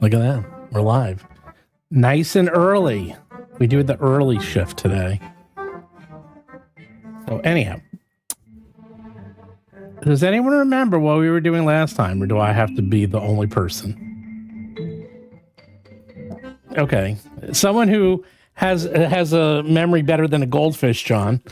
Look at that. We're live. Nice and early. We do the early shift today. So anyhow, does anyone remember what we were doing last time, or do I have to be the only person? Okay. Someone who has a memory better than a goldfish, John.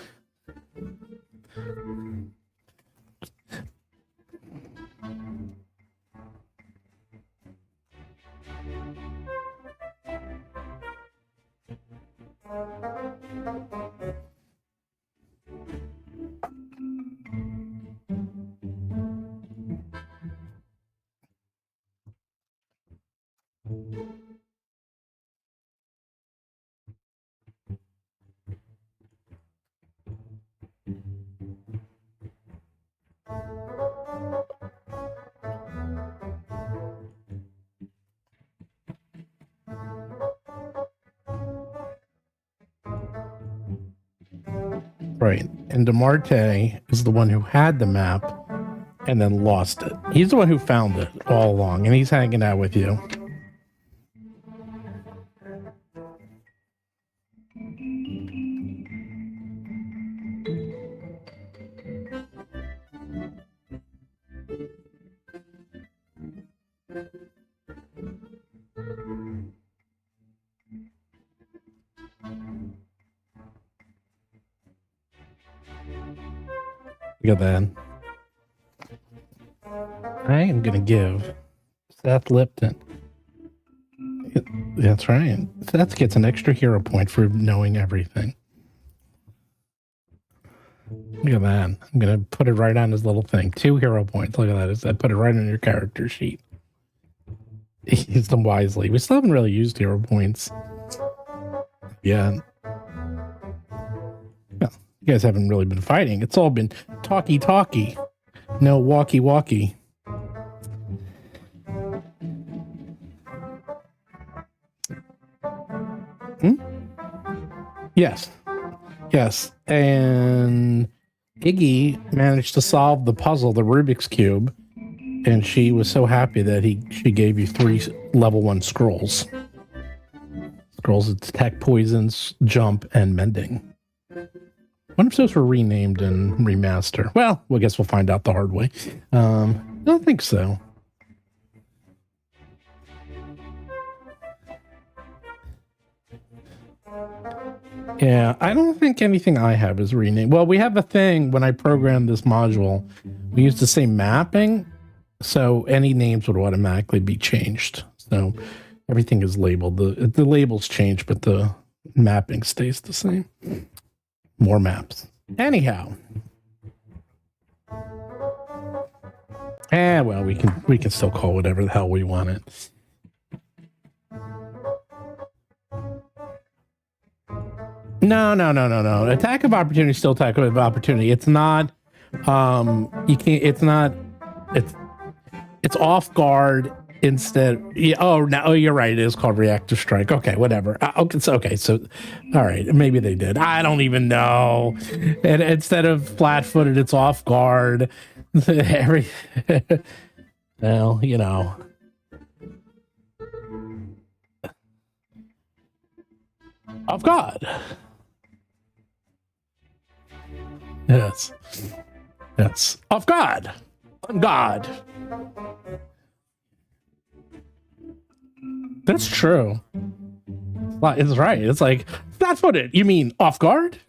Right. And DeMarte is the one who had the map and then lost it. He's the one who found it all along, and he's hanging out with you. Look at that. I am going to give Seth Lipton. That's right. Seth gets an extra hero point for knowing everything. Look at that. I'm going to put it right on his little thing. 2 hero points. Look at that. I put it right on your character sheet. Use them wisely. We still haven't really used hero points. Yeah. You guys haven't really been fighting. It's all been talky. No walkie. Yes. And Iggy managed to solve the puzzle, the Rubik's Cube, and she was so happy that she gave you 3 level 1 scrolls. Scrolls that detect poisons, jump, and mending. I wonder if those were renamed and remaster. Well, I guess we'll find out the hard way. I don't think so. Yeah, I don't think anything I have is renamed. Well, we have a thing when I programmed this module. We used the same mapping, so any names would automatically be changed. So everything is labeled. The labels change, but the mapping stays the same. More maps. Anyhow. Well, we can still call whatever the hell we want it. No. Attack of opportunity is still attack of opportunity. It's not it's off guard instead. You're right. It is called reactive strike. Okay, whatever. Okay, so all right, maybe they did. I don't even know. And instead of flat-footed, it's off guard. Well, you know. Off guard. Yes. Off guard. On guard. That's true. It's right. It's like, flat-footed. You mean off guard?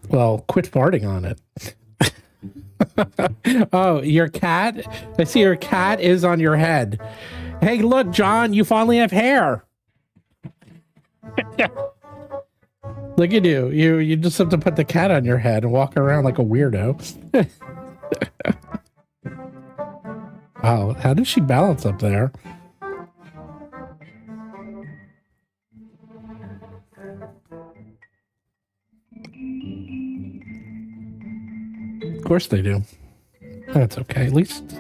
Well, quit farting on it. Oh, your cat? I see your cat is on your head. Hey, look, John, you finally have hair. Look at you. You just have to put the cat on your head and walk around like a weirdo. Wow, how does she balance up there? Of course they do. That's okay. At least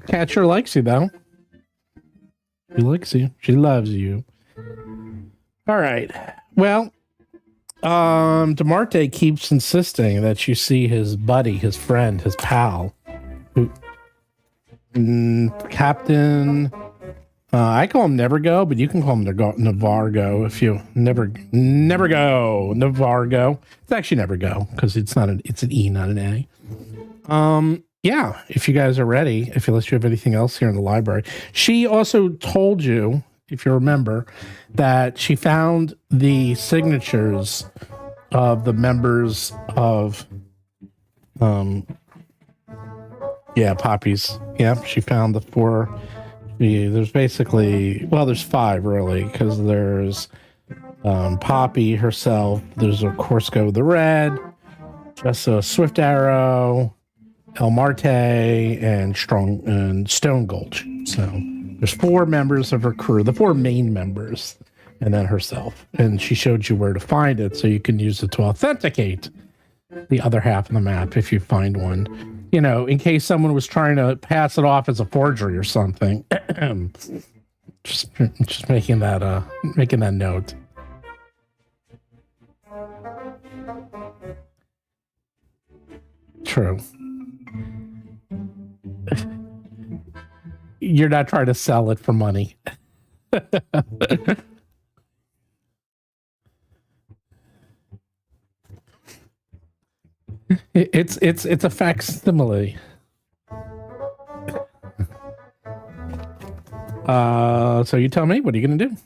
Cat sure likes you, though. She likes you. She loves you. All right. Well, DeMarte keeps insisting that you see his buddy, his friend, his pal, who, Captain. I call him Never Go, but you can call him Navargo if you Never Go Navargo. It's actually Never Go because it's an E, not an A. Yeah, if you guys are ready, unless you have anything else here in the library. She also told you, if you remember, that she found the signatures of the members of Poppy's. Yeah, she found the 4. There's basically, there's 5 really, because there's Poppy herself, there's of Corsico the Red, Jessa Swift Arrow, El Marte, and Stone Gulch. So there's 4 members of her crew, the 4 main members, and then herself. And she showed you where to find it, so you can use it to authenticate the other half of the map if you find one. In case someone was trying to pass it off as a forgery or something. just making that note. True. You're not trying to sell it for money. It's a facsimile. So you tell me, what are you gonna do?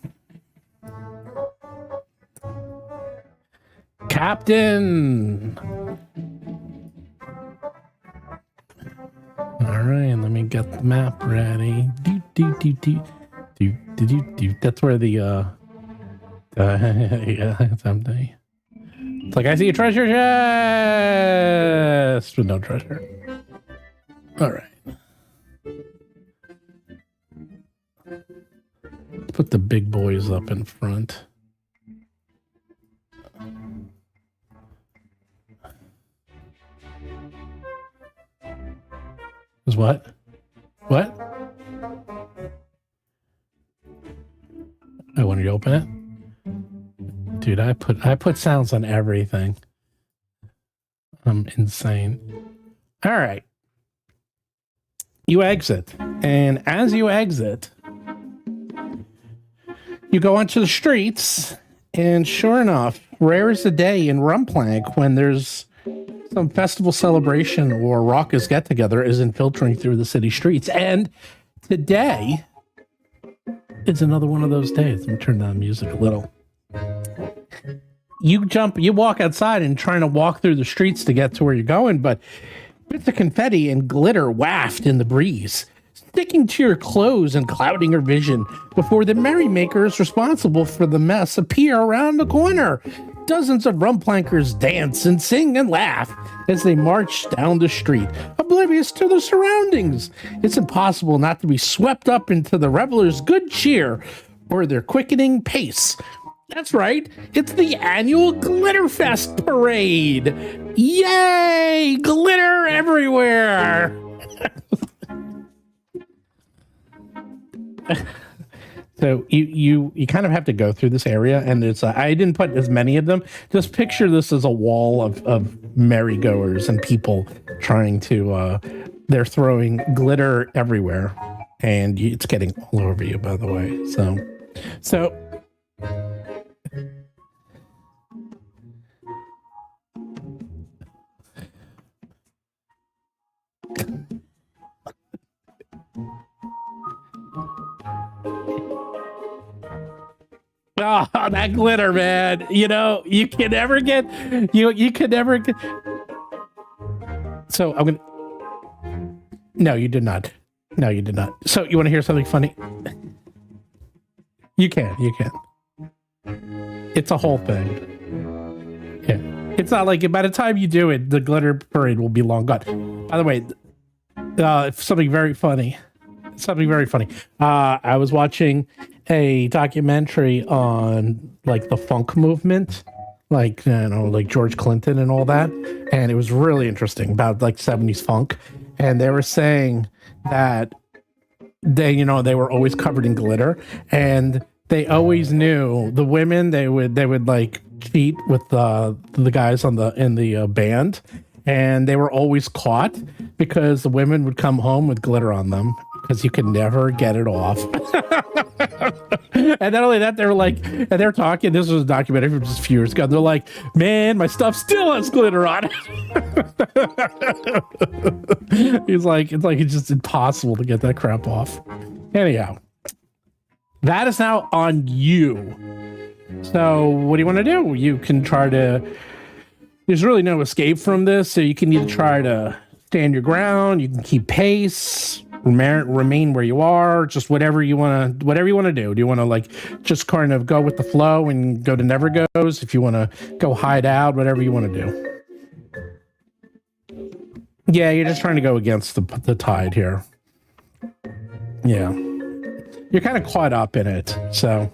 Captain! Alright, let me get the map ready. That's where the someday. It's like, I see a treasure chest with no treasure. Alright. Let's put the big boys up in front. Is what? What? I wanted you to open it. Dude, I put sounds on everything. I'm insane. All right. You exit. And as you exit, you go onto the streets, and sure enough, rare is the day in Rumplank when there's some festival celebration or raucous get-together is infiltrating through the city streets. And today is another one of those days. Let me turn down the music a little. You walk outside and trying to walk through the streets to get to where you're going, but bits of confetti and glitter waft in the breeze, sticking to your clothes and clouding your vision before the merrymakers responsible for the mess appear around the corner. Dozens of rumplankers dance and sing and laugh as they march down the street, oblivious to the surroundings. It's impossible not to be swept up into the revelers' good cheer or their quickening pace. That's right, it's the annual Glitterfest parade. Yay! Glitter everywhere! So you kind of have to go through this area, and it's I didn't put as many of them. Just picture this as a wall of merrygoers and people trying to. They're throwing glitter everywhere, and it's getting all over you. By the way, so. Oh, that glitter, man. You can never get you can never get. So I'm gonna. No, you did not. No, you did not. So you want to hear something funny? You can. It's a whole thing. Yeah. It's not like by the time you do it, the glitter parade will be long gone. By the way, something very funny. I was watching a documentary on like the funk movement, like George Clinton and all that, and it was really interesting about like 70s funk, and they were saying that they were always covered in glitter, and they always knew the women. They would like cheat with the guys on in the band, and they were always caught because the women would come home with glitter on them because you could never get it off. And not only that, they were like, and they're talking. This was a documentary from just a few years ago. They're like, man, my stuff still has glitter on it. It's just impossible to get that crap off. Anyhow, that is now on you. So what do you want to do? You can try to, there's really no escape from this. So you can either try to stand your ground, you can keep pace, remain where you are, just whatever you want to do. Do you want to like just kind of go with the flow and go to never goes? If you want to go hide out, whatever you want to do. Yeah, you're just trying to go against the tide here. Yeah. You're kind of caught up in it, so.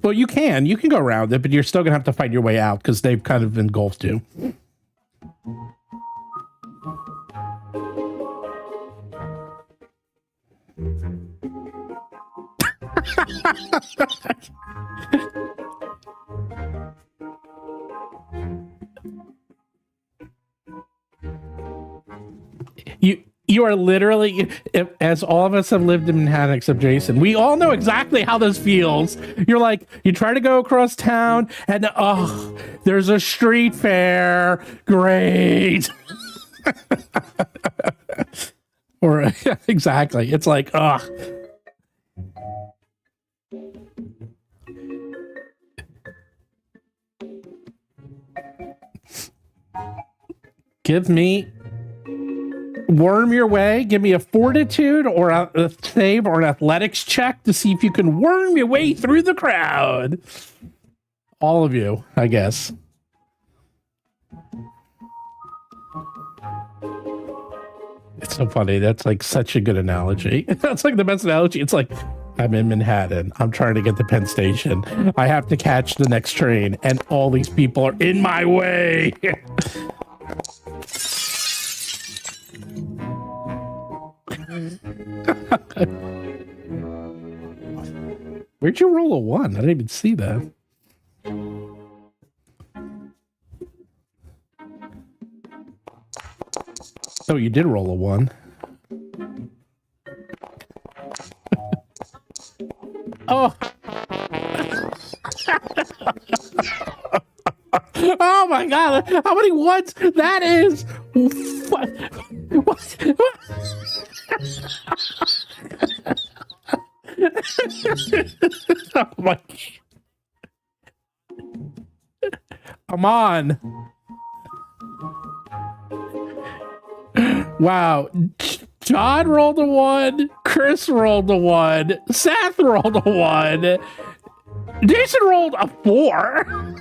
Well, you can go around it, but you're still gonna have to fight your way out because they've kind of engulfed you. You are literally, as all of us have lived in Manhattan except Jason, we all know exactly how this feels. You're like, you try to go across town and, oh, there's a street fair. Great. Or exactly. It's like, ugh. Give me, worm your way. Give me a fortitude or a save or an athletics check to see if you can worm your way through the crowd. All of you, I guess. It's so funny. That's like such a good analogy. That's like the best analogy. It's like, I'm in Manhattan. I'm trying to get to Penn Station. I have to catch the next train, and all these people are in my way. Where'd you roll a 1? I didn't even see that. Oh, you did roll a 1. Oh. Oh my God. How many ones? That is. What? Oh my. Come on. Wow. John rolled a 1. Chris rolled a 1. Seth rolled a 1. Jason rolled a 4.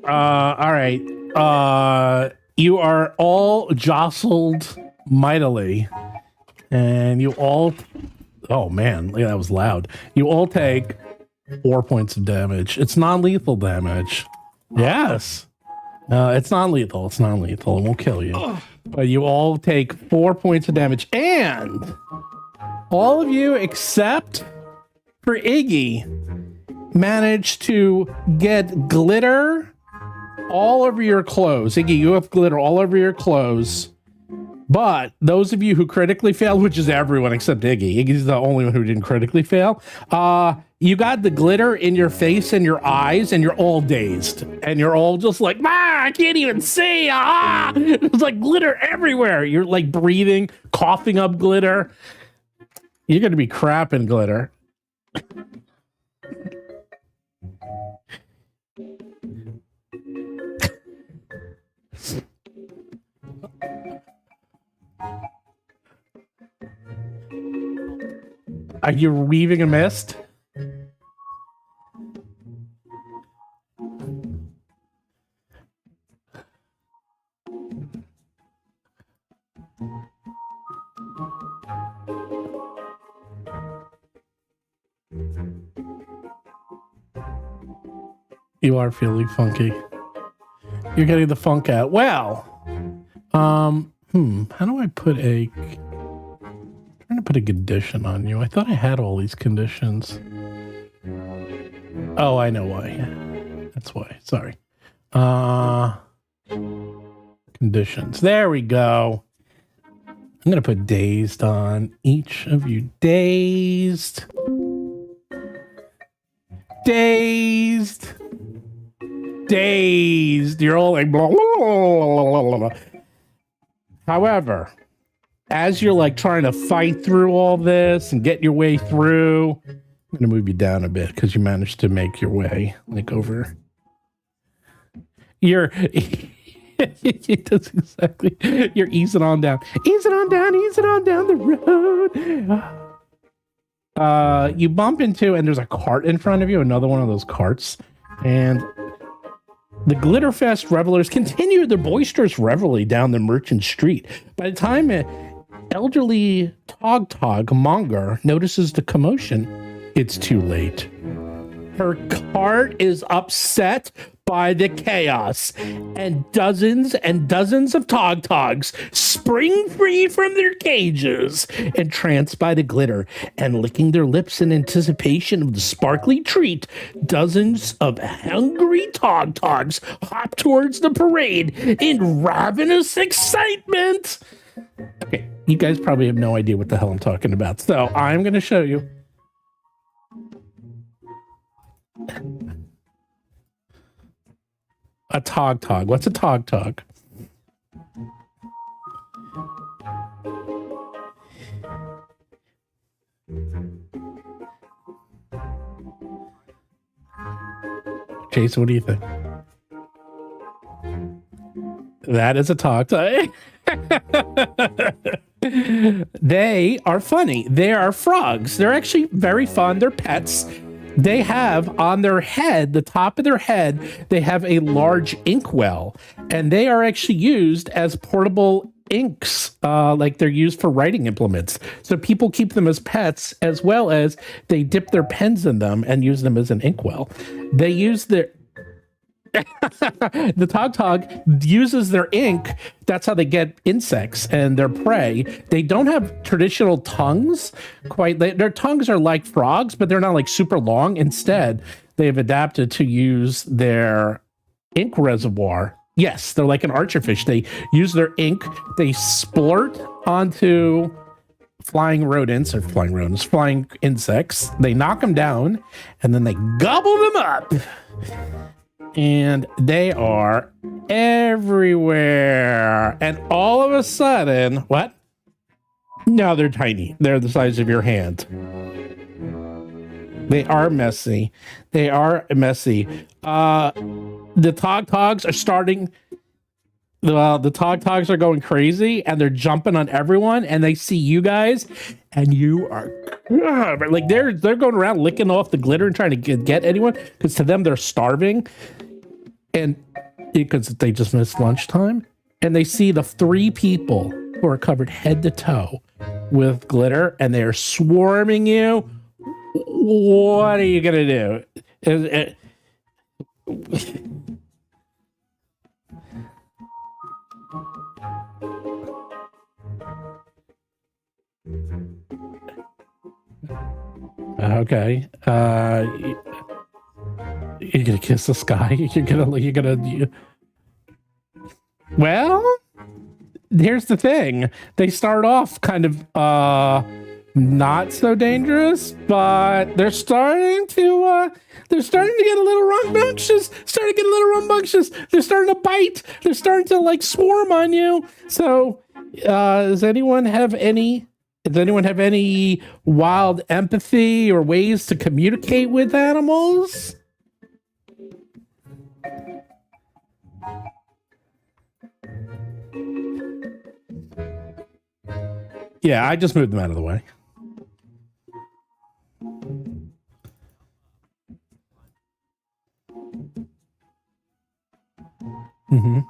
All right. You are all jostled mightily, and you all, oh man, that was loud. You all take 4 points of damage. It's non-lethal damage. Yes. It's non-lethal. It's non-lethal. It won't kill you. But you all take 4 points of damage, and all of you except for Iggy managed to get glitter all over your clothes. Iggy, you have glitter all over your clothes. But those of you who critically failed, which is everyone except Iggy. Iggy's the only one who didn't critically fail. You got the glitter in your face and your eyes, and you're all dazed. And you're all just like, I can't even see. It's like glitter everywhere. You're like breathing, coughing up glitter. You're going to be crapping glitter. Are you weaving a mist? You are feeling funky. You're getting the funk out. Well, how do I put a... I'm trying to put a condition on you. I thought I had all these conditions. Oh, I know why. That's why. Sorry. Conditions. There we go. I'm going to put dazed on each of you. Dazed. Dazed. Dazed. You're all like blah, blah, blah, blah, blah. However, as you're like trying to fight through all this and get your way through, I'm going to move you down a bit because you managed to make your way like over. You're it does exactly. You're easing on down. Easing on down the road. You bump into, and there's a cart in front of you, another one of those carts. And the Glitterfest revelers continue their boisterous revelry down the merchant street. By the time elderly Tog Monger notices the commotion, it's too late. Her cart is upset by the chaos, and dozens of Togs spring free from their cages, entranced by the glitter and licking their lips in anticipation of the sparkly treat. Dozens of hungry Togs hop towards the parade in ravenous excitement. Okay, you guys probably have no idea what the hell I'm talking about, so I'm going to show you. A Tog. What's a Tog? Jason, what do you think? That is a Tog. They are funny. They are frogs. They're actually very fun. They're pets. They have on their head, the top of their head, they have a large inkwell, and they are actually used as portable inks, like they're used for writing implements. So people keep them as pets, as well as they dip their pens in them and use them as an inkwell. They use their... The Tog uses their ink. That's how they get insects and their prey. They don't have traditional tongues. Their tongues are like frogs, but they're not like super long. Instead, they have adapted to use their ink reservoir. Yes, they're like an archerfish. They use their ink. They splurt onto flying insects. They knock them down, and then they gobble them up. And they are everywhere. And all of a sudden, what? No, they're tiny. They're the size of your hand. They are messy. The Togs are starting. The Togs are going crazy, and they're jumping on everyone, and they see you guys, and you are like they're going around licking off the glitter and trying to get anyone, because to them they're starving, and because they just missed lunchtime, and they see the 3 people who are covered head to toe with glitter, and they are swarming you. What are you gonna do? Okay. You're gonna kiss the sky. Well, here's the thing. They start off kind of not so dangerous, but they're starting to get a little rambunctious. They're starting to bite. They're starting to like swarm on you. So, does anyone have any wild empathy or ways to communicate with animals? Yeah, I just moved them out of the way. Mm-hmm.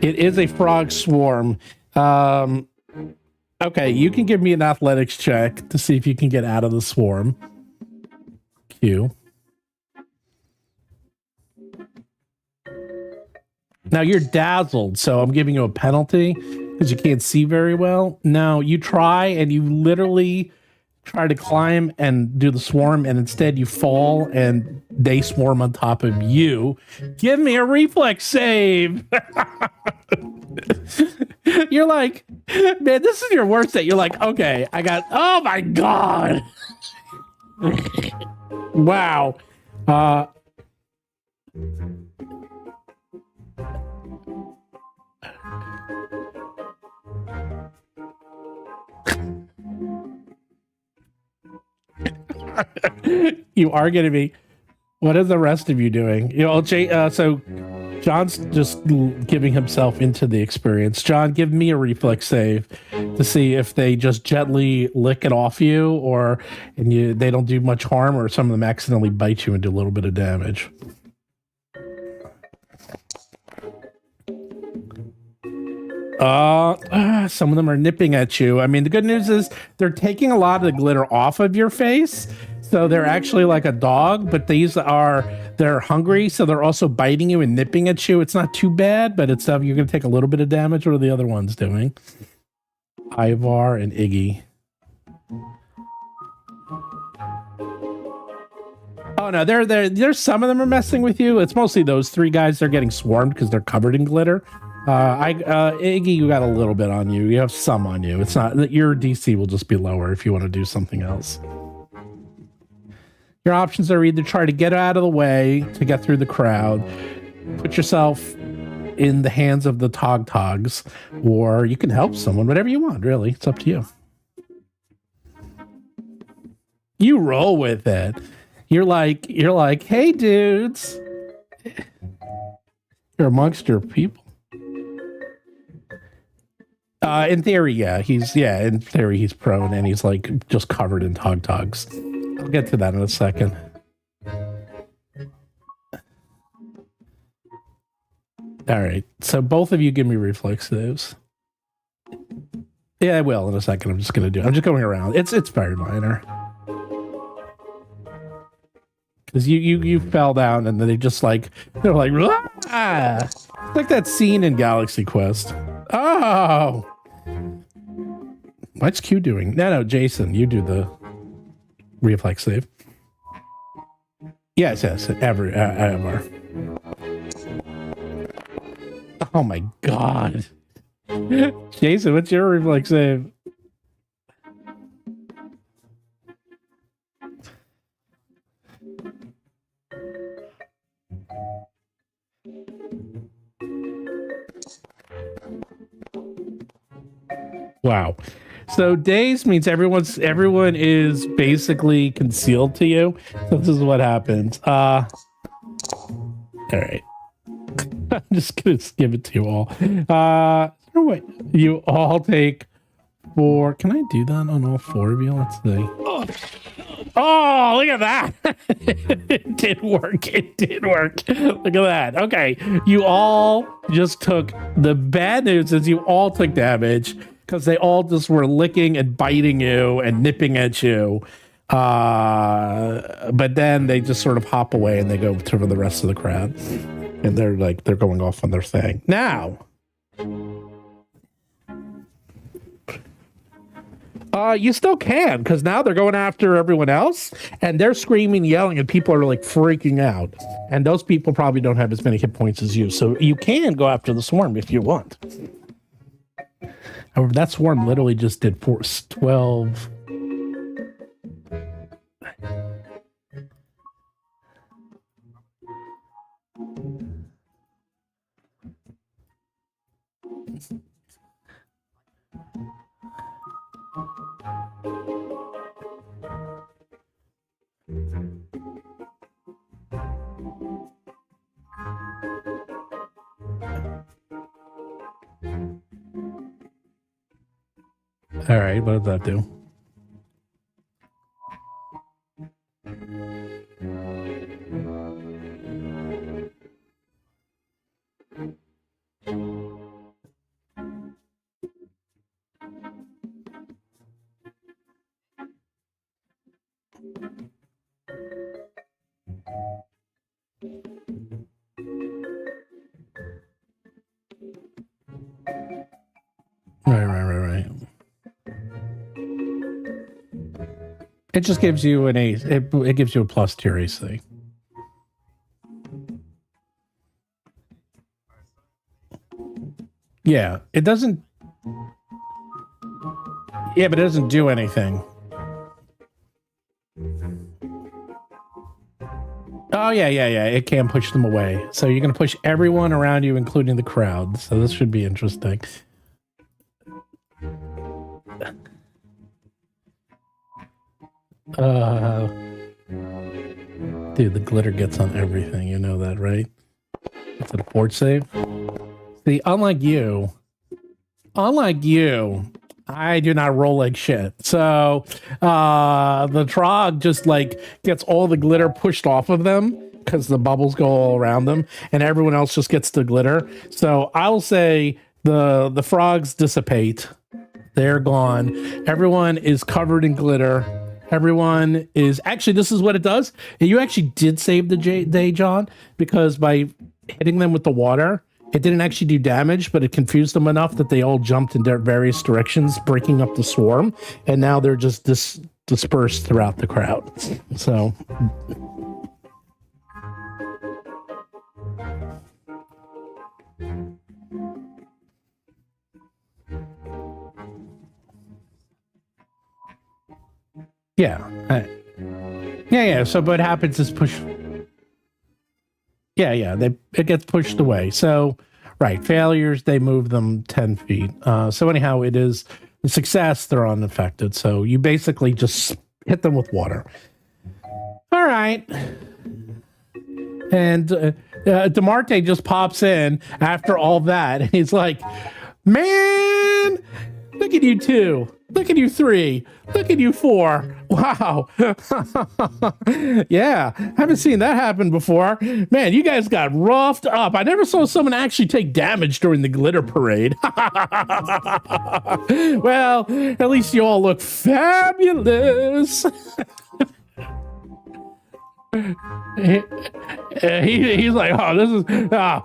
It is a frog swarm. Okay, you can give me an athletics check to see if you can get out of the swarm. Q. Now you're dazzled, so I'm giving you a penalty because you can't see very well. Now you try and you literally try to climb and do the swarm, and instead you fall and they swarm on top of you. Give me a reflex save. You're like, man, this is your worst day. You're like, okay, I got, oh my God. Wow. You are going to be, what are the rest of you doing? You know, so John's just giving himself into the experience. John, give me a reflex save to see if they just gently lick it off you, or they don't do much harm, or some of them accidentally bite you and do a little bit of damage. Some of them are nipping at you. I mean, the good news is they're taking a lot of the glitter off of your face. So they're actually like a dog, but they're hungry. So they're also biting you and nipping at you. It's not too bad, but you're going to take a little bit of damage. What are the other ones doing? Ivar and Iggy. Oh no, there's some of them are messing with you. It's mostly those three guys. They're getting swarmed because they're covered in glitter. Iggy, you got a little bit on you. You have some on you. It's not that your DC will just be lower if you want to do something else. Your options are either try to get out of the way to get through the crowd, put yourself in the hands of the Togs, or you can help someone, whatever you want, really. It's up to you. You roll with it. You're like, hey dudes. You're amongst your people. In theory, yeah. In theory he's prone and he's like just covered in Togs. I'll get to that in a second. All right. So both of you give me reflex saves. Yeah, I will in a second. I'm just going around. It's very minor. Because you fell down and then they're like, ah! It's like that scene in Galaxy Quest. Oh! What's Q doing? No, Jason, you do the reflex save. Yes, ever. Oh my God. Jason, what's your reflex save? Wow. So daze means everyone is basically concealed to you. So this is what happens. All right. I'm just gonna give it to you all. Wait. You all take 4. Can I do that on all 4 of you? Let's see. Oh, look at that. It did work. Look at that. Okay. You all just took, the bad news is you all took damage because they all just were licking and biting you and nipping at you. But then they just sort of hop away and they go to the rest of the crowd. And they're going off on their thing. Now, you still can, because now they're going after everyone else, and they're screaming, yelling, and people are like freaking out. And those people probably don't have as many hit points as you, so you can go after the swarm if you want. However, that swarm literally just did 12. All right, what did that do? Right. It just gives you an A. It gives you a plus to your AC. Yeah, it doesn't. Yeah, but it doesn't do anything. Oh, yeah. It can push them away. So you're going to push everyone around you, including the crowd. So this should be interesting. Dude, the glitter gets on everything. You know that, right? Is it a fort save? See, unlike you, I do not roll like shit. So the Trog just like gets all the glitter pushed off of them because the bubbles go all around them, and everyone else just gets the glitter. So I'll say the frogs dissipate. They're gone. Everyone is covered in glitter. Everyone is actually, this is what it does. You actually did save the day, John, because by hitting them with the water, it didn't actually do damage, but it confused them enough that they all jumped in various directions, breaking up the swarm, and now they're just dispersed throughout the crowd. So, yeah. So what happens is push. Yeah, it gets pushed away. So, right, failures, they move them 10 feet. So anyhow, it is a success, they're unaffected. So you basically just hit them with water. All right. And DeMarte just pops in after all that. And he's like, man, look at you two. Look at you three. Look at you four. Wow. Yeah, haven't seen that happen before. Man, you guys got roughed up. I never saw someone actually take damage during the glitter parade. Well, at least you all look fabulous. He's like, oh, this is, I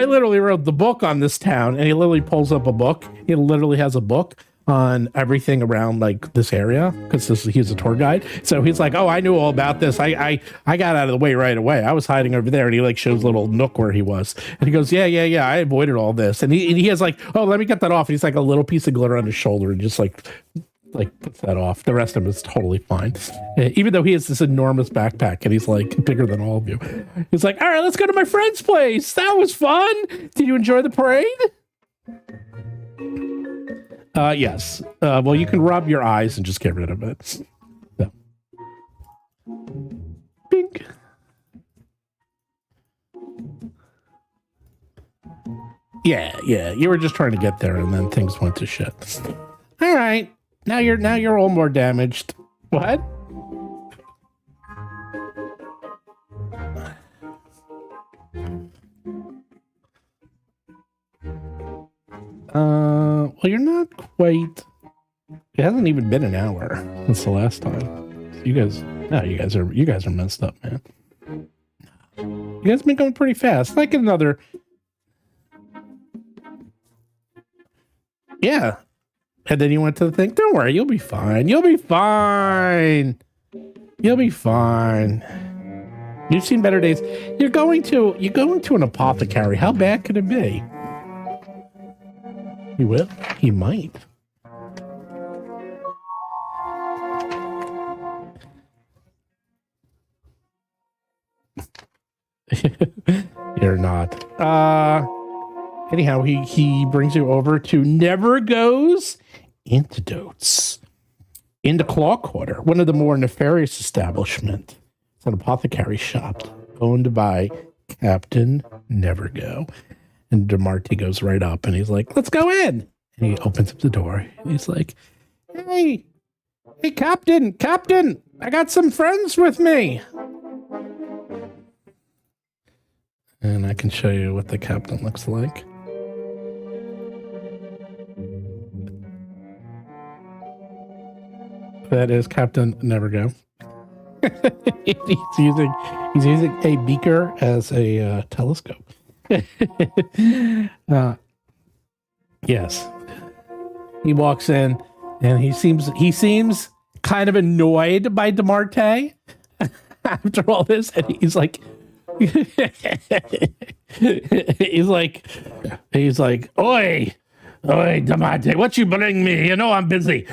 literally wrote the book on this town. And he literally pulls up a book. He literally has a book on everything around like this area because he's a tour guide. So he's like, oh, I knew all about this. I got out of the way right away. I was hiding over there, and he like shows a little nook where he was, and he goes, yeah. I avoided all this, and he has like, oh, let me get that off. And he's like a little piece of glitter on his shoulder, and just like puts that off. The rest of him is totally fine, even though he has this enormous backpack and he's like bigger than all of you. He's like, all right, let's go to my friend's place. That was fun. Did you enjoy the parade? Yes. Well, you can rub your eyes and just get rid of it. So. Bink. Yeah. You were just trying to get there, and then things went to shit. All right. Now you're all more damaged. What? Well, you're not quite. It hasn't even been an hour since the last time. You guys are messed up, man. You guys been going pretty fast. Like another. Yeah. And then you went to the thing. Don't worry, you'll be fine. You'll be fine. You've seen better days. You're going to an apothecary. How bad could it be? He will. He might. You're not. Anyhow, he brings you over to Never Goes Antidotes in the Claw Quarter, one of the more nefarious establishments. It's an apothecary shop owned by Captain Nevergo. And DeMarte goes right up and he's like, let's go in. And he opens up the door. And he's like, hey, Captain, I got some friends with me. And I can show you what the captain looks like. That is Captain Nevergo. he's using a beaker as a telescope. Yes. He walks in and he seems kind of annoyed by DeMarte after all this, and he's like he's like, oi, DeMarte, what you bring me? You know I'm busy.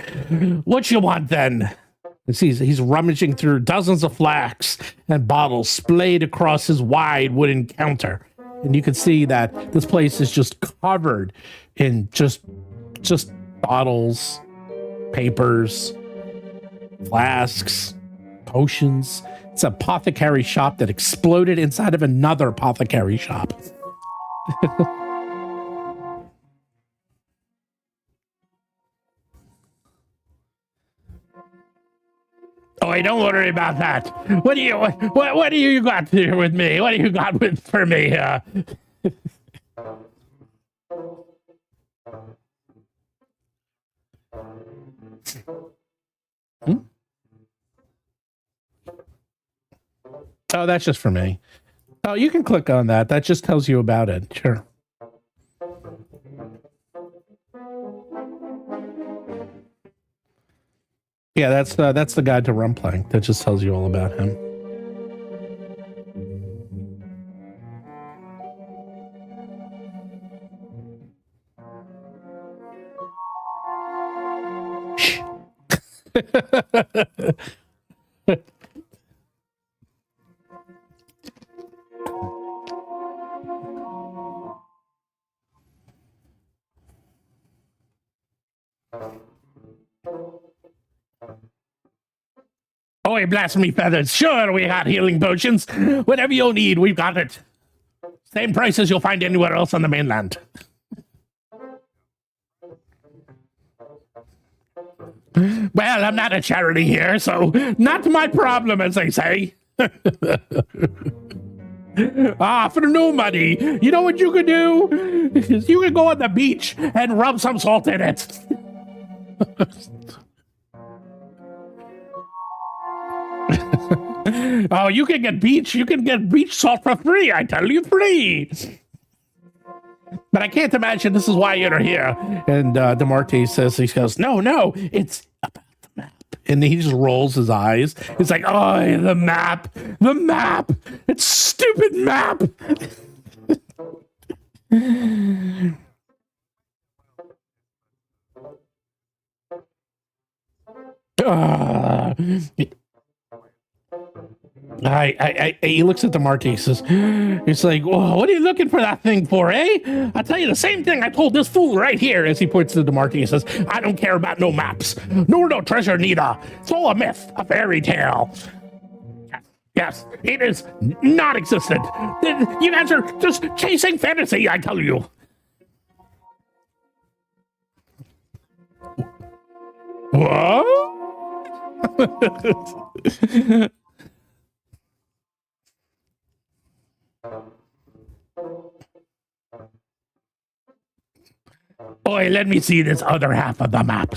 What you want then? He's rummaging through dozens of flasks and bottles splayed across his wide wooden counter. And you can see that this place is just covered in just bottles, papers, flasks, potions. It's an apothecary shop that exploded inside of another apothecary shop. Oh, don't worry about that. What do you got here with me? What do you got for me? Oh, that's just for me. Oh, you can click on that. That just tells you about it. Sure. Yeah, that's the guide to rum playing. That just tells you all about him. Oh, blasphemy feathers. Sure, we got healing potions. Whatever you'll need, we've got it. Same prices you'll find anywhere else on the mainland. Well, I'm not a charity here, so not my problem, as they say. For no money, you know what you could do? You could go on the beach and rub some salt in it. Oh, you can get beach salt for free, I tell you, free. But I can't imagine this is why you're here. And DeMarte says, he goes, no, it's about the map. And he just rolls his eyes. It's like, oh, the map, it's stupid map. He looks at DeMarte. He says, "It's like, whoa, what are you looking for that thing for, eh? I'll tell you the same thing I told this fool right here." As he points to DeMarte, he says, "I don't care about no maps, nor no treasure neither. It's all a myth, a fairy tale. Yes, it is not existent. You guys are just chasing fantasy, I tell you." What? Boy, let me see this other half of the map.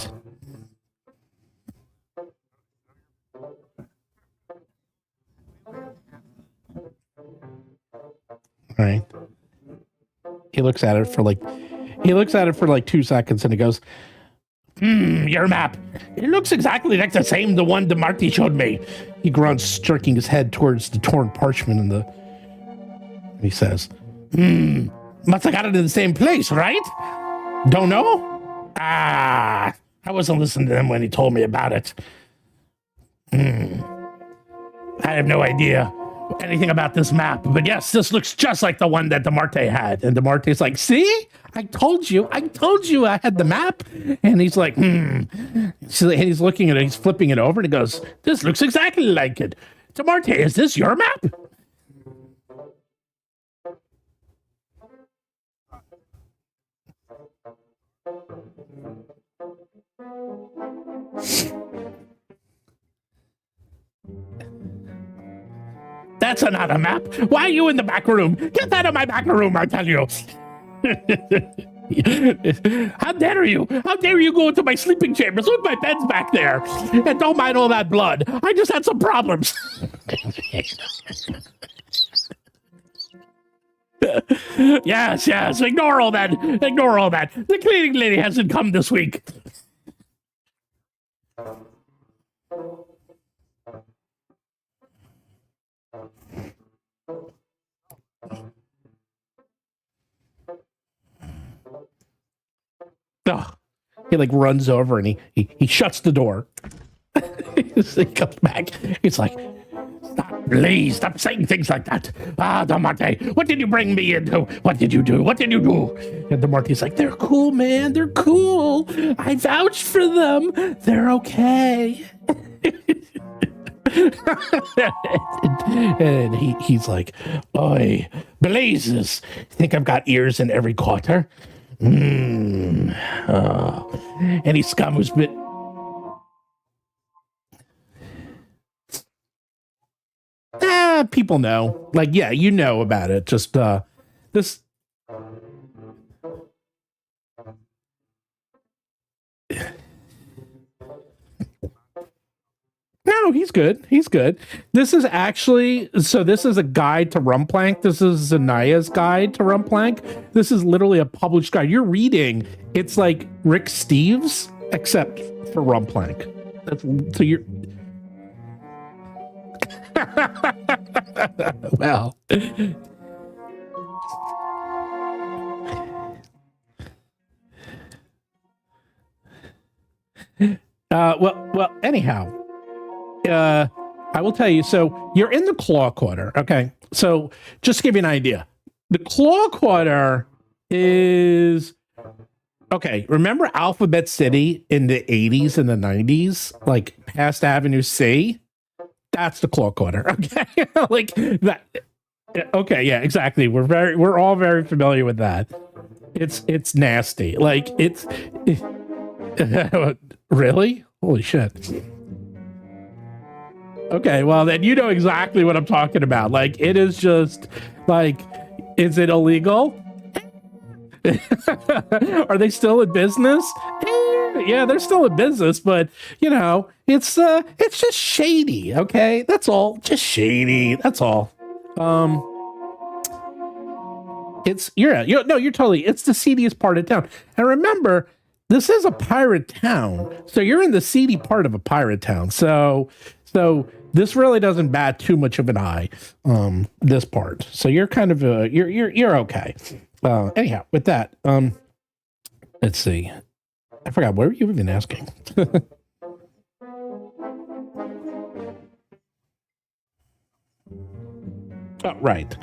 All right. He looks at it for like 2 seconds and he goes, your map. It looks exactly like the one DeMarte showed me. He grunts, jerking his head towards the torn parchment he says, must have got it in the same place, right? Don't know? I wasn't listening to him when he told me about it. I have no idea anything about this map, but yes, this looks just like the one that DeMarte had. And DeMarte's like, see? I told you I had the map. And he's like, So he's looking at it, he's flipping it over, and he goes, this looks exactly like it. DeMarte, is this your map? That's not a map. Why are you in the back room? Get out of my back room, I tell you. How dare you? How dare you go into my sleeping chambers? Look, my bed's back there. And don't mind all that blood. I just had some problems. Yes. Ignore all that. Ignore all that. The cleaning lady hasn't come this week. Oh, he like runs over and he shuts the door. He comes back. He's like, stop saying things like that. Ah, DeMarte, what did you bring me into? What did you do? What did you do? And DeMarte's like, they're cool, man. They're cool. I vouched for them. They're okay. And he's like, oi, blazes. Think I've got ears in every quarter? Any scum who's been... people know. Like, yeah, you know about it. Just, this... No, he's good. He's good. This is actually, so this is a guide to Rumplank. This is Zanaya's guide to Rumplank. This is literally a published guide. You're reading, it's like Rick Steves, except for Rumplank. So you're... Well... well, anyhow... I will tell you, so you're in the Claw Quarter, okay? So just to give you an idea, the Claw Quarter is, okay, remember Alphabet City in the 80s and the 90s, like past Avenue C? That's the Claw Quarter, okay? Like that. Okay, yeah, exactly. We're all very familiar with that. It's nasty. Like really? Holy shit. Okay, well, then you know exactly what I'm talking about. Like, it is just, like, is it illegal? Are they still in business? Yeah, they're still in business, but, you know, it's just shady, okay? That's all. Just shady. That's all. You're totally, it's the seediest part of town. And remember, this is a pirate town, so you're in the seedy part of a pirate town. So this really doesn't bat too much of an eye, this part. So you're kind of you're okay. Anyhow, with that, let's see. I forgot, what were you even asking? Oh, right.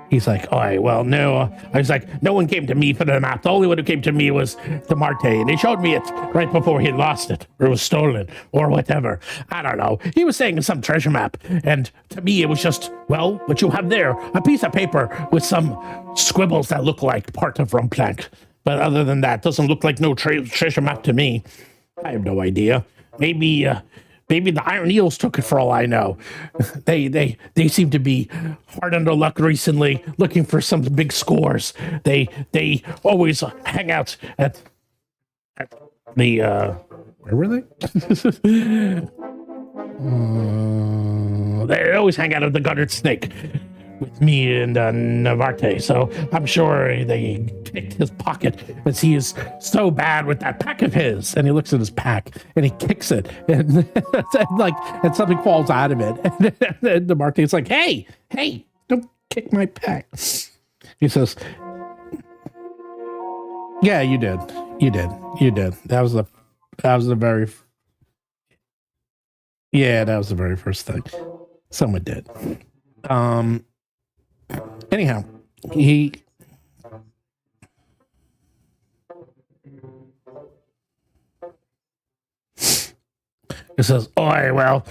He's like, oh, well, no. I was like, no one came to me for the map. The only one who came to me was DeMarte, and he showed me it right before he lost it, or it was stolen, or whatever. I don't know. He was saying some treasure map, and to me, it was just, well, what you have there, a piece of paper with some scribbles that look like part of Rumplank. But other than that, doesn't look like no treasure map to me. I have no idea. Maybe the Iron Eels took it for all I know. They seem to be hard under luck recently, looking for some big scores. They always hang out at the where were they? They always hang out at the Guttered Snake with me and Navarte, so I'm sure they picked his pocket as he is so bad with that pack of his. And he looks at his pack and he kicks it, and and something falls out of it. And Navarte's like, hey, don't kick my pack. He says, yeah, you did. That was the very first thing someone did. Anyhow, he says, oh, well,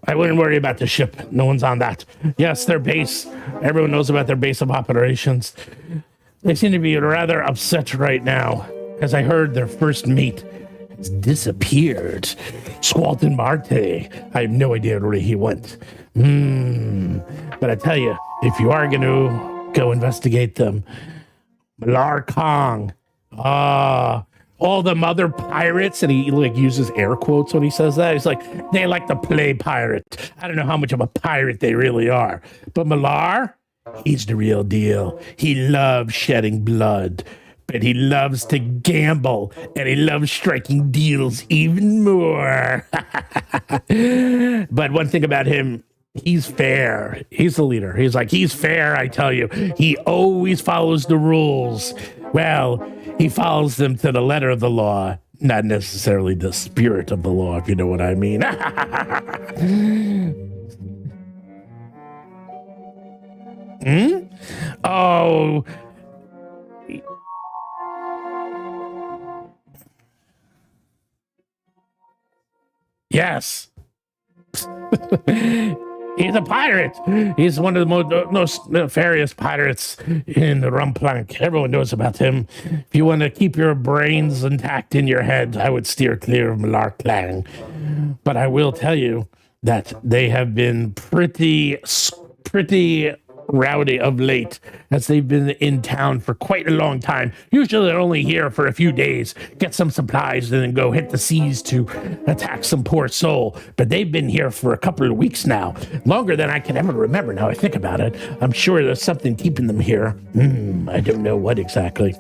I wouldn't worry about the ship. No one's on that. Yes, their base. Everyone knows about their base of operations. They seem to be rather upset right now, as I heard their first mate He's disappeared. Squalton Marte. I have no idea where he went. But I tell you, if you are going to go investigate them, Malar Kong, all the mother pirates, and he like uses air quotes when he says that. He's like, they like to play pirate. I don't know how much of a pirate they really are. But Malar, he's the real deal. He loves shedding blood, but he loves to gamble, and he loves striking deals even more. But one thing about him, he's fair. He's the leader. He's fair, I tell you. He always follows the rules. Well, he follows them to the letter of the law, not necessarily the spirit of the law, if you know what I mean. Oh. Yes. He's a pirate. He's one of the most nefarious pirates in the Rumplank. Everyone knows about him. If you want to keep your brains intact in your head, I would steer clear of Malarklang. But I will tell you that they have been pretty rowdy of late, as they've been in town for quite a long time. Usually they're only here for a few days, get some supplies, and then go hit the seas to attack some poor soul. But they've been here for a couple of weeks now, longer than I can ever remember now I think about it. I'm sure there's something keeping them here. I don't know what exactly.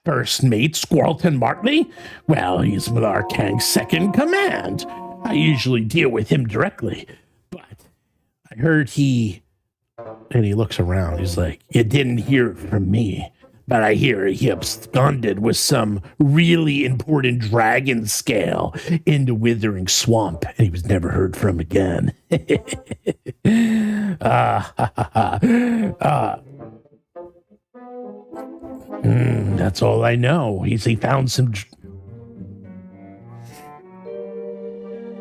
First mate Squalton Martley? Well, he's Malar Kang's second command. I usually deal with him directly, but I heard and he looks around, he's like, you didn't hear it from me, but I hear he absconded with some really important dragon scale in the Withering Swamp, and he was never heard from again. That's all I know. He found some.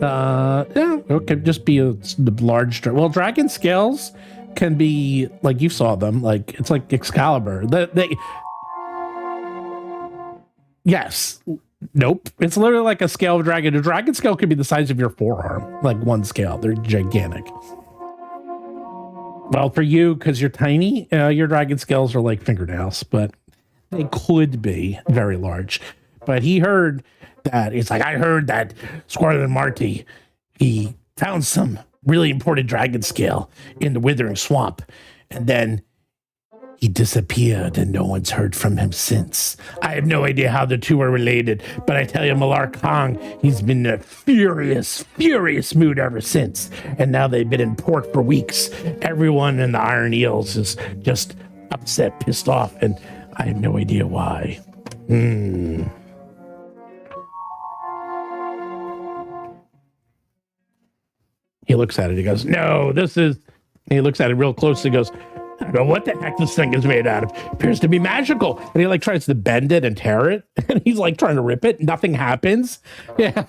It could just be a large. Well, dragon scales can be like you saw them. Like it's like Excalibur. Yes. Nope. It's literally like a scale of dragon. A dragon scale could be the size of your forearm, like one scale. They're gigantic. Well, for you, because you're tiny, your dragon scales are like fingernails, but they could be very large. But he heard that. It's like, I heard that Squarton Marty, he found some really important dragon scale in the Withering Swamp. And then he disappeared and no one's heard from him since. I have no idea how the two are related, but I tell you, Malar Kong, he's been in a furious mood ever since. And now they've been in port for weeks. Everyone in the Iron Eels is just upset, pissed off, and I have no idea why. He looks at it. He goes, no, this is... He looks at it real closely. He goes, I don't know what the heck this thing is made out of. It appears to be magical. And he like tries to bend it and tear it. And he's like trying to rip it. Nothing happens. Yeah.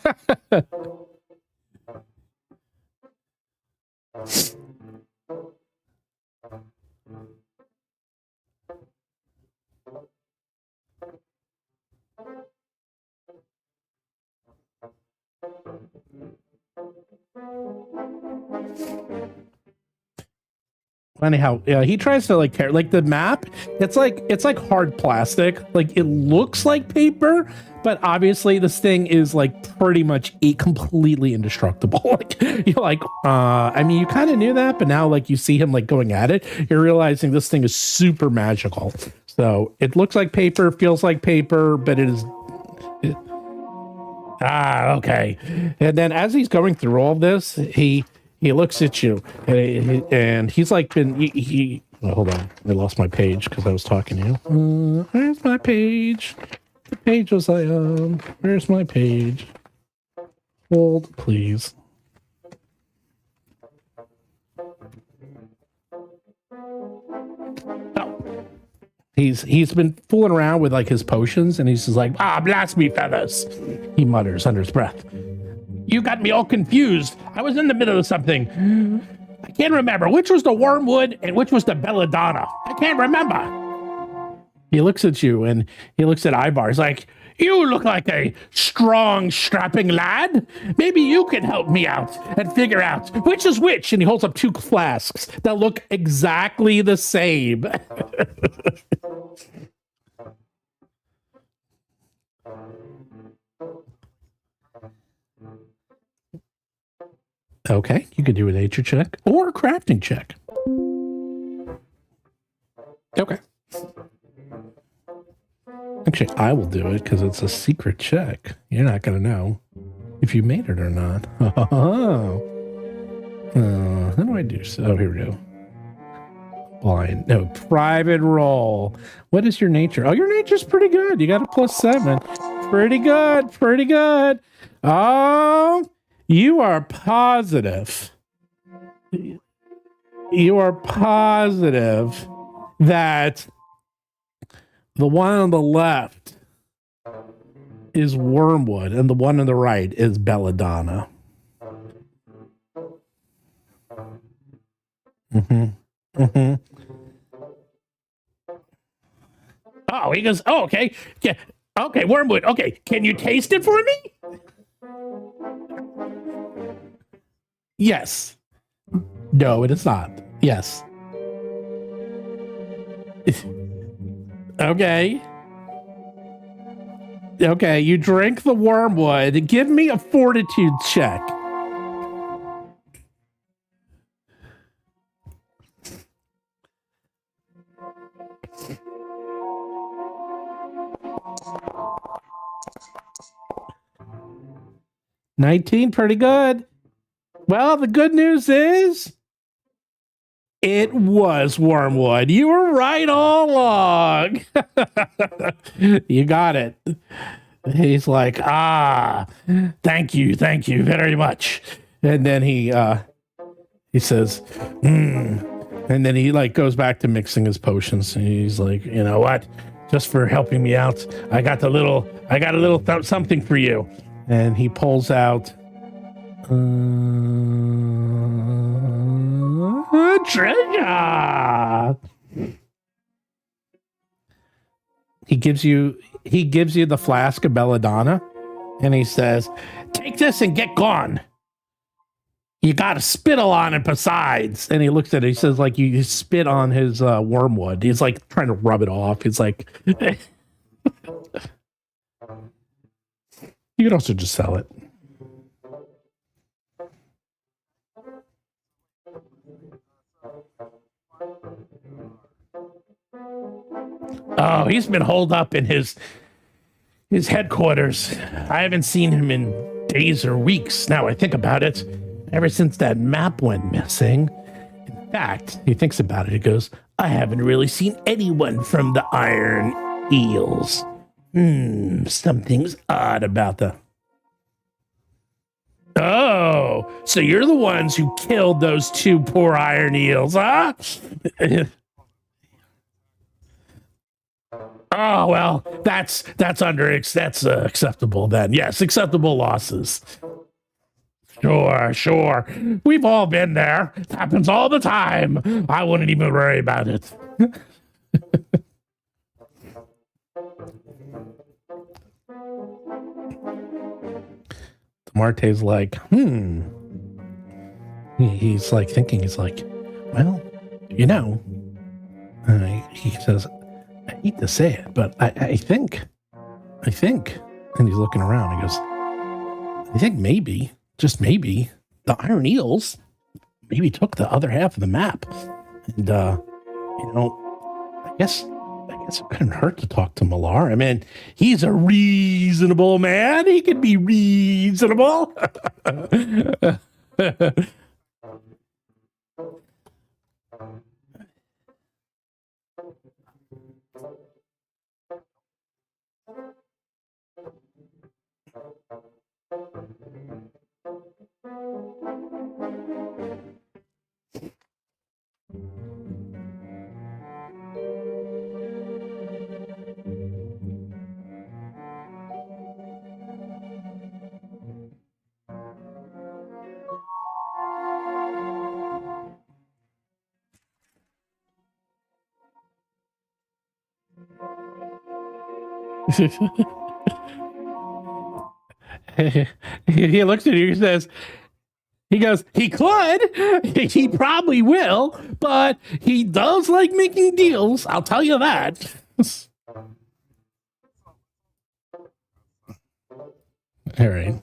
Anyhow, yeah, he tries to like tear like the map. It's like hard plastic. Like it looks like paper, but obviously this thing is like pretty much completely indestructible. Like you're like, I mean, you kind of knew that, but now like you see him like going at it, you're realizing this thing is super magical. So it looks like paper, feels like paper, but it is. Okay. And then as he's going through all this, he looks at you and he's like hold on, I lost my page because I was talking to you. Where's my page? The page was like, where's my page? Hold, please. Oh. He's been fooling around with like his potions, and he's just like, blast me feathers, he mutters under his breath. You got me all confused. I was in the middle of something. I can't remember which was the wormwood and which was the belladonna. I can't remember. He looks at you and he looks at Ivar. He's like, you look like a strong, strapping lad. Maybe you can help me out and figure out which is which. And he holds up 2 flasks that look exactly the same. Okay, you could do a nature check or a crafting check. Okay. Actually, I will do it because it's a secret check. You're not going to know if you made it or not. Oh. How do I do so? Oh, here we go. Blind. No, private roll. What is your nature? Oh, your nature's pretty good. You got a +7. Pretty good. Pretty good. Oh, you are positive. You are positive that the one on the left is wormwood and the one on the right is belladonna. Oh, he goes, oh, okay. Yeah. Okay, wormwood. Okay, can you taste it for me? Yes. No, it is not. Yes. Okay. Okay, you drink the wormwood. Give me a fortitude check. $19, pretty good. Well, the good news is it was wormwood. You were right all along. You got it. He's like, thank you very much. And then he says, and then he like goes back to mixing his potions. And he's like, you know what? Just for helping me out, I got a little something for you. And he pulls out treasure. He gives you the flask of belladonna, and he says, "Take this and get gone. You got a spittle on it besides." And he looks at it. He says, "Like you spit on his wormwood." He's like trying to rub it off. He's like, "You could also just sell it." Oh, he's been holed up in his headquarters. I haven't seen him in days or weeks. Now I think about it, ever since that map went missing. In fact, he thinks about it. He goes, I haven't really seen anyone from the Iron Eels. Something's odd about the... Oh, so you're the ones who killed those 2 poor Iron Eels, huh? Oh, well, that's acceptable then. Yes, acceptable losses. Sure. We've all been there. It happens all the time. I wouldn't even worry about it. Marte's like, He's like thinking, he's like, well, you know, he says, I hate to say it, but I think, and he's looking around. He goes, I think maybe, just maybe, the Iron Eels maybe took the other half of the map, and I guess it couldn't hurt to talk to Malar. I mean, he's a reasonable man. He can be reasonable. He looks at you and says, he goes, he could, he probably will, but he does like making deals. I'll tell you that. All right.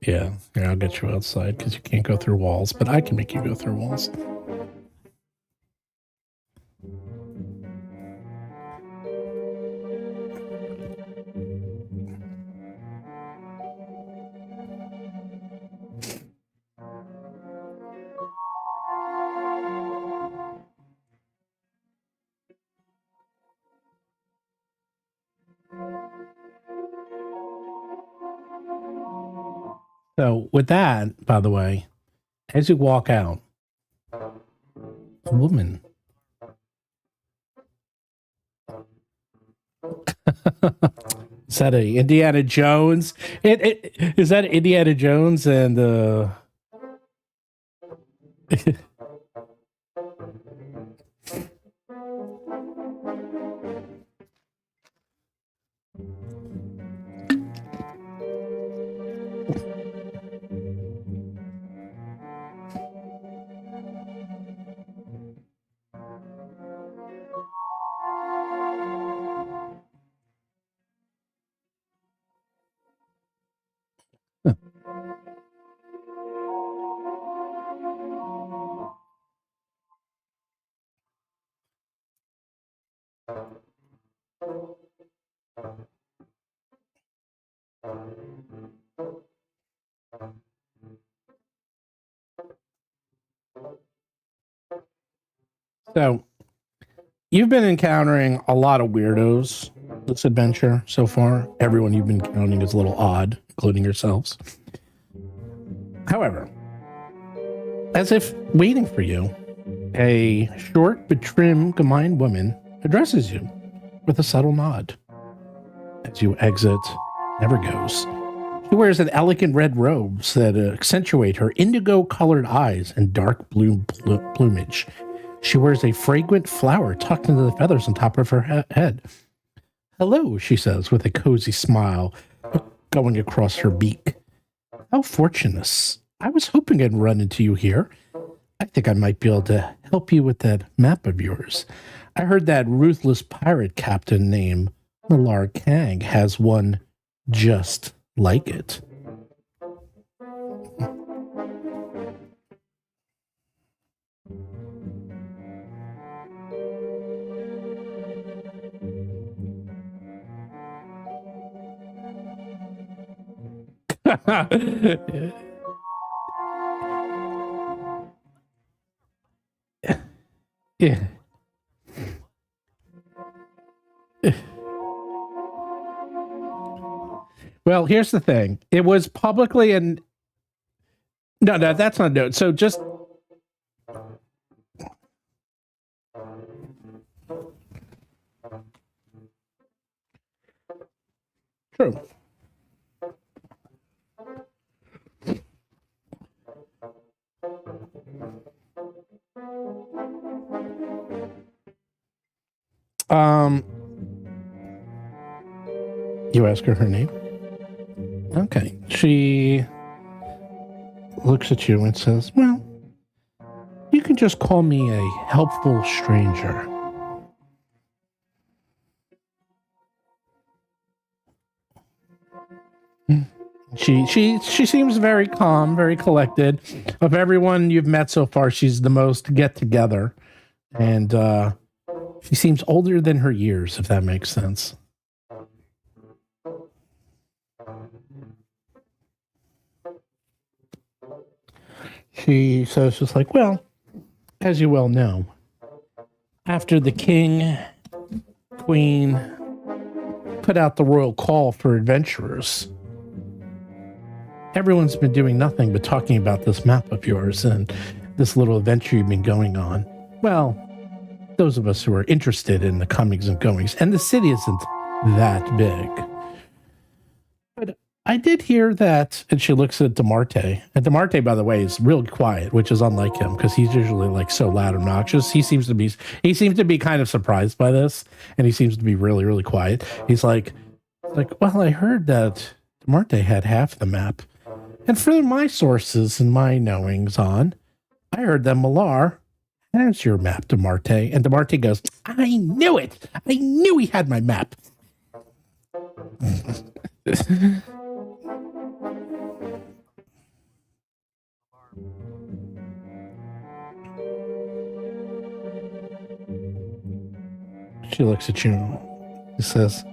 Yeah, I'll get you outside because you can't go through walls, but I can make you go through walls. So with that, by the way, as you walk out, a woman. Is that a Indiana Jones? Is that Indiana Jones and So you've been encountering a lot of weirdos this adventure so far. Everyone you've been encountering is a little odd, including yourselves. However, as if waiting for you, a short but trim Gamine woman addresses you with a subtle nod. As you exit, never goes. She wears an elegant red robes that accentuate her indigo-colored eyes and dark blue plumage. She wears a fragrant flower tucked into the feathers on top of her head. Hello, she says with a cozy smile going across her beak. How fortunate. I was hoping I'd run into you here. I think I might be able to help you with that map of yours. I heard that ruthless pirate captain named Millar Kang has one just like it. Yeah. Well, here's the thing. It was publicly and no, that's not no. So just true. You ask her name? Okay. She looks at you and says, well, you can just call me a helpful stranger. She seems very calm, very collected. Of everyone you've met so far, she's the most get together. And she seems older than her years, if that makes sense. She says just like, well, as you well know, after the king, queen put out the royal call for adventurers, everyone's been doing nothing but talking about this map of yours and this little adventure you've been going on. Well, those of us who are interested in the comings and goings, and the city isn't that big. But I did hear that, and she looks at DeMarte. And DeMarte, by the way, is real quiet, which is unlike him because he's usually like so loud and obnoxious. He seems to be kind of surprised by this, and he seems to be really, really quiet. He's like, well, I heard that DeMarte had half the map, and through my sources and my knowings on, I heard that Millar has your map, DeMarte. And DeMarte goes, I knew it. I knew he had my map. She looks at you. She says,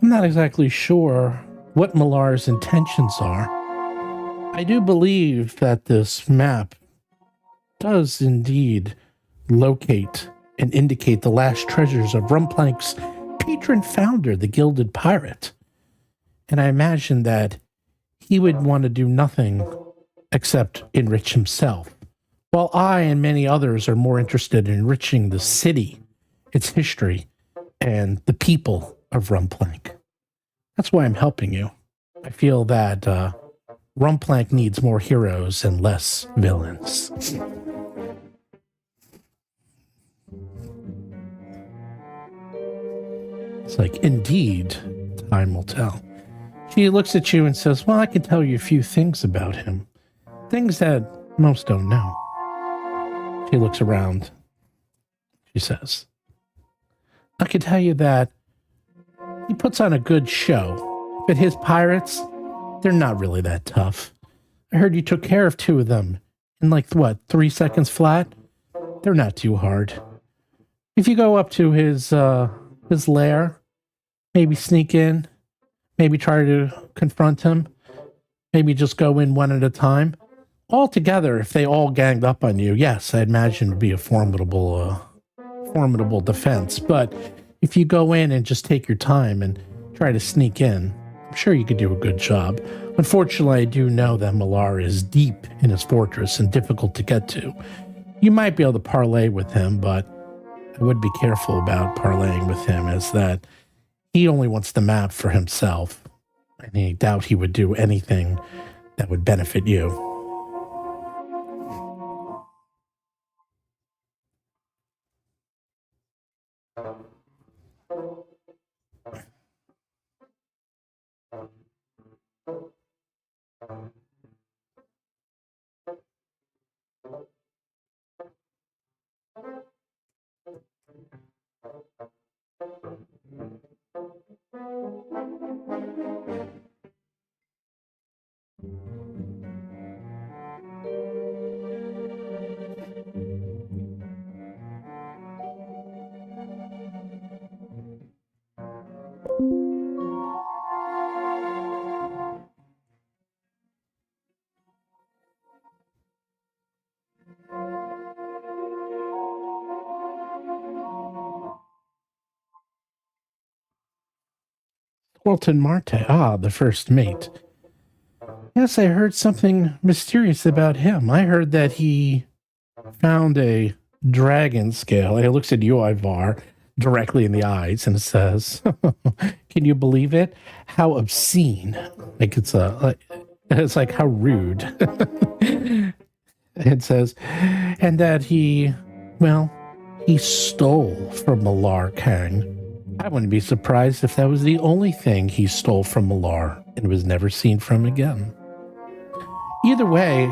I'm not exactly sure what Millar's intentions are. I do believe that this map does indeed locate and indicate the last treasures of Rumplank's patron founder, the Gilded Pirate. And I imagine that he would want to do nothing except enrich himself, while I and many others are more interested in enriching the city, its history, and the people of Rumplank. That's why I'm helping you. I feel that Rumplank needs more heroes and less villains. It's like, indeed, time will tell. She looks at you and says, well, I can tell you a few things about him. Things that most don't know. She looks around. She says, I can tell you that he puts on a good show, but his pirates, they're not really that tough. I heard you took care of 2 of them in 3 seconds flat? They're not too hard. If you go up to his lair, maybe sneak in, maybe try to confront him, maybe just go in one at a time. All together, if they all ganged up on you, yes, I imagine it would be a formidable defense. But if you go in and just take your time and try to sneak in, I'm sure you could do a good job. Unfortunately, I do know that Millar is deep in his fortress and difficult to get to. You might be able to parlay with him, but I would be careful about parlaying with him, as that he only wants the map for himself, and I doubt he would do anything that would benefit you. Walton Marte, the first mate. Yes, I heard something mysterious about him. I heard that he found a dragon scale. He looks at you, Ivar, directly in the eyes and says, can you believe it? How obscene. It's like how rude. It says, and that he stole from Millar Kang. I wouldn't be surprised if that was the only thing he stole from Millar and was never seen from again. Either way,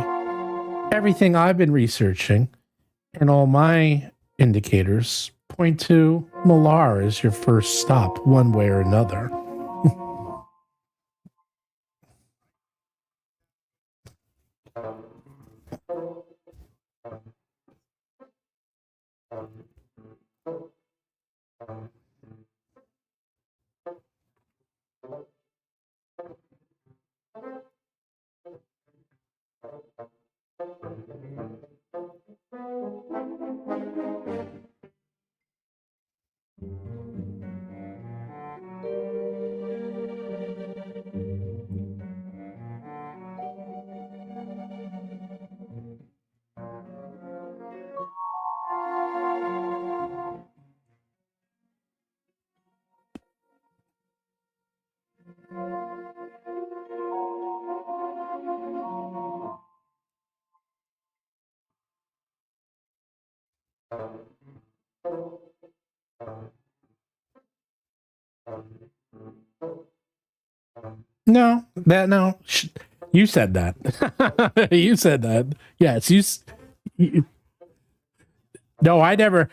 everything I've been researching and all my indicators point to Millar as your first stop, one way or another. No, you said that. You said that. Yes, you. No, I never.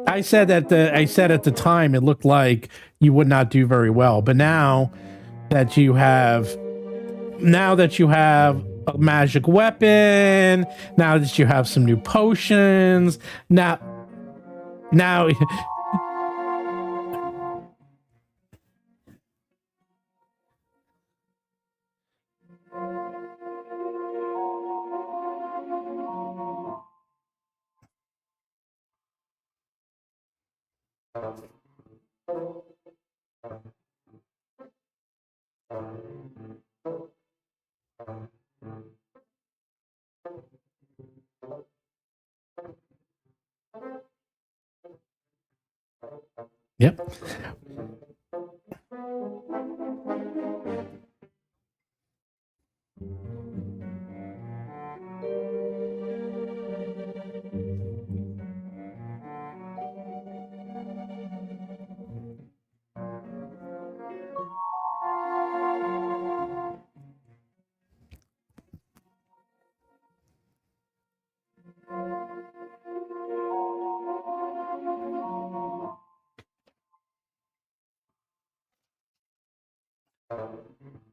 I said at the time it looked like you would not do very well, but that you have now that you have a magic weapon, now that you have some new potions, now yep.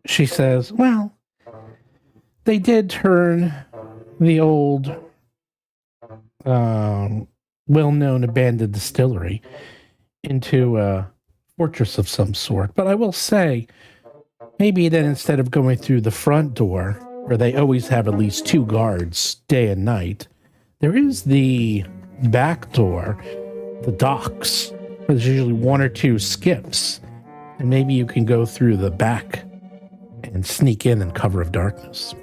She says, "Well, they did turn the old, well-known abandoned distillery into a fortress of some sort. But I will say, maybe then instead of going through the front door, where they always have at least 2 guards day and night, there is the back door, the docks. There's usually 1 or 2 skips, and maybe you can go through the back and sneak in cover of darkness."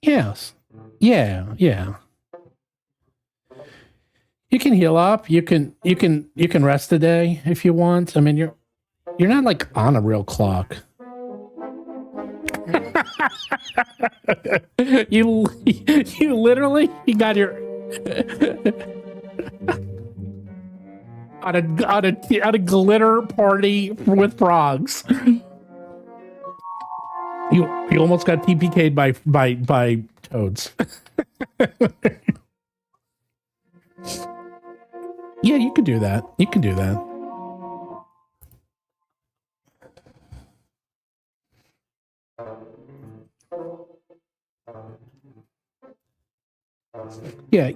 Yes. Yeah, yeah. You can heal up. You can rest a day if you want. I mean, you're not like on a real clock. you literally you got your on a glitter party with frogs. You almost got TPK'd by toads. Yeah, you could do that. You can do that. Yeah.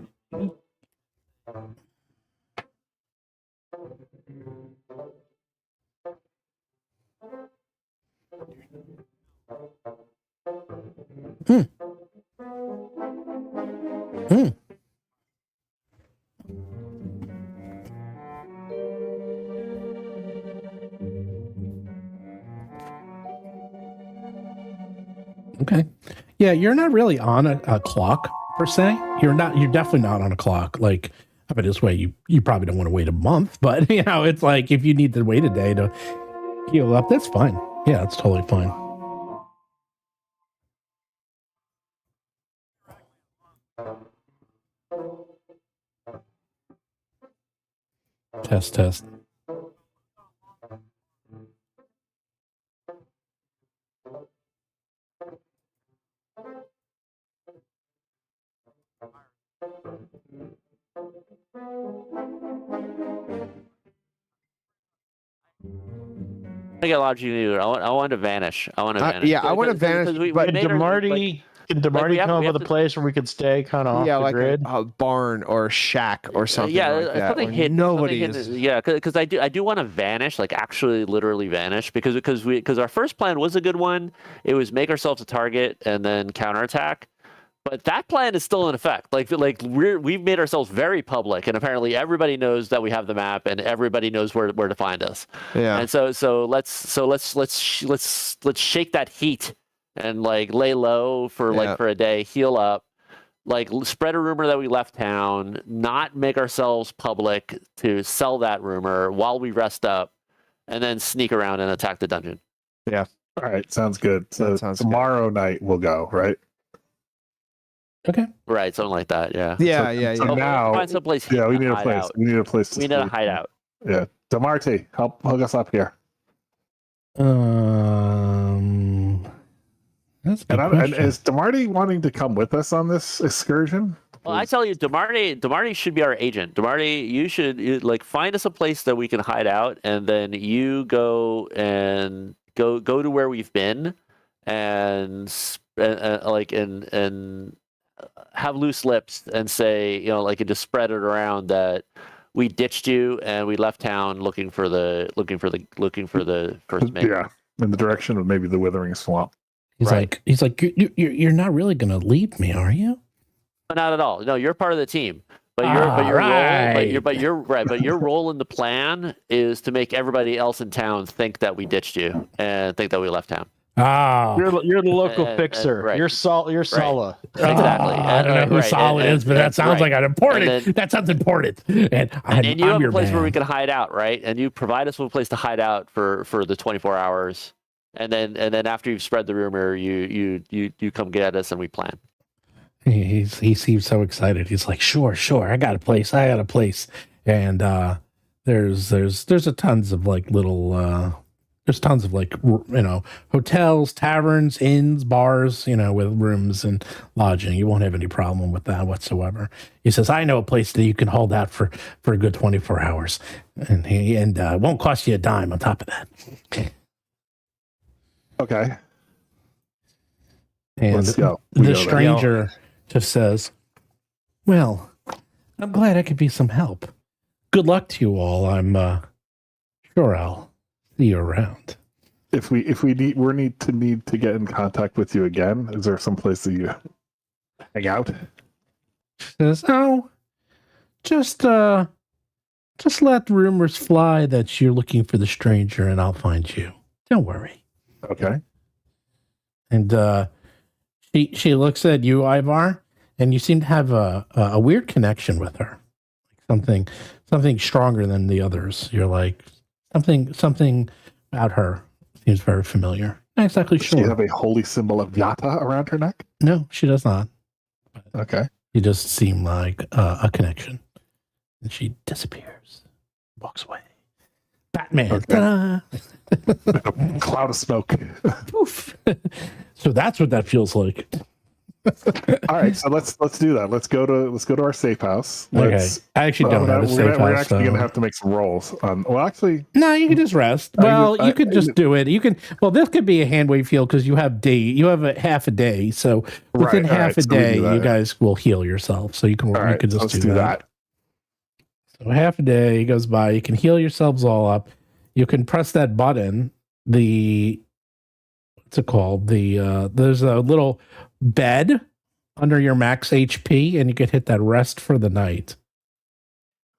Hmm. Hmm. Okay. Yeah, you're not really on a clock per se. You're definitely not on a clock. Like, I mean, this way you probably don't want to wait a month, but it's like if you need to wait a day to heal up, that's fine. Yeah, that's totally fine. Test. I get a lot of you. I want to vanish. I want to vanish. Yeah, I want to vanish. But can DeMarty come up with a place where we could stay kind of off the like grid? a barn or a shack or something like that. Something hidden. Nobody something is. Hidden. Yeah, because I do want to vanish, like actually literally vanish, because our first plan was a good one. It was make ourselves a target and then counterattack. But that plan is still in effect. Like we've made ourselves very public, and apparently everybody knows that we have the map, and everybody knows where to find us. Yeah. And so let's shake that heat and like lay low for a day, heal up, like spread a rumor that we left town, not make ourselves public to sell that rumor while we rest up, and then sneak around and attack the dungeon. Yeah. All right, sounds good. So tomorrow night we'll go, right? Okay. Right, something like that. Yeah. Yeah. So now, find some place. we need a place. We need a place to We need a hideout. Yeah, DeMarty, hook us up here. That's a good question. And is DeMarty wanting to come with us on this excursion? Well, I tell you, DeMarty should be our agent. DeMarty, you should find us a place that we can hide out, and then you go to where we've been, and have loose lips and say, and just spread it around that we ditched you and we left town looking for the first mate. Yeah, in the direction of maybe the Withering Swamp. He's like, you're not really gonna leave me, are you? Not at all. No, you're part of the team. But your role in the plan is to make everybody else in town think that we ditched you and think that we left town. Ah, you're the local fixer. Right. You're Sala. Exactly. I don't know who Sala is, but that sounds like an important. That sounds important. And you have a place where we can hide out, right? And you provide us with a place to hide out for the 24 hours. And then after you've spread the rumor, you come get us and we plan. He seems so excited. He's like, sure, I got a place. And there's tons of hotels, taverns, inns, bars, with rooms and lodging. You won't have any problem with that whatsoever. He says, I know a place that you can hold out for a good 24 hours, and won't cost you a dime on top of that. Okay. And let's go. The stranger just says, well, I'm glad I could be some help. Good luck to you all. I'm sure I'll see you around. If we need to get in contact with you again, is there some place that you hang out? Says, just let rumors fly that you're looking for the stranger, and I'll find you. Don't worry. Okay. And she looks at you, Ivar, and you seem to have a weird connection with her. Something stronger than the others. You're like something about her seems very familiar. Not exactly sure. Does she have a holy symbol of Yata around her neck? No, she does not. Okay. You just seem like a connection. And she disappears, walks away. Batman. Okay. A cloud of smoke. Poof. So that's what that feels like. All right, so let's do that. Let's go to our safe house. Okay. I actually don't have a safe house. We're actually gonna have to make some rolls. No, you can just rest. Well, you could just do it. You can. Well, this could be a hand wave field because you have a half a day. So within half a day, you guys will heal yourself. So you can. All right, you can just let's do that. So half a day goes by. You can heal yourselves all up. You can press that button. What's it called? There's a little bed under your max HP, and you could hit that rest for the night.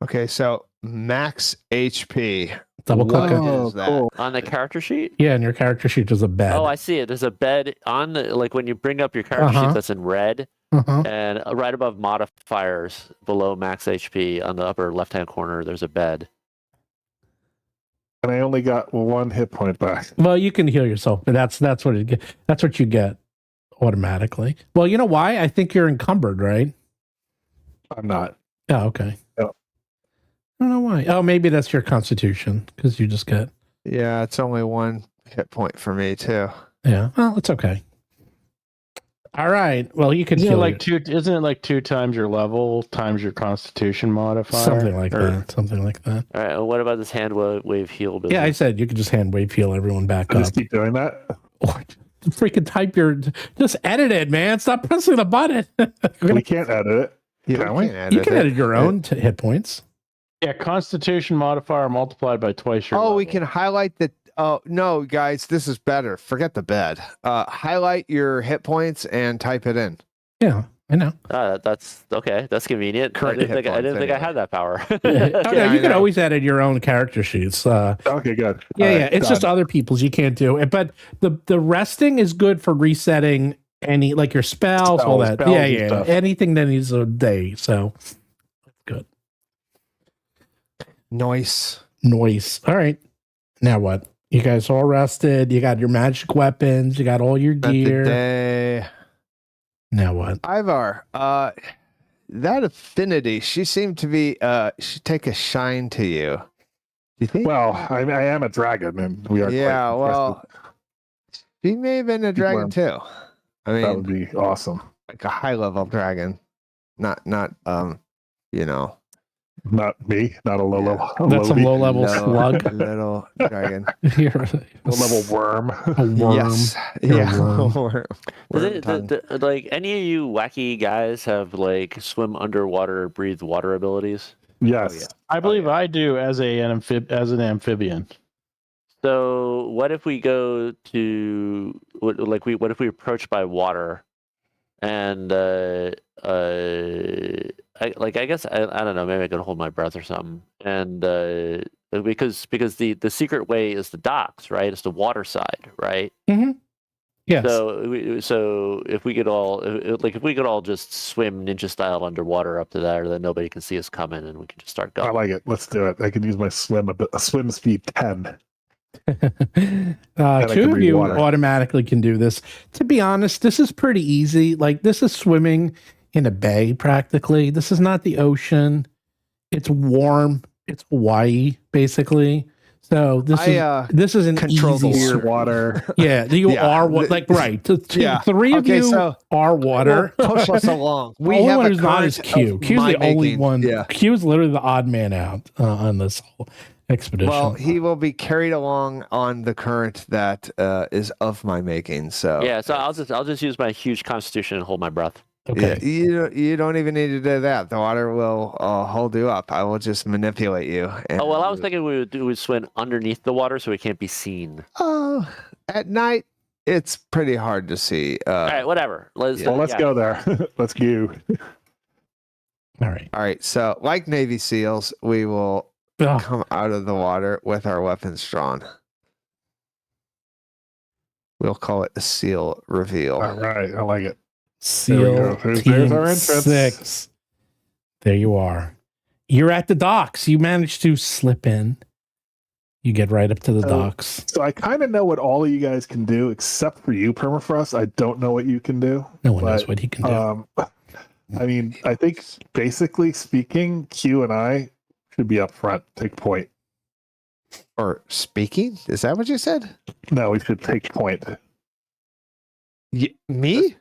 Okay, so max HP. Double click it. What is that? On the character sheet? Yeah, and your character sheet is a bed. Oh, I see it. There's a bed on the, like when you bring up your character sheet that's in red, and right above modifiers below max HP on the upper left-hand corner, there's a bed. And I only got 1 hit point back. Well, you can heal yourself, but that's what that's what you get automatically. Well, you know why? I think you're encumbered, right? I'm not. Oh, okay. No. I don't know why. Oh, maybe that's your constitution because you just get. Yeah, it's only 1 hit point for me too. Yeah. Well, it's okay. All right. Well, you can Isn't heal it like isn't it like 2 times your level times your constitution modifier? something like that. Something like that. All right. Well, what about this hand wave heal business? Yeah, I said you could just hand wave heal everyone back I up. just keep doing that. Or freaking type your. Just edit it, man. Stop pressing the button. We can't edit it. Yeah, Can we we? can edit You can it. edit your own hit points. Yeah, constitution modifier multiplied by twice your level. We can highlight the. Oh no, guys, this is better. Forget the bed. Highlight your hit points and type it in. Yeah, I know. That's okay. That's convenient. Current I didn't hit think points, I had that power. Oh, no, I you can know. always edit your own character sheets. Okay, good. Yeah, All yeah. right, It's just done. other people's you can't do it. But the resting is good for resetting any like your spells, all that. Spells Yeah, and yeah. stuff. Anything that needs a day. So good. Nice. Noise. All right. Now what? You guys all rested. You got your magic weapons. You got all your Spent the gear. day. Now what? Ivar, that affinity, she seemed to be she take a shine to you. Do you think? Well, I am a dragon, and we are. Yeah, quite well, she may have been a dragon learn. too. I impressed. that would mean, be awesome. like a high level dragon, not you know, Not me, not a low Yeah. level. That's a low level little- slug. little dragon. You're low level worm. a worm. Yes, You're a yeah. worm. worm. Worm tongue. Like any of you wacky guys have like swim underwater, breathe water abilities? Yes. I believe I do as an amphibian. So what if we go to what if we approach by water, and I guess I don't know, maybe I could hold my breath or something, and because the secret way is the docks, right? It's the water side, right? Yes. So if we could all just swim ninja style underwater up to there, then nobody can see us coming, and we can just start I going. like it. Let's do it. I can use my swim speed 10. Two can of breathe you water. automatically can do this. To be honest, this is pretty easy. Like this is swimming in a bay practically. This is not the ocean. It's warm. It's Hawaii basically. So this is an control the easy Clear swim. water. Yeah, you Yeah, are like right. yeah. Three of Okay, you so are water. Push us along. The only one a who's not is current Q. of Q's the my only making. one. Yeah. Q is literally the odd man out on this whole expedition. Well, he will be carried along on the current that is of my making. So Yeah, so I'll just use my huge constitution and hold my breath. okay. you don't even need to do that. The water will hold you up. I will just manipulate you. And Oh well, I was thinking we would swim underneath the water so we can't be seen. Oh, at night it's pretty hard to see. All right, whatever. Let's Go there. Let's go. All right. All right. So, like Navy SEALs, we will Ugh. come out of the water with our weapons drawn. We'll call it a SEAL reveal. All right. I like it. Seal There's Team our entrance. 6. There you are. You're at the docks. You managed to slip in. You get right up to the docks. So I kind of know what all of you guys can do, except for you, Permafrost. I don't know what you can do. No one knows but, what he can do. I mean, I think basically speaking, Q and I should be up front, take point. Or speaking? Is that what you said? No, we should take point. Me?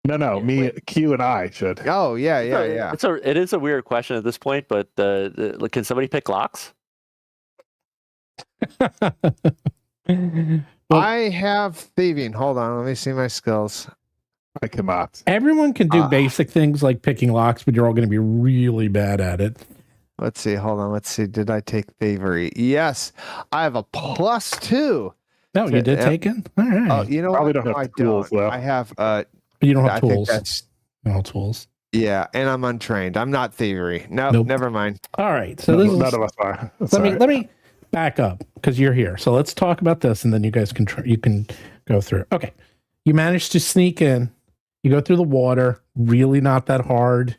No, me, Wait. Q and I should. Oh, yeah. It is a weird question at this point, but can somebody pick locks? Well, I have thieving. Hold on. Let me see my skills. I cannot. everyone can do basic things like picking locks, but you're all going to be really bad at it. Let's see. Hold on. Let's see. Did I take thievery? Yes. I have a +2. No, you did take it? All right. Oh, you know Probably what? don't have No, I tools, don't. though. I have but you don't have I think tools. that's No tools. yeah, and I'm untrained. I'm not thievery. Nope. Never mind. All right. So this is none of us are. let me back up because you're here. So let's talk about this, and then you guys can you can go through. Okay, you managed to sneak in. You go through the water. Really not that hard.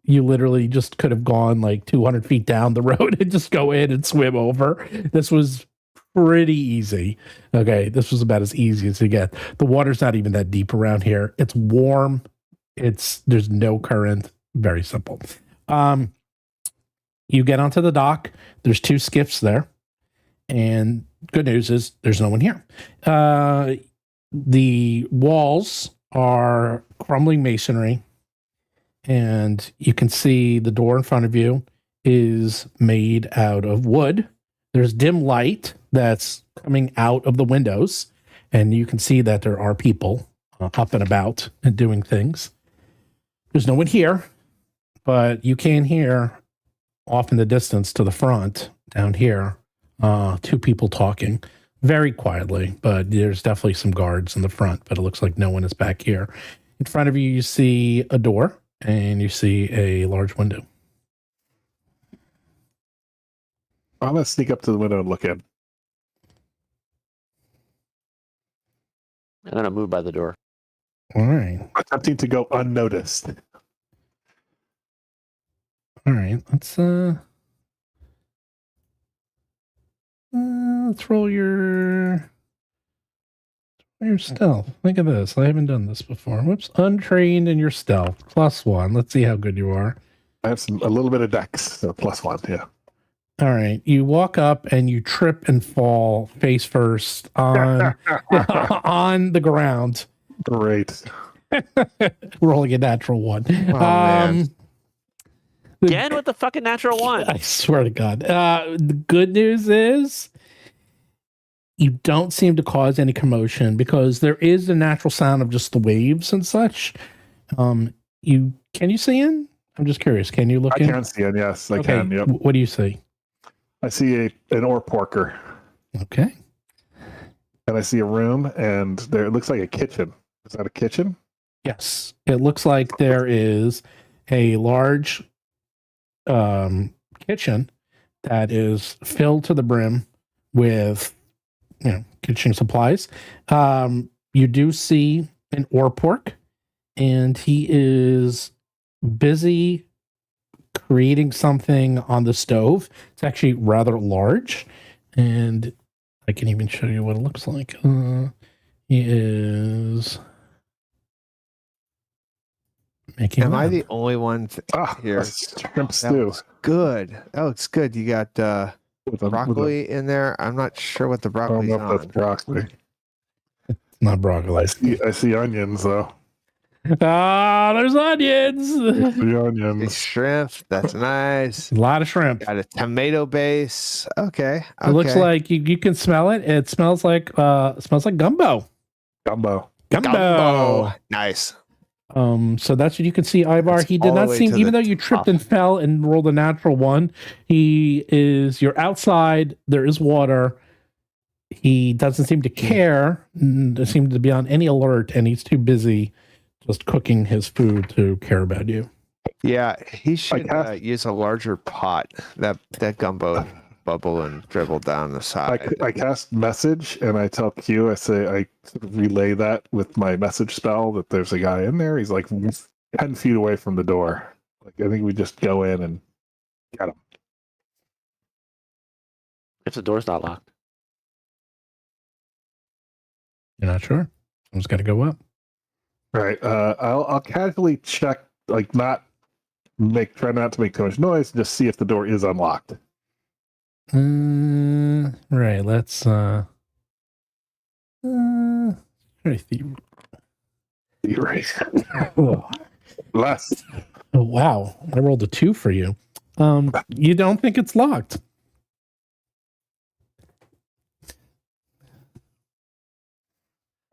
You literally just could have gone like 200 feet down the road and just go in and swim over. This was pretty easy. Okay, this was about as easy as you get. The water's not even that deep around here. It's warm. There's no current. Very simple. You get onto the dock. There's 2 skiffs there. And good news is there's no one here. The walls are crumbling masonry. And you can see the door in front of you is made out of wood. There's dim light that's coming out of the windows. And you can see that there are people up and about and doing things. There's no one here, but you can hear off in the distance to the front down here, 2 people talking very quietly, but there's definitely some guards in the front, but it looks like no one is back here. In front of you, you see a door and you see a large window. I'm going to sneak up to the window and look in. I'm going to move by the door. All right. Attempting to go unnoticed. All right. Let's roll your stealth. Look at this. I haven't done this before. Whoops. Untrained in your stealth. +1. Let's see how good you are. I have a little bit of dex, so +1, yeah. All right. You walk up and you trip and fall face first on on the ground. Great. Rolling a natural 1. Oh, man. Again with the fucking natural 1. I swear to God. The good news is you don't seem to cause any commotion because there is a natural sound of just the waves and such. Can you see in? I'm just curious. Can you look in? I can see it, yes. I can, yep. What do you see? I see an ore porker. Okay. And I see a room, and it looks like a kitchen. Is that a kitchen? Yes. It looks like there is a large kitchen that is filled to the brim with kitchen supplies. You do see an ore pork, and he is busy creating something on the stove. It's actually rather large, and I can even show you what it looks like. He is making. Am I the only one here? Shrimp That stew. looks good. That looks good. You got broccoli in there. I'm not sure what the I don't broccoli's know if on. that's broccoli. Not broccoli. I see onions, though. There's onions. The Okay, onions. shrimp. That's nice. A lot of shrimp. Got a tomato base. Okay. It looks like you can smell it. It smells like gumbo. Gumbo. gumbo. Nice. So that's what you can see, Ivar. That's He did all not the way seem, to even the though you tripped top. and fell and rolled a natural 1, you're outside, there is water. He doesn't seem to care, doesn't seem to be on any alert, and he's too busy just cooking his food to care about you. Yeah, he should cast- use a larger pot. That gumbo bubble and dribble down the side. I cast message, and I tell Q, I say, I sort of relay that with my message spell that there's a guy in there. He's like 10 feet away from the door. Like, I think we just go in and get him. If the door's not locked. You're not sure? I'm just got to go up. Right. I'll casually check, like try not to make too much noise, just see if the door is unlocked. Right. Let's try the Right. oh. Less. Oh, wow. I rolled a 2 for you. You don't think it's locked?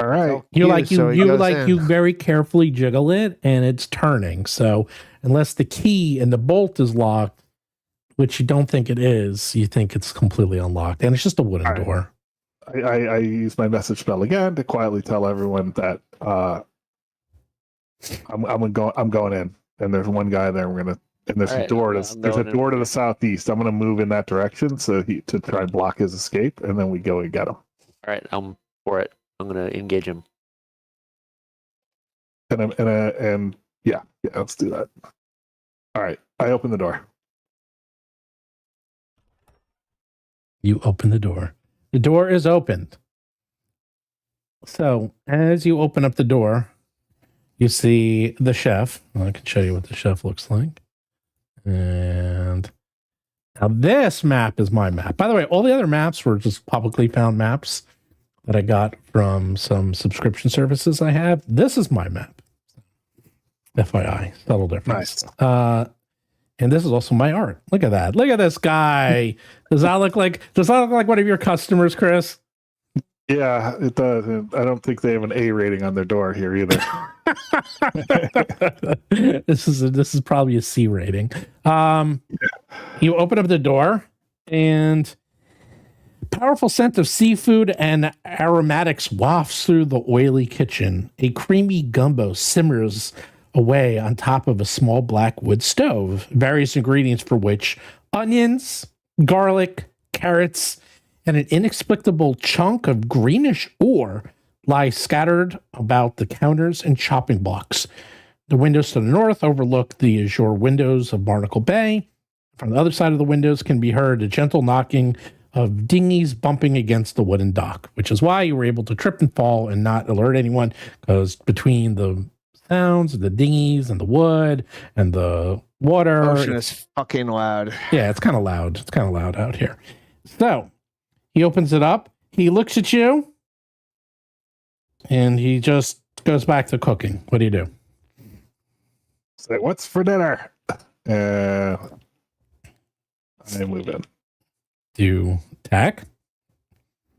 All right. You very carefully jiggle it and it's turning. So unless the key and the bolt is locked, which you don't think it is, you think it's completely unlocked. And it's just a wooden All right. door. I use my message spell again to quietly tell everyone that I'm going in, and there's one guy there. And there's All a right, door. I'm There's a going door to in. the southeast. I'm gonna move in that direction to try and block his escape, and then we go and get him. All right, I'm for it. I'm gonna engage him. And yeah, let's do that. All right, I open the door. You open the door. The door is opened. So as you open up the door, you see the chef. Well, I can show you what the chef looks like. And now this map is my map. By the way, all the other maps were just publicly found maps that I got from some subscription services I have. This is my map. FYI, subtle difference. Nice. And this is also my art. Look at that. Look at this guy. Does that look like one of your customers, Chris? Yeah, it does. I don't think they have an A rating on their door here either. This is probably a C rating. You open up the door, and powerful scent of seafood and aromatics wafts through the oily kitchen. A creamy gumbo simmers away on top of a small black wood stove, various ingredients for which onions, garlic, carrots, and an inexplicable chunk of greenish ore lie scattered about the counters and chopping blocks. The windows to the north overlook the azure windows of Barnacle Bay. From the other side of the windows can be heard a gentle knocking of dinghies bumping against the wooden dock, which is why you were able to trip and fall and not alert anyone, because between the sounds of the dinghies and the wood and the water, Ocean is fucking loud. yeah, it's kind of loud. It's kind of loud out here. So he opens it up. He looks at you, and he just goes back to cooking. What do you do? Say, what's for dinner? I move in. Do you attack?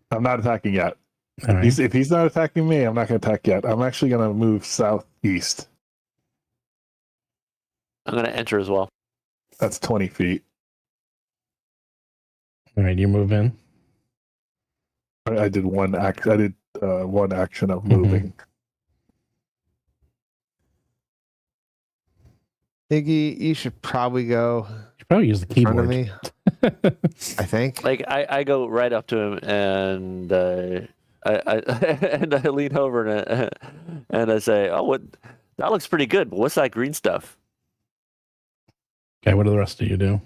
I'm not attacking yet. All right. If he's not attacking me, I'm not going to attack yet. I'm actually going to move southeast. I'm gonna enter as well. That's 20 feet. All right, you move in. I did one act. I did one action of moving. Iggy, you should probably go You should probably use the in front of keyboard. me. I think. Like I go right up to him and I and I lean over and I say, "Oh, what? That looks pretty good. But what's that green stuff?" Okay, what do the rest of you do?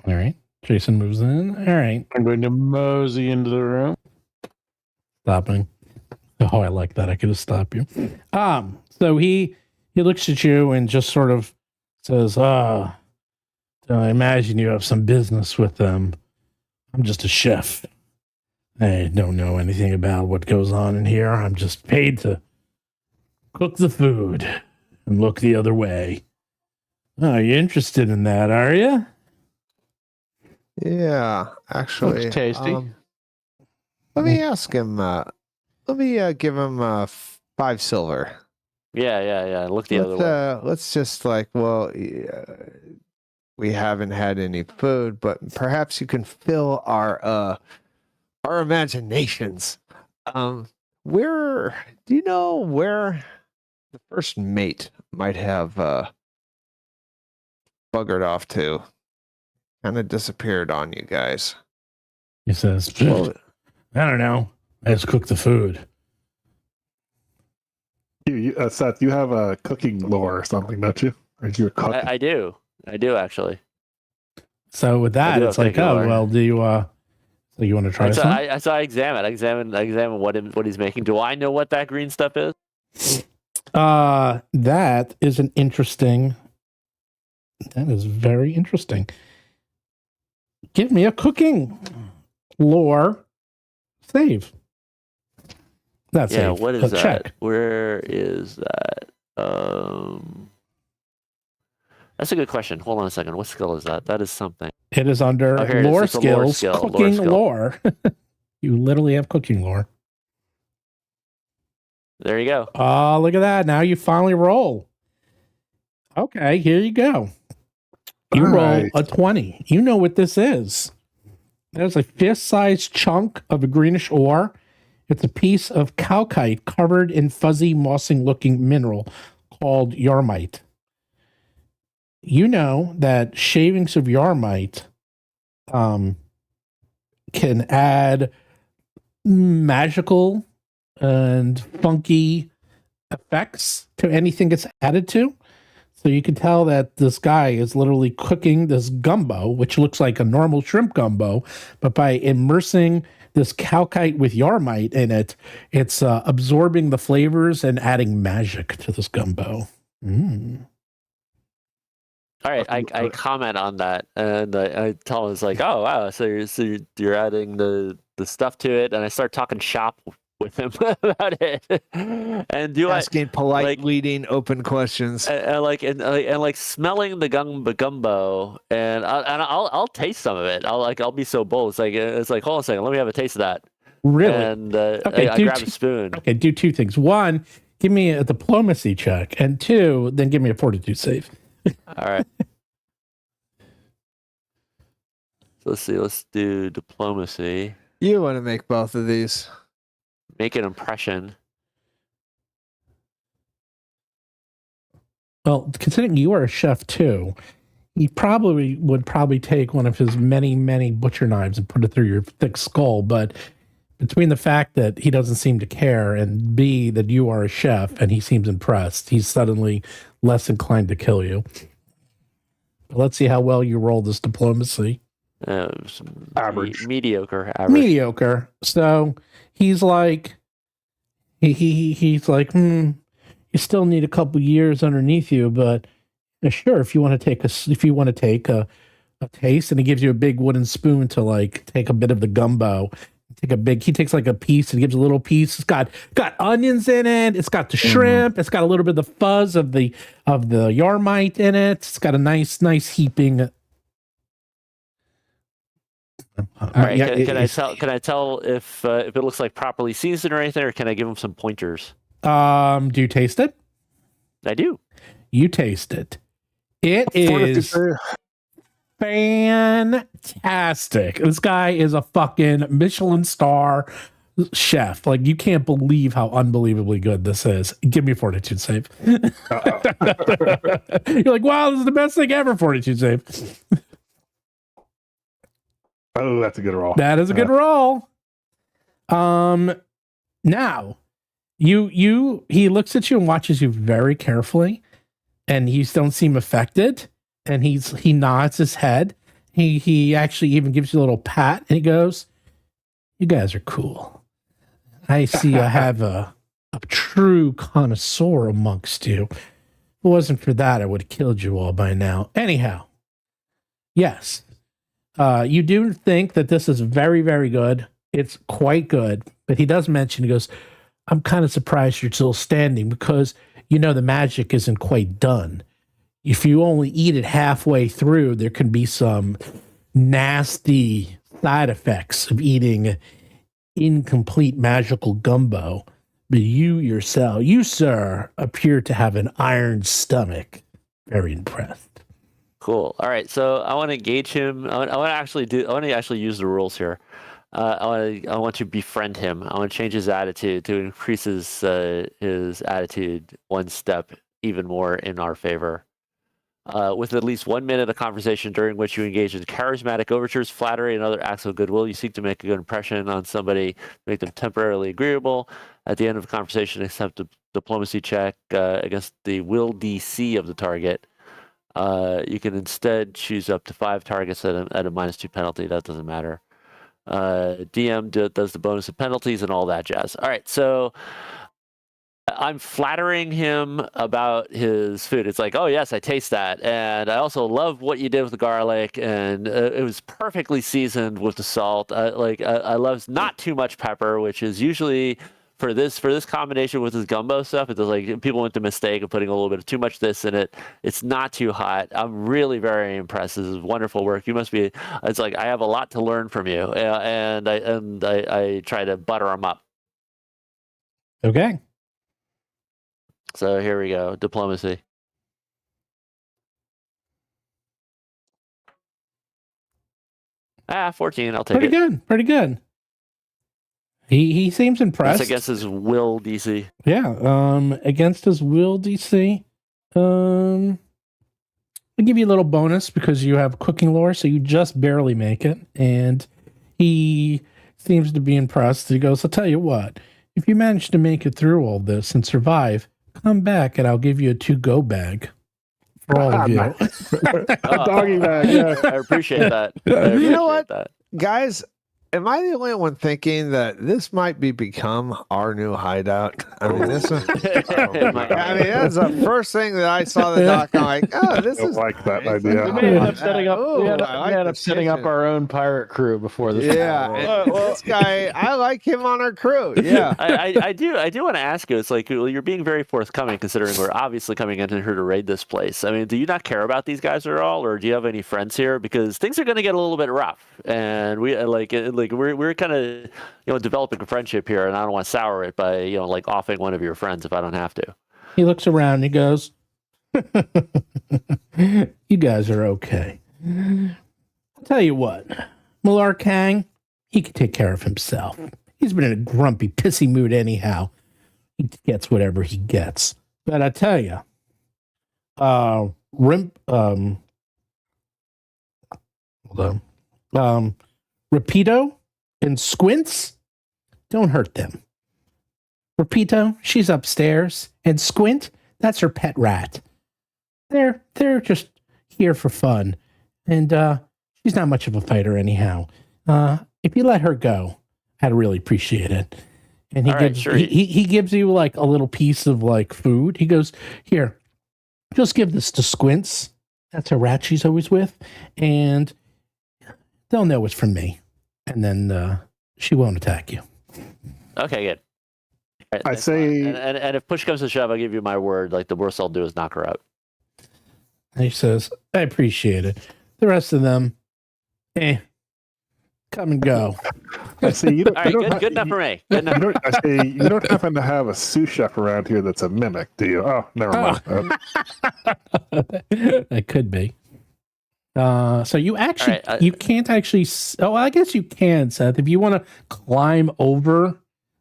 All right. Jason moves in. All right. I'm going to mosey into the room. Stopping. Oh, I like that. I could just stop you. So he looks at you and just sort of says, I imagine you have some business with them. I'm just a chef. I don't know anything about what goes on in here. I'm just paid to cook the food and look the other way. Oh, you're interested in that, are you? Yeah, actually. Looks tasty. Let me ask him. Let me give him 5 silver. Yeah. Look the other way. Let's just we haven't had any food, but perhaps you can fill our imaginations. Do you know where the first mate might have buggered off to? Kind of disappeared on you guys. He says, Well, I don't know. I just cook the food. Seth, you have a cooking lore or something, don't you? Or you a cook? I do actually. So with that, it's like, oh, well, do you, so you want to try some? I examine what he's making. Do I know what that green stuff is? That is very interesting. Give me a cooking lore save. That's Yeah, save. what is that? Check. Where is that? That's a good question. Hold on a second. What skill is that? That is something. It is under Oh, here it is. lore It's a lore skills, skill, lore cooking skill. lore. You literally have cooking lore. There you go. Oh, look at that. Now you finally roll. Okay, here you go. You All roll right. a 20. You know what this is. There's a fist-sized chunk of a greenish ore. It's a piece of calcite covered in fuzzy, mossing-looking mineral called yarmite. You know that shavings of yarmite can add magical and funky effects to anything it's added to. So you can tell that this guy is literally cooking this gumbo, which looks like a normal shrimp gumbo, but by immersing this calcite with yarmite in it, it's absorbing the flavors and adding magic to this gumbo. All right, I comment on that, and I tell him, it's like, oh wow, so you're adding the stuff to it, and I start talking shop with him about it, and asking polite, leading, open questions, and like smelling the gumbo, and I'll taste some of it. I'll be so bold. It's like hold on a second, let me have a taste of that. Really? And okay, I grab a spoon. Okay, do two things. One, give me a diplomacy check, and two, then give me a fortitude save. All right. So let's see. Let's do diplomacy. You want to make both of these? Make an impression. Well, considering you are a chef too, he would take one of his many butcher knives and put it through your thick skull. But between the fact that he doesn't seem to care and B, that you are a chef and he seems impressed, he's suddenly less inclined to kill you. But let's see how well you roll this diplomacy. Average. Mediocre. So he's like, he's like, you still need a couple years underneath you, but sure, if you want to take a taste, and he gives you a big wooden spoon to like take a bit of the gumbo. He takes like a piece and gives a little piece. It's got onions in it. It's got the shrimp. It's got a little bit of the fuzz of the yarmite in it. It's got a nice heaping. All right. Can I tell if it looks like properly seasoned or anything, or can I give him some pointers? Do you taste it? I do. You taste it. It is fantastic. This guy is a fucking Michelin star chef. Like, you can't believe how unbelievably good this is. Give me a fortitude save. You're like, wow, this is the best thing ever. Fortitude save. Oh, that's a good roll. That is a good roll. Now he looks at you and watches you very carefully, and you don't seem affected. And he nods his head. He actually even gives you a little pat, and he goes, "You guys are cool. I see I have a true connoisseur amongst you. If it wasn't for that, I would have killed you all by now. Anyhow, yes, you do think that this is very, very good. It's quite good." But he does mention, he goes, "I'm kind of surprised you're still standing because, the magic isn't quite done. If you only eat it halfway through, there can be some nasty side effects of eating incomplete magical gumbo. But you, sir, appear to have an iron stomach." Very impressed. Cool. All right. So I want to engage him. I want to actually use the rules here. I want to befriend him. I want to change his attitude to increase his attitude one step even more in our favor. With at least 1 minute of conversation during which you engage in charismatic overtures, flattery, and other acts of goodwill, you seek to make a good impression on somebody, make them temporarily agreeable. At the end of the conversation, accept a diplomacy check against the will DC of the target. You can instead choose up to 5 targets at a -2 penalty. That doesn't matter. DM does the bonus of penalties and all that jazz. All right, so I'm flattering him about his food. It's like, oh yes, I taste that, and I also love what you did with the garlic, and it was perfectly seasoned with the salt. I love not too much pepper, which is usually for this combination with this gumbo stuff. It's like people went the mistake of putting a little bit of too much this in it. It's not too hot. I'm really very impressed. This is wonderful work. You must be. It's like I have a lot to learn from you, and I try to butter him up. Okay. So here we go. Diplomacy. Ah, 14. I'll take it. Pretty good. He seems impressed. That's against his will DC. Yeah, against his will DC. I'll give you a little bonus because you have cooking lore, so you just barely make it. And he seems to be impressed. He goes, I'll tell you what, if you manage to make it through all this and survive, come back and I'll give you a to-go bag for all of you. A doggy bag, yeah. I appreciate that. You know what? Guys, am I the only one thinking that this might become our new hideout? I mean, that's the first thing that I saw the doc. I'm like, oh, this is like that nice. idea. We may end up setting up. Ooh, we end I like up this setting up kitchen. our own pirate crew before this. Yeah, and this guy, I like him on our crew. Yeah. I do want to ask you. It's like, well, you're being very forthcoming, considering we're obviously coming in here to raid this place. I mean, do you not care about these guys at all, or do you have any friends here? Because things are going to get a little bit rough, and we're kind of developing a friendship here, and I don't want to sour it by offing one of your friends if I don't have to. He looks around and he goes, you guys are okay. I'll tell you what, Malar Kang, he can take care of himself. He's been in a grumpy, pissy mood anyhow. He gets whatever he gets. But I tell you, Rapido and Squints, don't hurt them. Rapido, she's upstairs, and Squint, that's her pet rat. They're just here for fun, and she's not much of a fighter anyhow. If you let her go, I'd really appreciate it. And he gives you like a little piece of like food. He goes, here, just give this to Squints. That's a rat she's always with, and they'll know it's from me. And then she won't attack you. Okay, good. Right, I say, and if push comes to shove, I'll give you my word. Like, the worst I'll do is knock her out. And he says, I appreciate it. The rest of them, come and go. I say you don't. All right, good enough for me. Good enough. I say you don't happen to have a sous chef around here that's a mimic, do you? Oh, never mind. That could be. So you actually you can't actually. I guess you can, Seth, if you want to climb over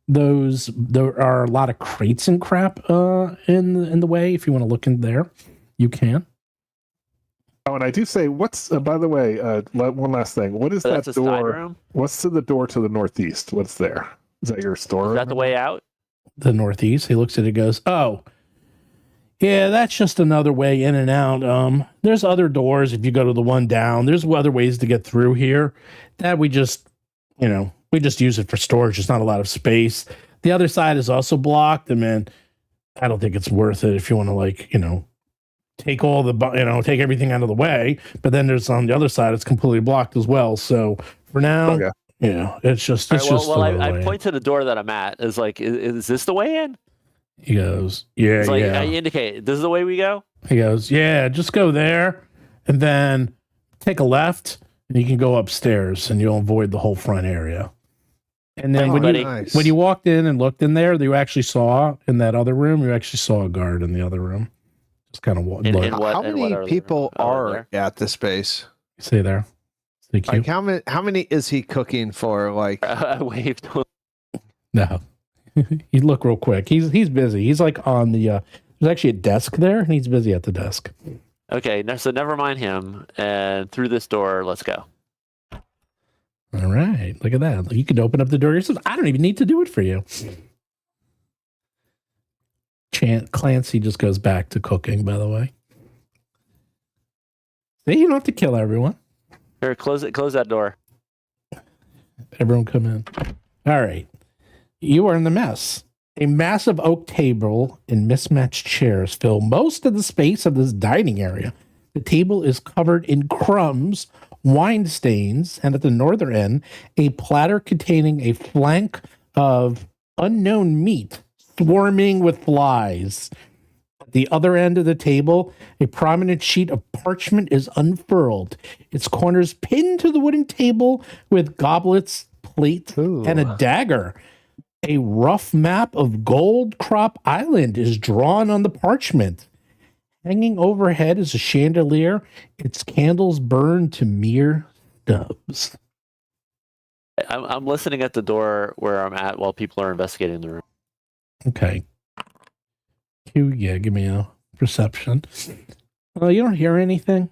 those. There are a lot of crates and crap in the way. If you want to look in there, you can. Oh, and I do say, what's by the way, one last thing. What is that door? Room? What's to the door to the northeast? What's there? Is that your store? Is that the way out? The northeast. He looks at it and goes, oh, yeah, that's just another way in and out. There's other doors if you go to the one down. There's other ways to get through here that we just use it for storage. There's not a lot of space. The other side is also blocked. And man, I don't think it's worth it if you want to take all the, take everything out of the way. But then there's on the other side, it's completely blocked as well. So for now, it's just, I point to the door that I'm at. Is like, is this the way in? He goes, yeah, it's like, yeah. I indicate, this is the way we go? He goes, yeah, just go there and then take a left and you can go upstairs and you'll avoid the whole front area. And then when you walked in and looked in there, you actually saw in that other room, you actually saw a guard in the other room. Just kind of how many people are at the space? Say there. Like how many is he cooking for? Like I waved. No. You look real quick. He's busy. He's like on the there's actually a desk there and he's busy at the desk. Okay, so never mind him. And through this door, let's go. All right. Look at that. You could open up the door yourself. I don't even need to do it for you. Clancy just goes back to cooking, by the way. See, you don't have to kill everyone. Here, close that door. Everyone come in. All right. You are in the mess. A massive oak table and mismatched chairs fill most of the space of this dining area. The table is covered in crumbs, wine stains, and at the northern end, a platter containing a flank of unknown meat swarming with flies. At the other end of the table, a prominent sheet of parchment is unfurled, its corners pinned to the wooden table with goblets, plate, and a dagger. A rough map of Gold Crop Island is drawn on the parchment. Hanging overhead is a chandelier. Its candles burn to mere stubs. I'm listening at the door where I'm at while people are investigating the room. Okay. Give me a perception. You don't hear anything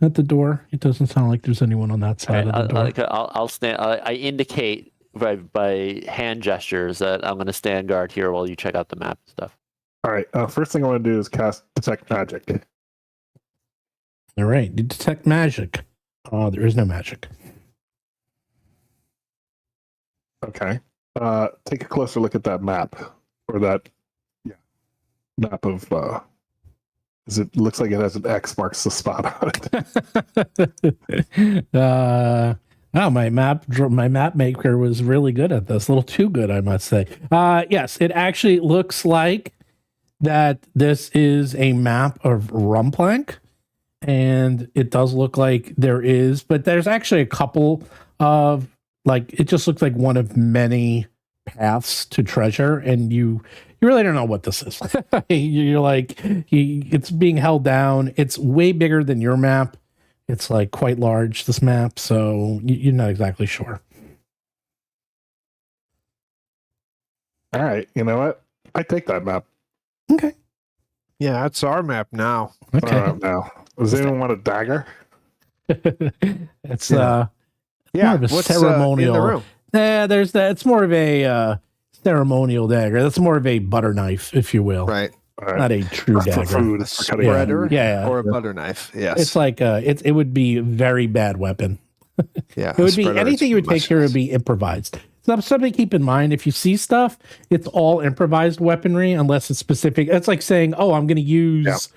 at the door. It doesn't sound like there's anyone on that side of the door. I'll stand. I indicate by hand gestures that I'm going to stand guard here while you check out the map and stuff. All right. First thing I want to do is cast Detect Magic. All right. You detect magic. There is no magic. Okay. Take a closer look at that map, or that map of. It looks like it has an X marks the spot on it. My map maker was really good at this. A little too good, I must say. Yes, it actually looks like that this is a map of Rumplank, and it does look like but there's actually a couple of, like, it just looks like one of many paths to treasure, and you really don't know what this is. You're like, it's being held down. It's way bigger than your map. It's like quite large, this map, so you're not exactly sure. All right, you know what? I take that map. Okay. Yeah, that's our map now. Okay. Now, does anyone want a dagger? It's more of a what's ceremonial. in the room? There's that. It's more of a ceremonial dagger. That's more of a butter knife, if you will. Right. Not a true For dagger. food, for cutting Spreader, Yeah. or a butter knife. Yes. It's like it would be a very bad weapon. Yeah. It would be anything you would take here would be improvised. So something to keep in mind, if you see stuff, it's all improvised weaponry unless it's specific. It's like saying, "Oh, I'm going to use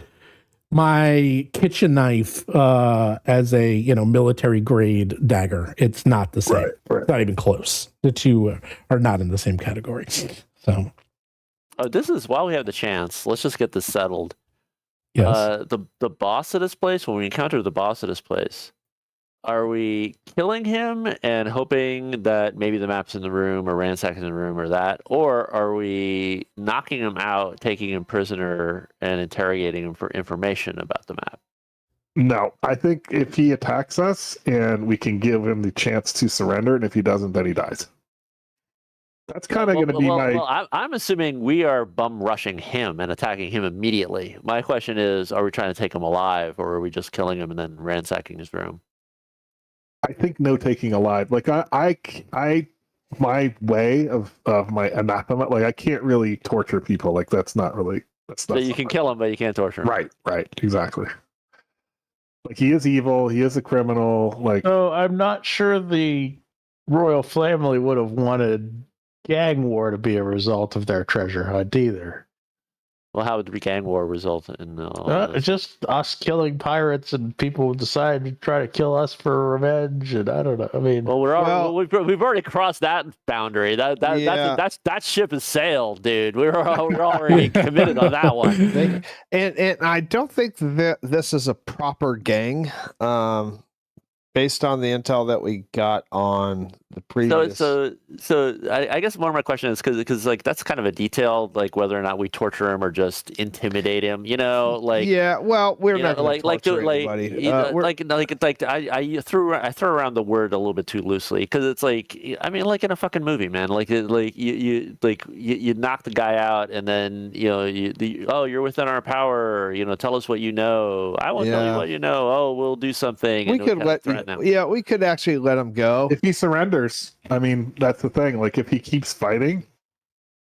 my kitchen knife as a military grade dagger." It's not the same. Right. It's not even close. The two are not in the same category. So, this is while we have the chance. Let's just get this settled. yes. The boss of this place. When we encounter the boss of this place, are we killing him and hoping that maybe the map's in the room or ransacking the room or that? Or are we knocking him out, taking him prisoner, and interrogating him for information about the map? No, I think if he attacks us and we can give him the chance to surrender, and if he doesn't, then he dies. That's kind of going to be my... Well, I'm assuming we are bum rushing him and attacking him immediately. My question is, are we trying to take him alive, or are we just killing him and then ransacking his room? I think no taking alive. Like I my way of my anathema, like I can't really torture people. Like that's not So you can kill him, but you can't torture him. Right, exactly. Like he is evil, he is a criminal. Like, so I'm not sure the royal family would have wanted gang war to be a result of their treasure hunt either. Well, how would the gang war result in? It's just us killing pirates, and people decide to try to kill us for revenge. And I don't know. I mean, we've already crossed that boundary. That ship has sailed, dude. We're already committed on that one. And I don't think that this is a proper gang, based on the intel that we got on the previous. So I guess one of my questions is because like that's kind of a detail, like whether or not we torture him or just intimidate him. Like we're not gonna torture anybody. I threw around the word a little bit too loosely because it's like, I mean, like in a fucking movie, man. You knock the guy out and then you're within our power. Tell us what you know. I won't tell you what you know. Oh, we'll do something. We could actually let him go if he surrenders. I mean, that's the thing. Like, if he keeps fighting,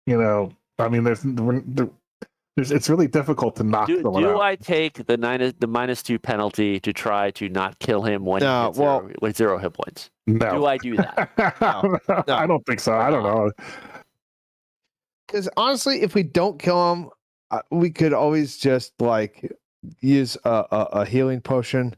I mean, it's really difficult to knock someone out. Do I take the -2 penalty to try to not kill him with 0 hit points? No. Do I do that? No. I don't think so. I don't know. Because honestly, if we don't kill him, we could always just like use a healing potion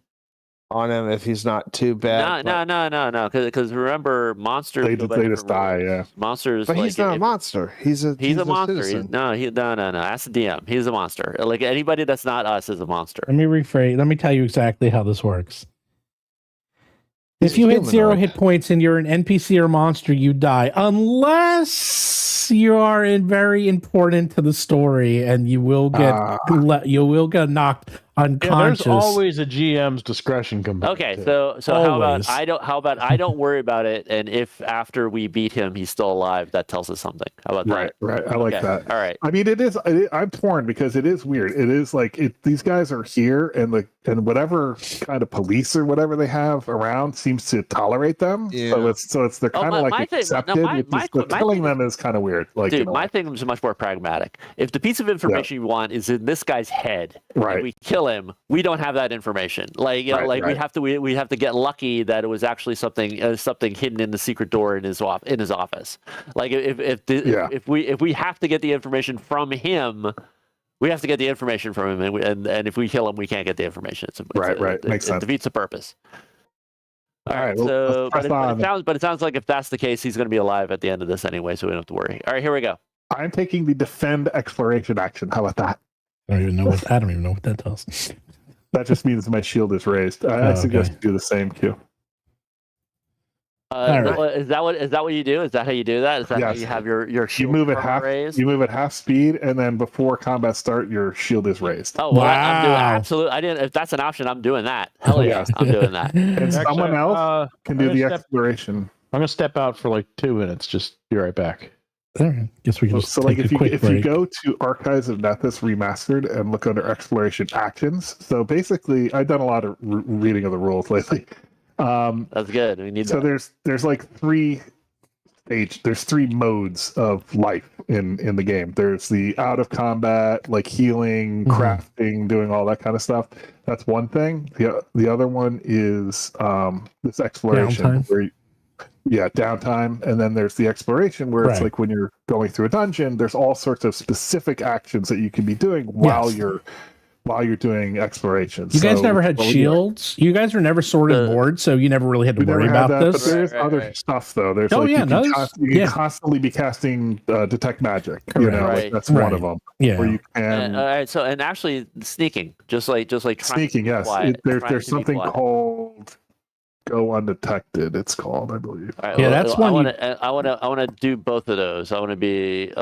on him if he's not too bad. No. Because remember, monsters. They just die. Yeah. Monsters. But he's not a monster. He's a monster. Citizen. No. Ask the DM. He's a monster. Like anybody that's not us is a monster. Let me rephrase. Let me tell you exactly how this works. If you hit 0 hit points and you're an NPC or monster, you die. Unless you are very important to the story, and you will get knocked unconscious. there's always a GM's discretion component. Okay, too. so how about Always. I don't worry about it, and if after we beat him he's still alive, that tells us something. How about Right, that? right. I like Okay, that. all right. I mean, I'm torn because it is weird. It is like these guys are here, and whatever kind of police or whatever they have around seems to tolerate them. Yeah. So it's they're kind of like accepted. Killing them is kind of weird. Like, Dude, my thing is much more pragmatic. If the piece of information you want is in this guy's head, Right. and we kill him, we don't have that information. Like, you know, Right, we have to we have to get lucky that it was actually something hidden in the secret door in his office. Like, if we have to get the information from him, we have to get the information from him, and if we kill him, we can't get the information. Right. Makes sense. It defeats the purpose. All right. So, let's press on. but it sounds like if that's the case, he's going to be alive at the end of this anyway, so we don't have to worry. All right, here we go. I'm taking the defend exploration action. How about that? I don't even know what that does. That just means my shield is raised. I suggest you do the same, Q. Is that what you do? Is that how you do that? Is that how you have your shield you move at half raised? You move at half speed, and then before combat start, your shield is raised. Oh, well, wow. I'm doing absolutely. I didn't. If that's an option, I'm doing that. Hell yeah, I'm doing that. And Actually, someone else can do I'm the gonna exploration. I'm gonna step out for like 2 minutes. Just be right back. All right. Guess we can just So, like, take if a quick you break. go to Archives of Nethys Remastered and look under exploration actions, so basically, I've done a lot of reading of the rules lately. That's good. We need So that. there's like there's three modes of life in the game. There's the out of combat, like healing, crafting, doing all that kind of stuff. That's one thing. The other one is this exploration Downtime. where downtime, and then there's the exploration where it's Right. like when you're going through a dungeon, there's all sorts of specific actions that you can be doing while you're doing exploration. You guys never had Well, shields. You guys were never sorted board, so you never really had to We worry never had about that, this. but there's Right, other right. stuff though. There's Oh, like yeah, you can yeah. constantly be casting detect magic. You Correct. know, like Right. that's one Right. of them. Yeah. Where you can All right. So, and actually sneaking, just like trying sneaking. to be Yes, quiet, trying there's to be something quiet. called go undetected. It's called, I believe. All right, Yeah, that's I one want to do both of those. I want to be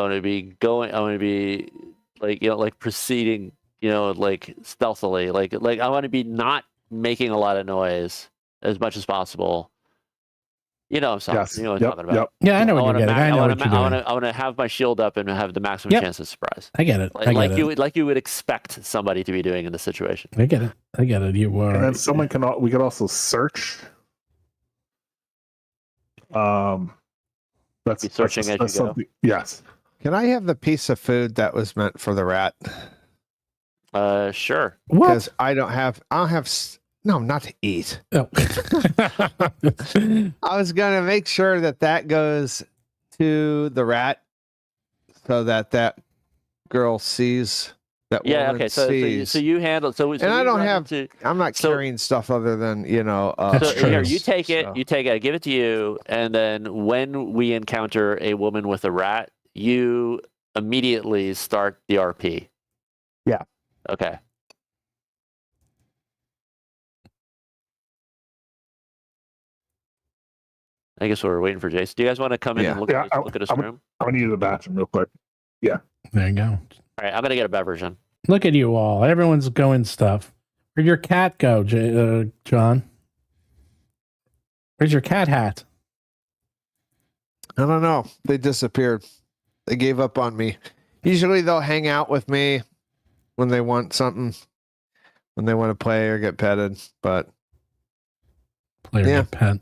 like proceeding, like stealthily, like I want to be not making a lot of noise as much as possible. You know, Yes. you know what I'm talking about. Yep. Yeah, I know what you're wanna getting. ma- I know wanna what you're ma- doing. I want to have my shield up and have the maximum Yep. chance of surprise. I get it. I get it. Like you would expect somebody to be doing in this situation. I get it. You were. And then someone we could also search. That's Be searching as you go. something. Yes. Can I have the piece of food that was meant for the rat? Sure. What? Because I don't have. No, not to eat. Oh. I was gonna make sure that goes to the rat, so that girl sees that. Yeah. woman Okay. sees. So you handle. And I don't have. To, I'm not so- carrying stuff other than That's so true. here, you take it. So- You take it. I give it to you, and then when we encounter a woman with a rat, you immediately start the RP. Yeah. Okay. I guess we're waiting for Jason. Do you guys want to come in and look Yeah, at this room? I'm gonna use the bathroom real quick. There you go. All right, I'm gonna get a beverage in. Look at you all. Everyone's going stuff. Where'd your cat go, John? Where's your cat hat? I don't know. They disappeared. They gave up on me. Usually they'll hang out with me when they want something, when they want to play or get petted. But Player Yeah. pet.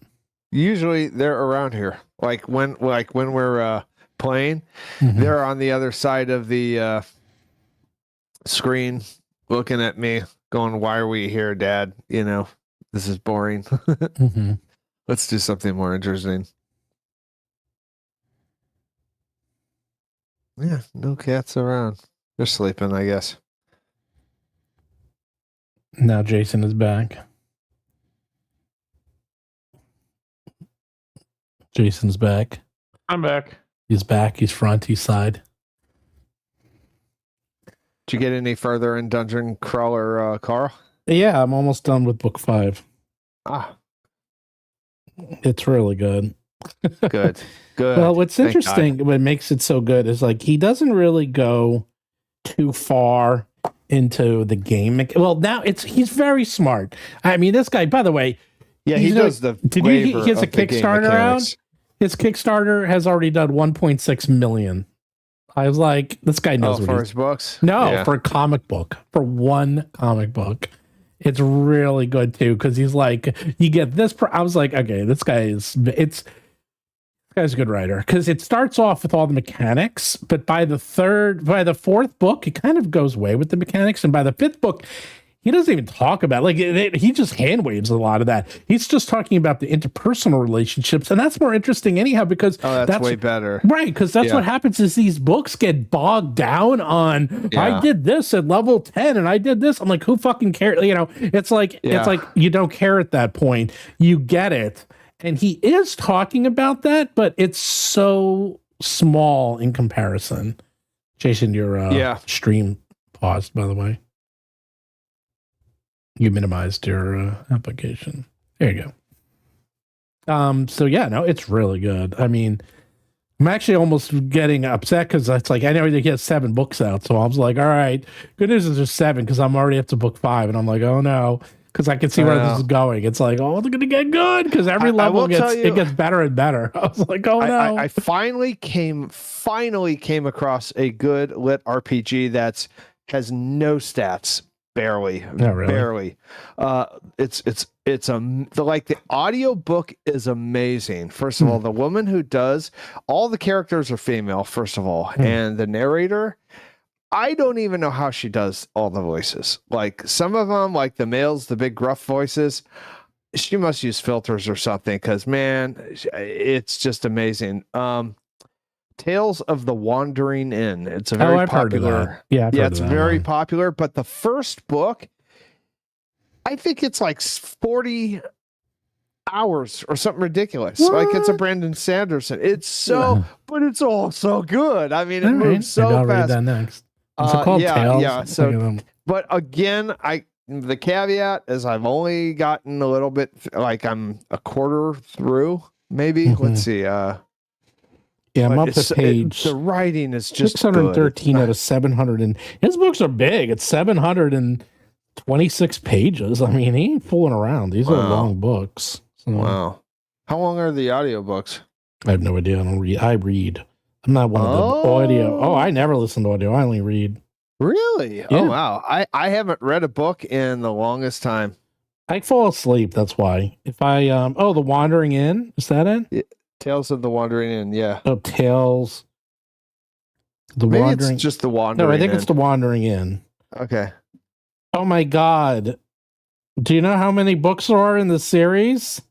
usually they're around here. Like when we're playing, Mhm. they're on the other side of the screen, looking at me, going, "Why are we here, Dad? This is boring. Mhm. Let's do something more interesting." Yeah, no cats around. They're sleeping, I guess. Now Jason is back. Jason's back. I'm back. He's back. He's front. He's side. Did you get any further in Dungeon Crawler, Carl? Yeah, I'm almost done with book 5. Ah, It's really good. good. Good. Well, what's Thank interesting, what makes it so good is like he doesn't really go too far into the game. Well, now he's very smart. I mean, this guy, by the way, Yeah, he does the. Did you? He has a of the game Kickstarter out. mechanics. His Kickstarter has already done 1.6 million. I was like, this guy knows Oh, what for he's. his books? No, Yeah. for a comic book, for one comic book. It's really good too because he's like, you get this. I was like, okay, this guy's a good writer because it starts off with all the mechanics, but by the fourth book, it kind of goes away with the mechanics, and by the fifth book, he doesn't even talk about he just hand waves a lot of that. He's just talking about the interpersonal relationships, and that's more interesting anyhow because that's way better. right? Because that's Yeah. what happens is these books get bogged down on. Yeah. I did this at level 10, and I did this. I'm like, who fucking cares? You know, it's like you don't care at that point. You get it, and he is talking about that, but it's so small in comparison. Jason, your stream paused, by the way. You minimized your application. There you go. So yeah, no, it's really good. I mean, I'm actually almost getting upset because it's like I know they get 7 books out, so I was like, all right, good news is there's 7 because I'm already up to book 5, and I'm like, oh no, because I can see where this is going. It's like, oh, they're gonna get good because every level gets better and better. I was like, oh no. I finally came across a good lit RPG that has no stats. Barely. The audio book is amazing. First of all, the woman who does all the characters are female, first of all, and the narrator, I don't even know how she does all the voices. Like some of them, like the males, the big gruff voices, she must use filters or something because man, it's just amazing. Tales of the Wandering Inn. It's a very popular. It's very popular. But the first book, I think it's like 40 hours or something ridiculous. What? Like it's a Brandon Sanderson. It's but it's all so good. I mean, it moves so I'll fast. read that next. Is it called Tales? Yeah. So, but again, the caveat is I've only gotten a little bit. Like I'm a quarter through, maybe. Let's see. Yeah, I'm up to page. The writing is just 613 good. out of 700, and his books are big. It's 726 pages. I mean, he ain't fooling around. These are long books. So. Wow. How long are the audiobooks? I have no idea. I don't read. I read. I'm not one of the audio. Oh, I never listen to audio. I only read. Really? Yeah. Oh, wow. I haven't read a book in the longest time. I fall asleep. That's why. If I The Wandering Inn, is that it? Yeah. Tales of the Wandering Inn, yeah. Oh, Tales. Maybe it's just the Wandering Inn. No, I think it's the Wandering Inn. Okay. Oh my God. Do you know how many books there are in the series?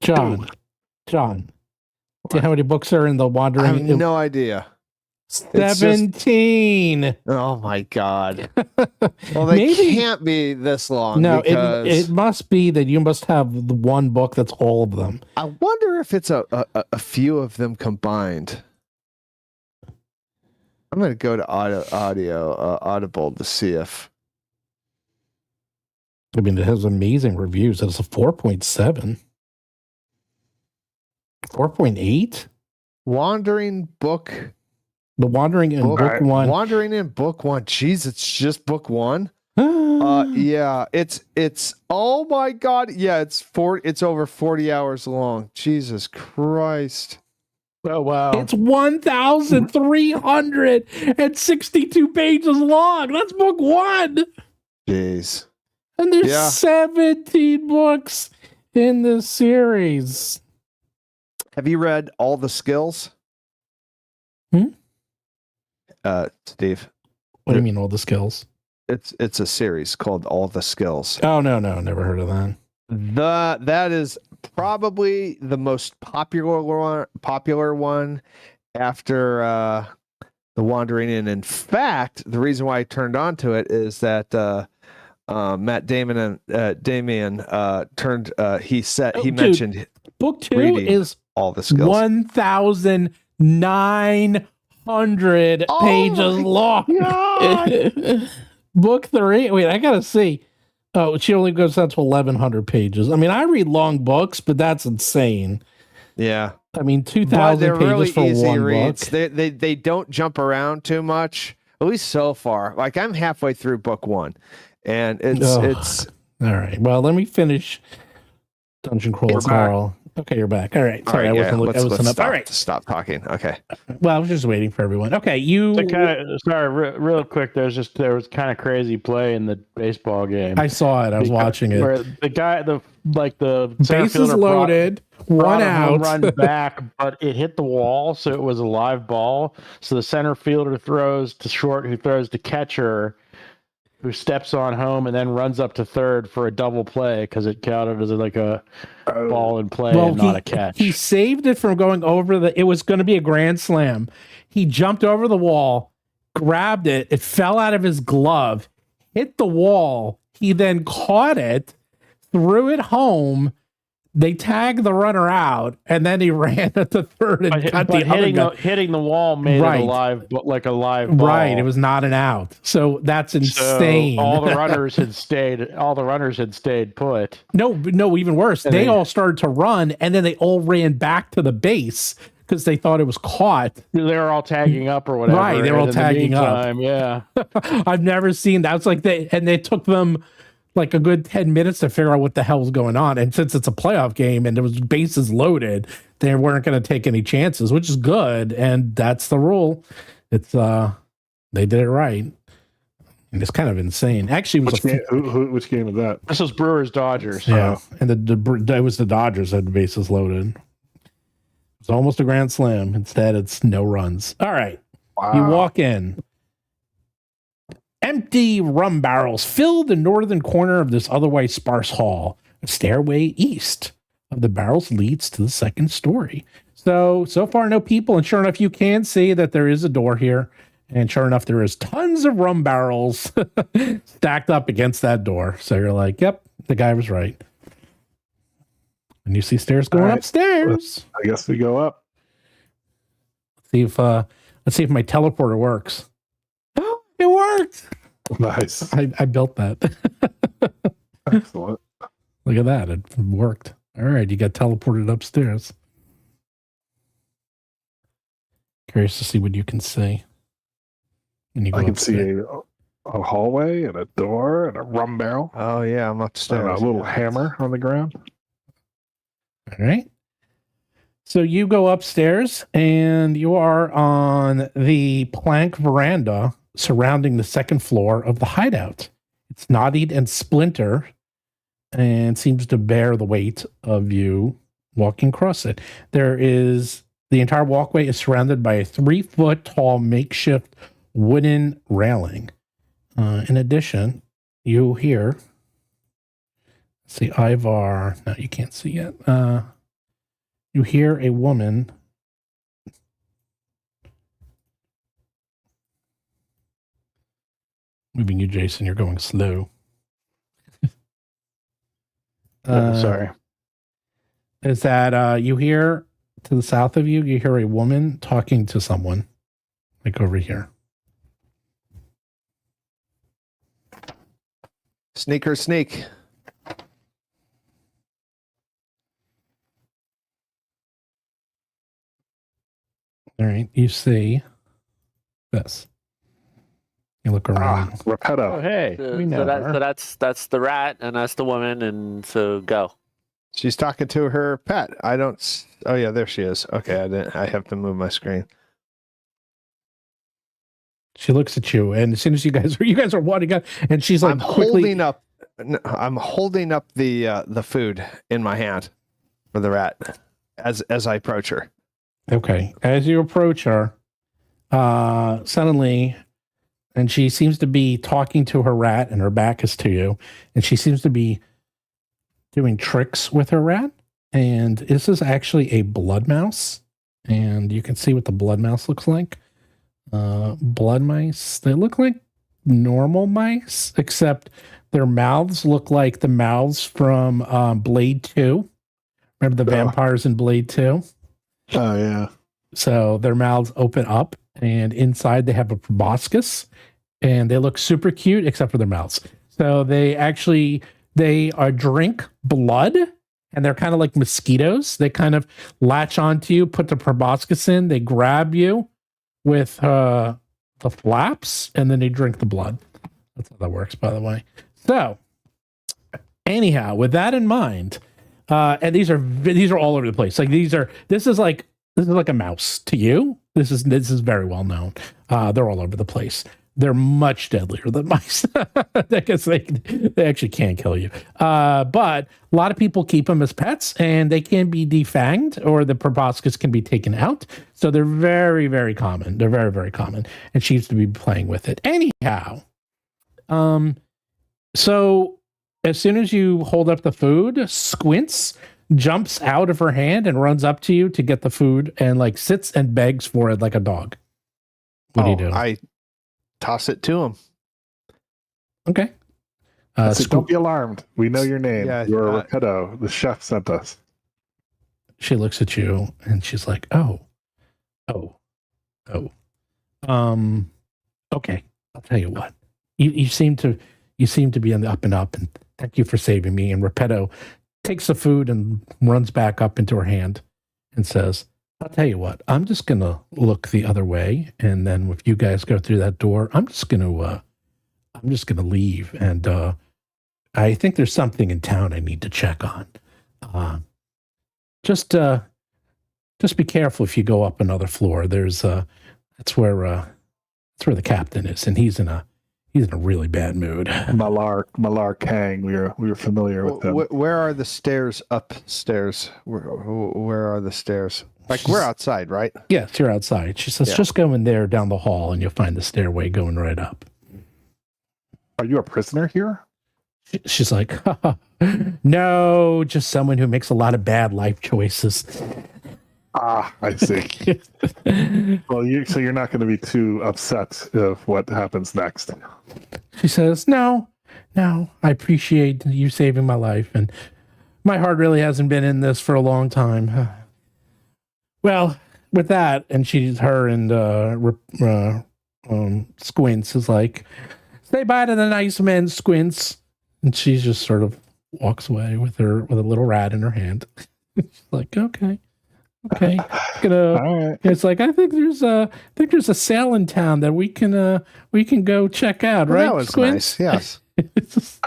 John. Do you know how many books are in the Wandering I Inn? have no idea. 17. Oh my God. Well, they can't be this long. No, because it must be that you must have the one book that's all of them. I wonder if it's a few of them combined. I'm going to go to Audible to see if. I mean, it has amazing reviews. It's a 4.7. 4.8? Wandering Book. The Wandering Inn Book 1. Wandering Inn Book 1. Jeez, it's just Book 1. Yeah, it's oh my God. Yeah, it's over 40 hours long. Jesus Christ. Oh wow. It's 1,362 pages long. That's book 1. Jeez. And there's 17 books in this series. Have you read All the Skills? Steve. What do you mean all the skills? It's a series called All the Skills. Oh no, never heard of that. That is probably the most popular one after The Wandering Inn. In fact, the reason why I turned on to it is that Matt Damon and Damien mentioned book 2 is All the Skills. 1,900 pages long. Book 3. Wait, I gotta see. Oh, she only goes down to 1,100 pages. I mean, I read long books, but that's insane. Yeah. I mean, But 2,000 they're pages really for easy one reads. book. They don't jump around too much, at least so far. Like I'm halfway through book 1, and it's All right. Well, let me finish Dungeon Crawl We're back. Carl. Okay, you're back. All right. Sorry, I wasn't looking. I wasn't up. stop, All right. stop talking. Okay. Well, I was just waiting for everyone. Okay, you. Real quick. There was kind of crazy play in the baseball game. I saw it. I was watching it. Where the guy, the center Bases fielder loaded, brought one a home out. run back, but it hit the wall, so it was a live ball. So the center fielder throws to short, who throws to catcher, who steps on home and then runs up to third for a double play because it counted as like a ball in play and not a catch. He saved it from going over it was going to be a grand slam. He jumped over the wall, grabbed it. It fell out of his glove, hit the wall. He then caught it, threw it home. They tagged the runner out, and then he ran at the third and got the other guy. Hitting the wall made it a live ball. Right, it was not an out. So that's insane. So all the runners had stayed put. No, even worse. They all started to run, and then they all ran back to the base because they thought it was caught. They were all tagging up or whatever. Right, they were all tagging up. Yeah. I've never seen that. It's like they took them like a good 10 minutes to figure out what the hell was going on. And since it's a playoff game and there was bases loaded, they weren't going to take any chances, which is good. And that's the rule. It's they did it right. And it's kind of insane. Actually, it was which game is that? This was Brewers Dodgers. Yeah, and it was the Dodgers that had the bases loaded. It's almost a grand slam. Instead, it's no runs. All right, Wow. You walk in. Empty rum barrels fill the northern corner of this otherwise sparse hall. A stairway east of the barrels leads to the second story. So far, no people. And sure enough, you can see that there is a door here. And sure enough, there is tons of rum barrels stacked up against that door. So you're like, yep, the guy was right. And you see stairs going upstairs. I guess we go up. Let's see if my teleporter works. It worked. Nice. I built that. Excellent. Look at that. It worked. All right. You got teleported upstairs. Curious to see what you can see. When you go I can upstairs. see a hallway and a door and a rum barrel. Oh yeah, I'm And upstairs. a little hammer on the ground. All right. So you go upstairs and you are on the plank veranda surrounding the second floor of the hideout. It's knotted and splintered and seems to bear the weight of you walking across it. The entire walkway is surrounded by a 3-foot tall makeshift wooden railing. In addition, you hear, see Ivar, no, you can't see yet. You hear a woman moving you, Jason. You're going slow. Sorry. Is that you hear to the south of you? You hear a woman talking to someone, like over here. Sneaker sneak. All right, you see this. You look around. Repetto. Oh, hey. We know her. That's the rat, and that's the woman, and so go. She's talking to her pet. Oh yeah, there she is. Okay, I have to move my screen. She looks at you, and as soon as you guys are wanting up, and she's like, I'm holding up the food in my hand for the rat as I approach her. Okay. As you approach her, suddenly, and she seems to be talking to her rat, and her back is to you, and she seems to be doing tricks with her rat. And this is actually a blood mouse, and you can see what the blood mouse looks like. Blood mice, they look like normal mice, except their mouths look like the mouths from Blade 2. Remember the vampires in Blade 2? Oh, yeah. So their mouths open up, and inside they have a proboscis, and they look super cute except for their mouths. So they drink blood, and they're kind of like mosquitoes. They kind of latch onto you, put the proboscis in, they grab you with the flaps, and then they drink the blood. That's how that works, by the way. So, anyhow, with that in mind, and these are all over the place. Like this is like a mouse to you. This is very well known. They're all over the place. They're much deadlier than mice because they actually can kill you. But a lot of people keep them as pets, and they can be defanged, or the proboscis can be taken out. So they're very, very common. They're very, very common, and she used to be playing with it. Anyhow, so as soon as you hold up the food, Squints jumps out of her hand and runs up to you to get the food, and like sits and begs for it like a dog. What do you do? I toss it to him. Okay. So don't be alarmed. We know your name. Yeah, You're Ricardo. The chef sent us. She looks at you and she's like, oh. Okay. I'll tell you what. You seem to be on the up and up, and thank you for saving me. And Repetto takes the food and runs back up into her hand and says, I'll tell you what, I'm just going to look the other way. And then if you guys go through that door, I'm just going to leave. And I think there's something in town I need to check on. Just be careful if you go up another floor. There's that's where the captain is, and he's in a really bad mood. Malar Kang. We were familiar with them. Where are the stairs upstairs? Where are the stairs? Like, we're outside, right? Yes, you're outside. She says, just go in there down the hall, and you'll find the stairway going right up. Are you a prisoner here? She's like, no, just someone who makes a lot of bad life choices. Ah, I see. Well, so you're not going to be too upset of what happens next. She says, no, I appreciate you saving my life, and my heart really hasn't been in this for a long time. Well, with that, and her and Squints is like, say bye to the nice men, Squints. And she just sort of walks away with a little rat in her hand. She's like, okay. Right. It's like, I think there's a sale in town that we can go check out, Well, right? that was Squints? nice. Yes.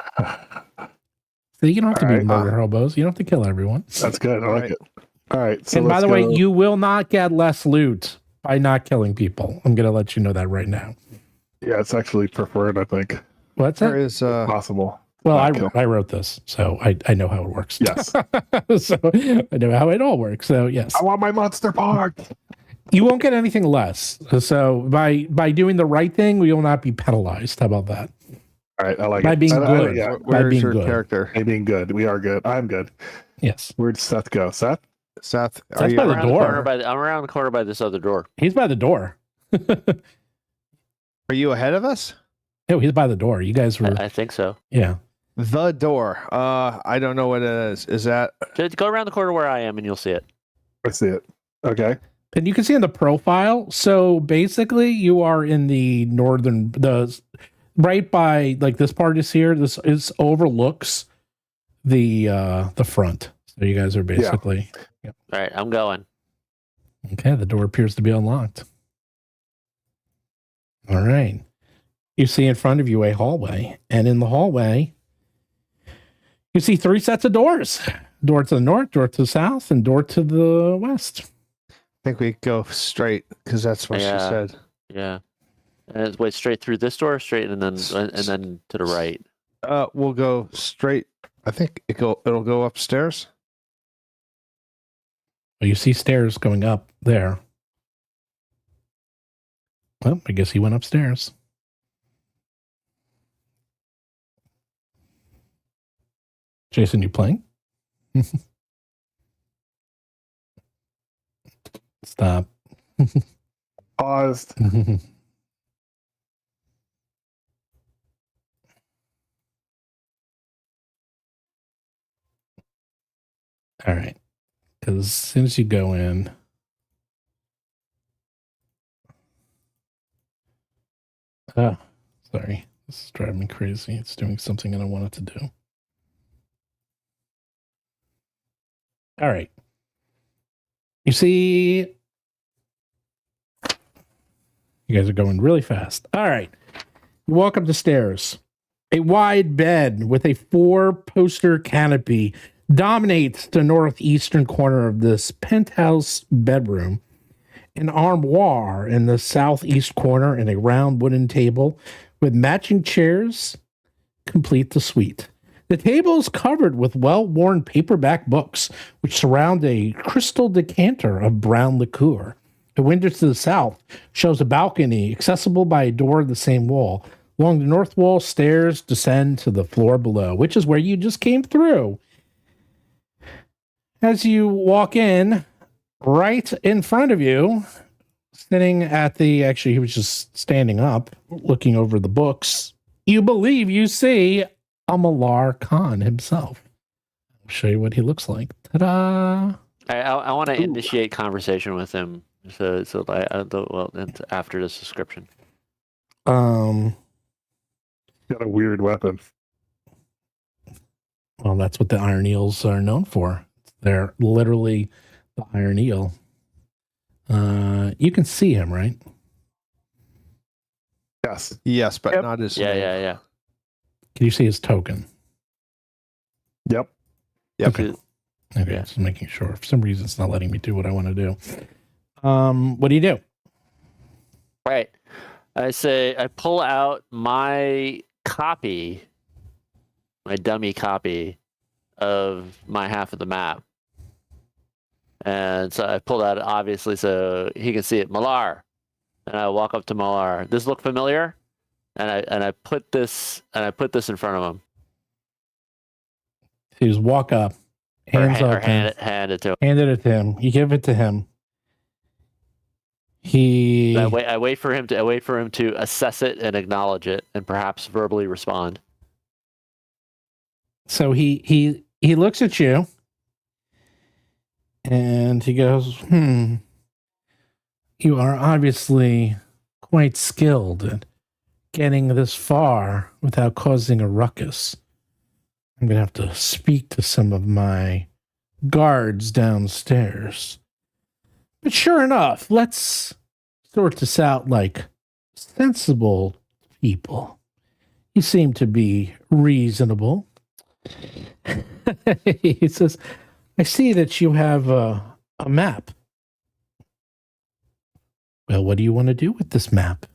So you don't have to be murder hobos. You don't have to kill everyone. That's good. I like it. All right. So and by the way, you will not get less loot by not killing people. I'm going to let you know that right now. Yeah, it's actually preferred, I think. What's that? There is Possible. Well, I wrote this, so I know how it works. Yes. So I know how it all works. So yes. I want my monster part. You won't get anything less. So by doing the right thing, we will not be penalized. How about that? All right, I like by it. Being good. Yeah. Where's your character? By being good. We are good. I'm good. Yes. Where'd Seth go? Seth? Seth, Seth's are you by the Around door. I'm around the corner by this other door. He's by the door. Are you ahead of us? No, he's by the door. You guys were. I think so. Yeah. The door. I don't know what it is. Is that? Just go around the corner where I am, and you'll see it. I see it. Okay. And you can see in the profile. So basically, you are in the right by, like, this part is here. This overlooks the front. So you guys are basically. All right, I'm going. Okay, the door appears to be unlocked. All right. You see in front of you a hallway, and in the hallway, you see 3 sets of doors. Door to the north, door to the south, and door to the west. I think we go straight because that's what she said. Yeah. And wait, straight through this door, straight, and then to the right. We'll go straight. I think it'll go upstairs. Well, you see stairs going up there. Well, I guess he went upstairs. Jason, you playing? Stop. Paused. All right. Because as soon as you go in, sorry. This is driving me crazy. It's doing something I don't want it to do. All right. You see, you guys are going really fast. All right. You walk up the stairs. A wide bed with a 4-poster canopy dominates the northeastern corner of this penthouse bedroom. An armoire in the southeast corner and a round wooden table with matching chairs complete the suite. The table is covered with well-worn paperback books, which surround a crystal decanter of brown liqueur. The window to the south shows a balcony accessible by a door in the same wall. Along the north wall, stairs descend to the floor below, which is where you just came through. As you walk in, right in front of you, sitting at the... Actually, he was just standing up, looking over the books. You believe you see Amalar Khan himself. I'll show you what he looks like. Ta-da! I want to initiate conversation with him. After this description. Got a weird weapon. Well, that's what the Iron Eels are known for. They're literally the Iron Eel. You can see him, right? Yes. Yes, but not his name. Yeah. Can you see his token? Yep. Okay. Okay, just making sure. For some reason, it's not letting me do what I want to do. What do you do? Right. I pull out my copy, my dummy copy of my half of the map. And so I pulled out, obviously, so he can see it. Malar. And I walk up to Malar. Does this look familiar? And I put this in front of him. You just walk up, hands up, hand it to him. handed it to him. You give it to him. I wait for him to assess it and acknowledge it, and perhaps verbally respond. So he looks at you, and he goes, "You are obviously quite skilled at getting this far without causing a ruckus. I'm going to have to speak to some of my guards downstairs. But sure enough, let's sort this out like sensible people. You seem to be reasonable." He says, "I see that you have a map. Well, what do you want to do with this map?"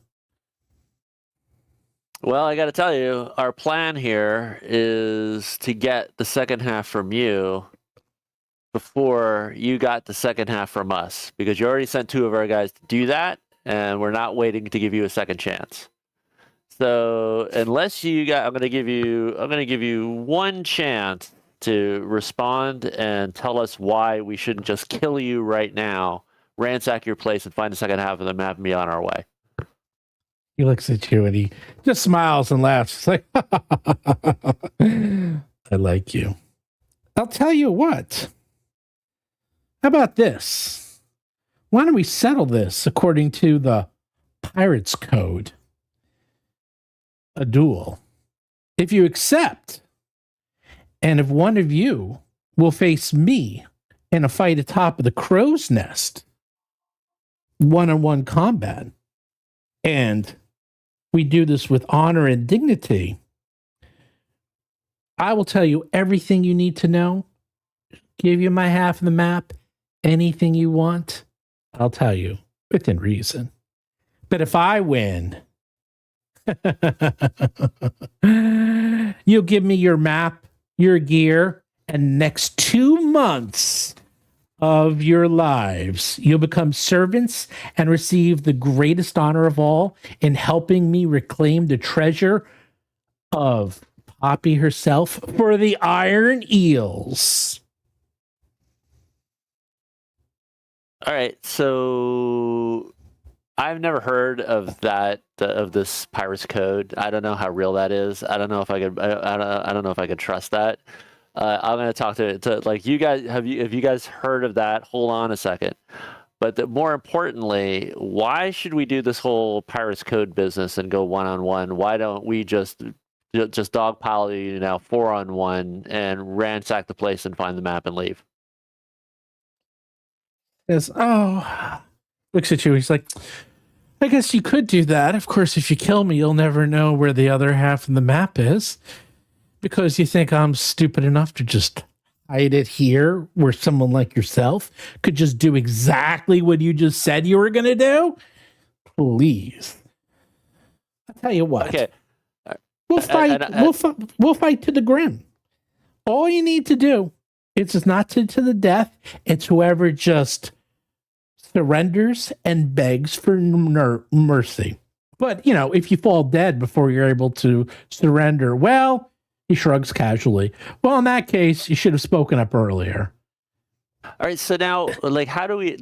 Well, I got to tell you, our plan here is to get the second half from you before you got the second half from us, because you already sent 2 of our guys to do that, and we're not waiting to give you a second chance. So unless you got, I'm going to give you 1 chance to respond and tell us why we shouldn't just kill you right now, ransack your place, and find the second half of the map and be on our way. He looks at you and he just smiles and laughs. It's like, I like you. I'll tell you what. How about this? Why don't we settle this according to the Pirates Code? A duel. If you accept, and if one of you will face me in a fight atop of the crow's nest, 1-on-1 combat, and we do this with honor and dignity, I will tell you everything you need to know, give you my half of the map, anything you want, I'll tell you within reason. But if I win, you'll give me your map, your gear, and next 2 months of your lives, you'll become servants and receive the greatest honor of all in helping me reclaim the treasure of Poppy herself for the Iron Eels. All right, so I've never heard of that of this Pirates Code. I don't know how real that is. I don't know if I could. I don't know if I could trust that. I'm going to talk to like you guys. Have you guys heard of that? Hold on a second. But more importantly, why should we do this whole Pirates Code business and go 1-on-1? Why don't we just dogpile you now 4-on-1 and ransack the place and find the map and leave? Says, oh, looks at you. He's like, I guess you could do that. Of course, if you kill me, you'll never know where the other half of the map is because you think I'm stupid enough to just hide it here where someone like yourself could just do exactly what you just said you were going to do. Please. I'll tell you what. Okay. We'll fight. We'll fight to the grim. All you need to do is just not to the death. It's whoever just surrenders and begs for mercy. But if you fall dead before you're able to surrender, well, he shrugs casually. Well, in that case, you should have spoken up earlier. All right. So now, how do we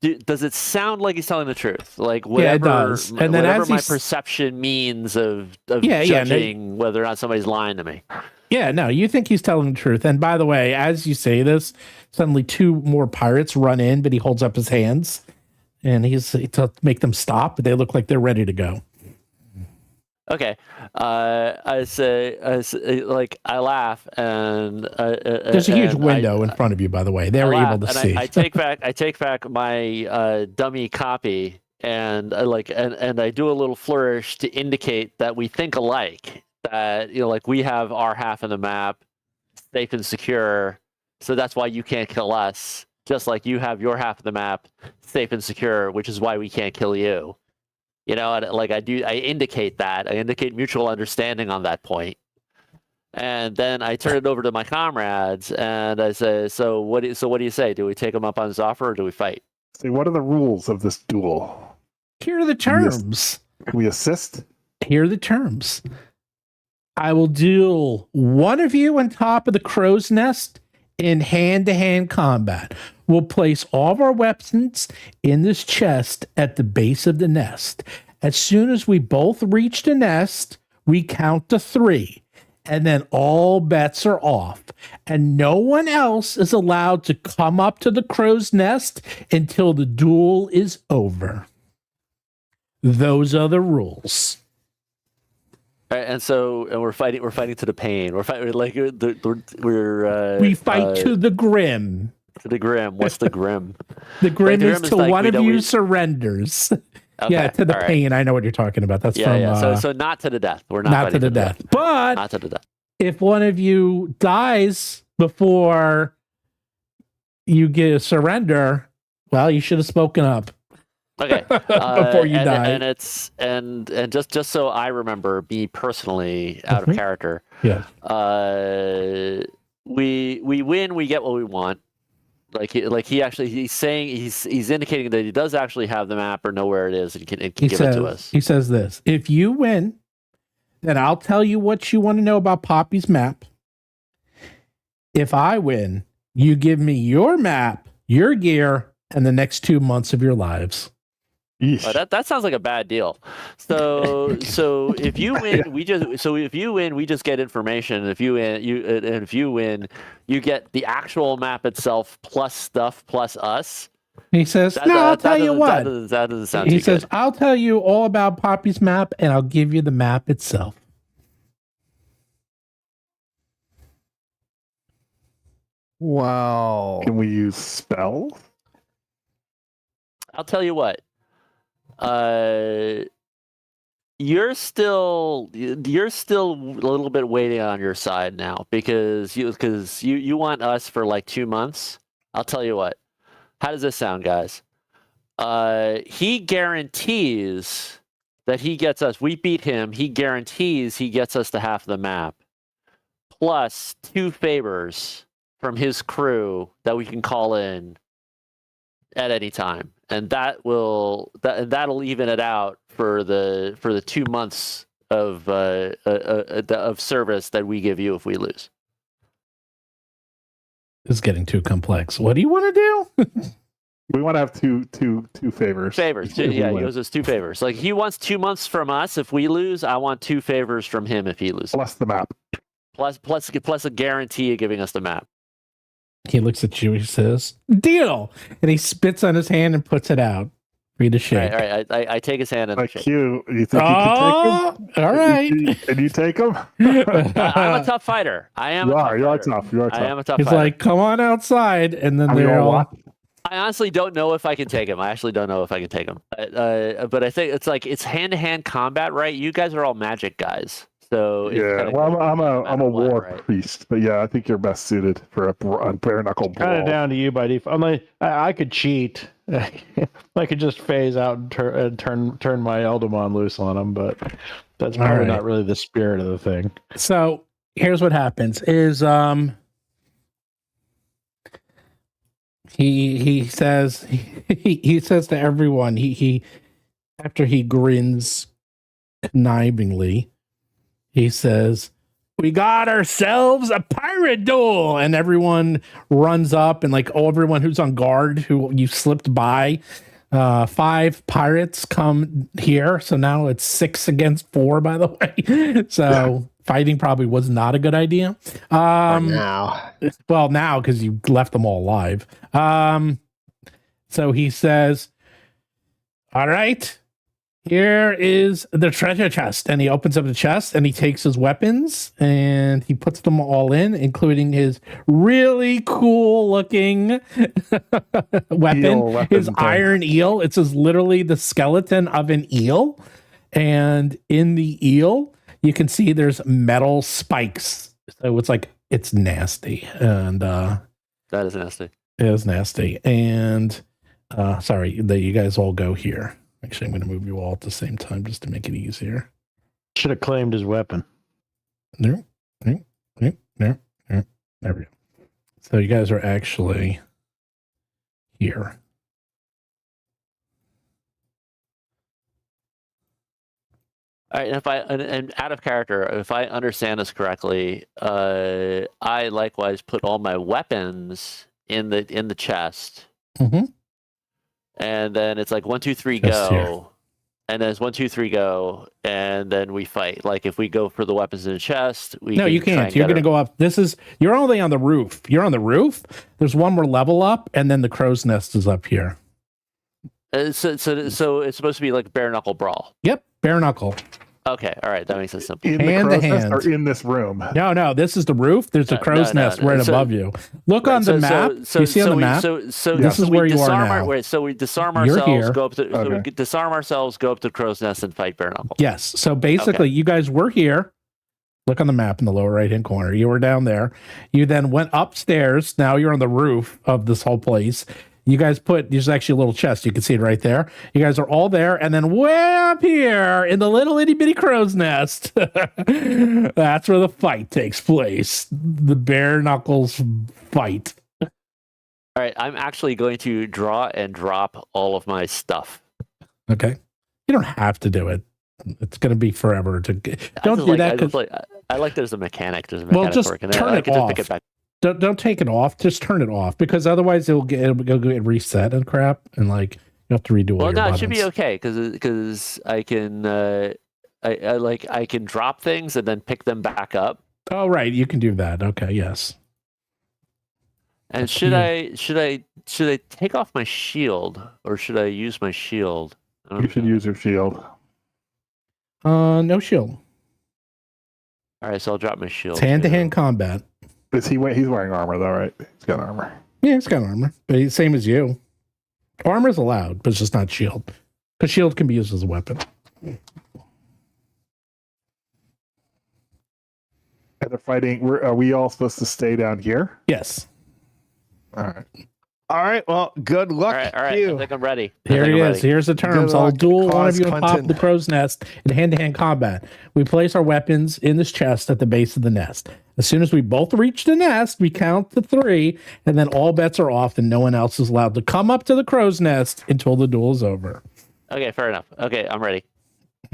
does it sound like he's telling the truth? Whatever, yeah, it does. And then whatever as my perception means of judging whether or not somebody's lying to me. Yeah, no, you think he's telling the truth. And by the way, as you say this, suddenly 2 more pirates run in, but he holds up his hands and he to make them stop, but they look like they're ready to go. Okay. I say, I laugh and there's a huge window in front of you, by the way. They were able to see. I take back my dummy copy and I do a little flourish to indicate that we think alike. That we have our half of the map safe and secure, so that's why you can't kill us. Just like you have your half of the map safe and secure, which is why we can't kill you. And I indicate that. I indicate mutual understanding on that point. And then I turn it over to my comrades and I say, so what do you say? Do we take him up on his offer or do we fight? See, what are the rules of this duel? Here are the terms. Can we assist? Here are the terms. I will duel one of you on top of the crow's nest in hand-to-hand combat. We'll place all of our weapons in this chest at the base of the nest. As soon as we both reach the nest, we count to 3, and then all bets are off. And no one else is allowed to come up to the crow's nest until the duel is over. Those are the rules. All right, and we're fighting to the pain. We're fighting we fight to the grim. To the grim. What's the grim? The grim is till one of you surrenders. Okay, yeah, to the pain. Right. I know what you're talking about. That's from. Yeah. So not to the death. We're not to the death. But not to the death. If one of you dies before you get a surrender, well, you should have spoken up. Okay. Before you die. And it's and just so I remember, me personally out of character. Yeah. We win, we get what we want. He's indicating that he does actually have the map or know where it is and can give it to us. He says this: if you win, then I'll tell you what you want to know about Poppy's map. If I win, you give me your map, your gear, and the next 2 months of your lives. Oh, that sounds like a bad deal. So if you win, we just get information. If you win, you get the actual map itself plus stuff plus us. He says, I'll tell you what. That doesn't sound He too says, good. I'll tell you all about Poppy's map, and I'll give you the map itself. Wow. Can we use spells? I'll tell you what. You're still a little bit waiting on your side now because you want us for like 2 months. I'll tell you what. How does this sound, guys? He guarantees that he gets us. We beat him. He guarantees he gets us to half the map, plus 2 favors from his crew that we can call in at any time. And that'll even it out for the 2 months of service that we give you if we lose. It's getting too complex. What do you want to do? We want to have two favors. Favors, yeah. He owes us 2 favors. Like he wants 2 months from us if we lose. I want 2 favors from him if he loses. Plus the map. Plus a guarantee of giving us the map. He looks at you. He says, "Deal," and he spits on his hand and puts it out. Free to All shake. right. I take his hand and Like shake. Q, you think you can take him? All right. And you take him? I'm a tough fighter. I am. You a tough are. You are fighter. tough. You are I tough. am a tough He's fighter. like, come on outside, and then Are we they're all all. what? I honestly don't know if I can take him. I actually don't know if I can take him. But I think it's hand-to-hand combat, right? You guys are all magic guys, so it's Yeah. kinda Well, cool I'm no a matter what, war right? priest, but yeah, I think you're best suited for a bare knuckle Kind of brawl. down to you by default. I'm like, I could cheat. I could just phase out and turn my Eldamon loose on him, but that's probably right. not really the spirit of the thing. So here's what happens: is he says he says to everyone he after he grins connivingly, he says, "We got ourselves a pirate duel," and everyone runs up and like everyone who's on guard who you slipped by. 5 pirates come here, so now it's 6 against 4. By the way, so fighting probably was not a good idea. Now. Well, now because you left them all alive. So he says, "All right, here is the treasure chest," and he opens up the chest and he takes his weapons and he puts them all in, including his really cool looking weapon, his thing. iron eel. It's literally the skeleton of an eel, and in the eel you can see there's metal spikes. So it's nasty, and That is nasty. it is nasty. And sorry that you guys all go here. Actually, I'm going to move you all at the same time just to make it easier. Should have claimed his weapon. There we go. So you guys are actually here. All right, and out of character, if I understand this correctly, I likewise put all my weapons in the chest, Mm-hmm. and then it's like 1, 2, 3, Chest here. go, and then it's 1, 2, 3, go, and then we fight. Like if we go for the weapons in the chest, No, you try can't. and You're get going to go up. You're only on the roof. You're on the roof. There's one more level up, and then the crow's nest is up here. So it's supposed to be like bare knuckle brawl. Yep, bare knuckle. Okay, all right, that makes it simple. In the Hand to crow's nest hand. or in this room? No, this is the roof. There's a crow's nest right So- above you. Look Right, on the map. You see on the map? So This is we where you are disarm now. so we disarm You're ourselves, here. go up to so we Okay. disarm ourselves, go up to the crow's nest, and fight bare knuckle. Yes. So basically, you guys were here. Look on the map in the lower right hand corner. You were down there. You then went upstairs. Now you're on the roof of this whole place. You guys there's actually a little chest. You can see it right there. You guys are all there. And then way up here in the little itty bitty crow's nest, that's where the fight takes place. The bare knuckles fight. All right, I'm actually going to draw and drop all of my stuff. Okay. You don't have to do it. It's going to be forever to don't do that. I like there's a mechanic. There's a Well, mechanic just working. turn I it can just off. pick it back. Don't take it off. Just turn it off because otherwise it'll get reset and crap, and like you have to redo all Well, your no, buttons. it should be okay because I can I can drop things and then pick them back up. Oh, right, you can do that. Okay, yes. And That's should you. I take off my shield or should I use my shield? I don't You should know. use your shield. No shield. All right, so I'll drop my shield. It's hand-to-hand too. combat. He's wearing armor though, right? He's got armor. Yeah, it's got armor, but it's same as you. Armor's allowed, but it's just not shield. Because shield can be used as a weapon. And they're fighting. Are we all supposed to stay down here? Yes. All right. All right. Well, good luck. All right. I You. think I'm ready. Here I think he I'm is. ready. Here's the terms. Good I'll luck, duel one of Cause you on top of Clinton. the crow's nest in hand-to-hand combat. We place our weapons in this chest at the base of the nest. As soon as we both reach the nest, we count to 3, and then all bets are off, and no one else is allowed to come up to the crow's nest until the duel is over. Okay, fair enough. Okay, I'm ready.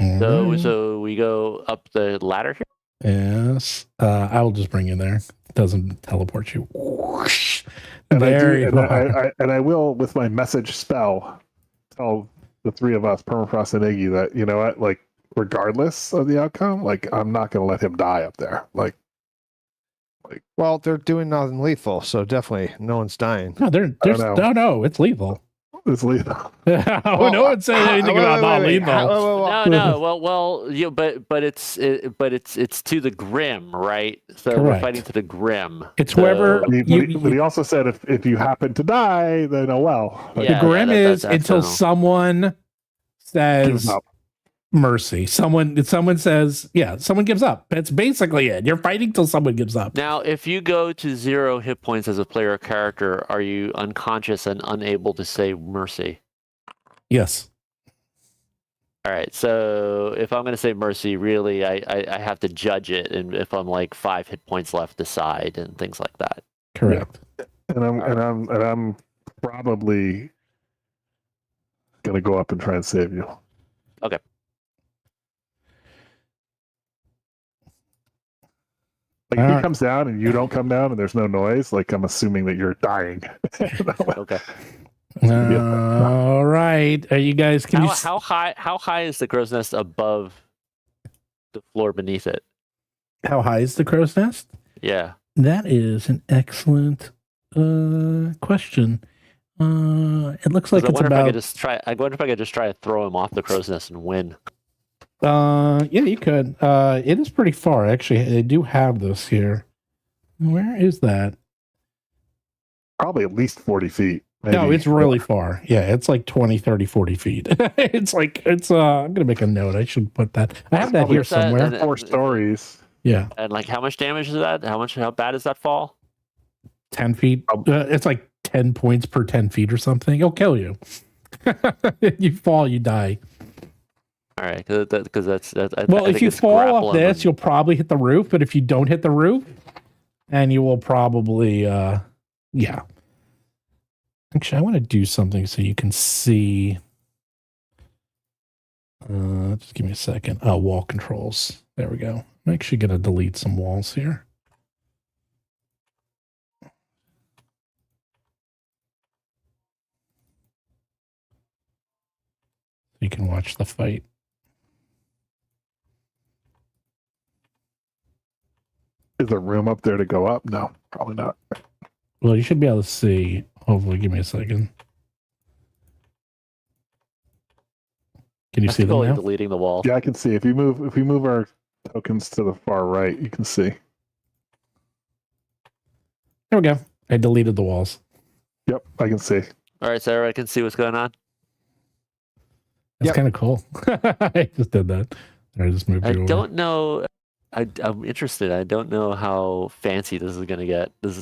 Alright. So we go up the ladder here. Yes. I will just bring you there. It doesn't teleport you. Whoosh. And There you and are. I will with my message spell tell the 3 of us, Permafrost and Iggy, that you know what, like regardless of the outcome, like I'm not going to let him die up there. Like Well, they're doing nothing lethal, so definitely no one's dying. No, there's know. no, it's lethal. It's lethal. Oh, no one said anything about not lethal. No. But it's to the grim, right? So we're Correct. fighting to the grim. It's So- whoever But he also said if you happen to die, then oh well. Like, Yeah, the grim is that's until how- someone gives says up. mercy. Someone says, yeah, someone gives up. That's basically it. You're fighting till someone gives up. Now, if you go to 0 hit points as a player character, are you unconscious and unable to say mercy? Yes. All right. So if I'm going to say mercy, really, I have to judge it, and if I'm like 5 hit points left, decide and things like that. Correct. And I'm probably gonna go up and try and save you. Okay. Like if he comes down and you don't come down and there's no noise, like I'm assuming that you're dying. Okay. All right. Are you guys? How high is the crow's nest above the floor beneath it? How high is the crow's nest? Yeah. That is an excellent question. It looks like it's about. I wonder if I could just try to throw him off the crow's nest and win. Yeah, you could. It is pretty far, actually. They do have this here. Where is that? Probably at least 40 feet. Maybe. No, it's really far. Yeah, it's like 20, 30, 40 feet. I'm gonna make a note. I should put that. I have that here somewhere. 4 stories. Yeah. And like, how much damage is that? How bad is that fall? 10 feet. It's like 10 points per 10 feet or something. It'll kill you. You fall, you die. All right, because that's. Well, if you fall off this, you'll probably hit the roof. But if you don't hit the roof, then you will probably, yeah. Actually, I want to do something so you can see. Just give me a second. Oh, wall controls. There we go. I'm actually going to delete some walls here. You can watch the fight. Is there room up there to go up? No, probably not. Well, you should be able to see. Hopefully, give me a second. Can you see them now? Deleting the wall. Yeah, I can see. If we move our tokens to the far right, you can see. There we go. I deleted the walls. Yep, I can see. All right, so everybody can see what's going on. That's kind of cool. I just did that. I just moved. I you over. don't know. I'm interested. I don't know how fancy this is going to get. This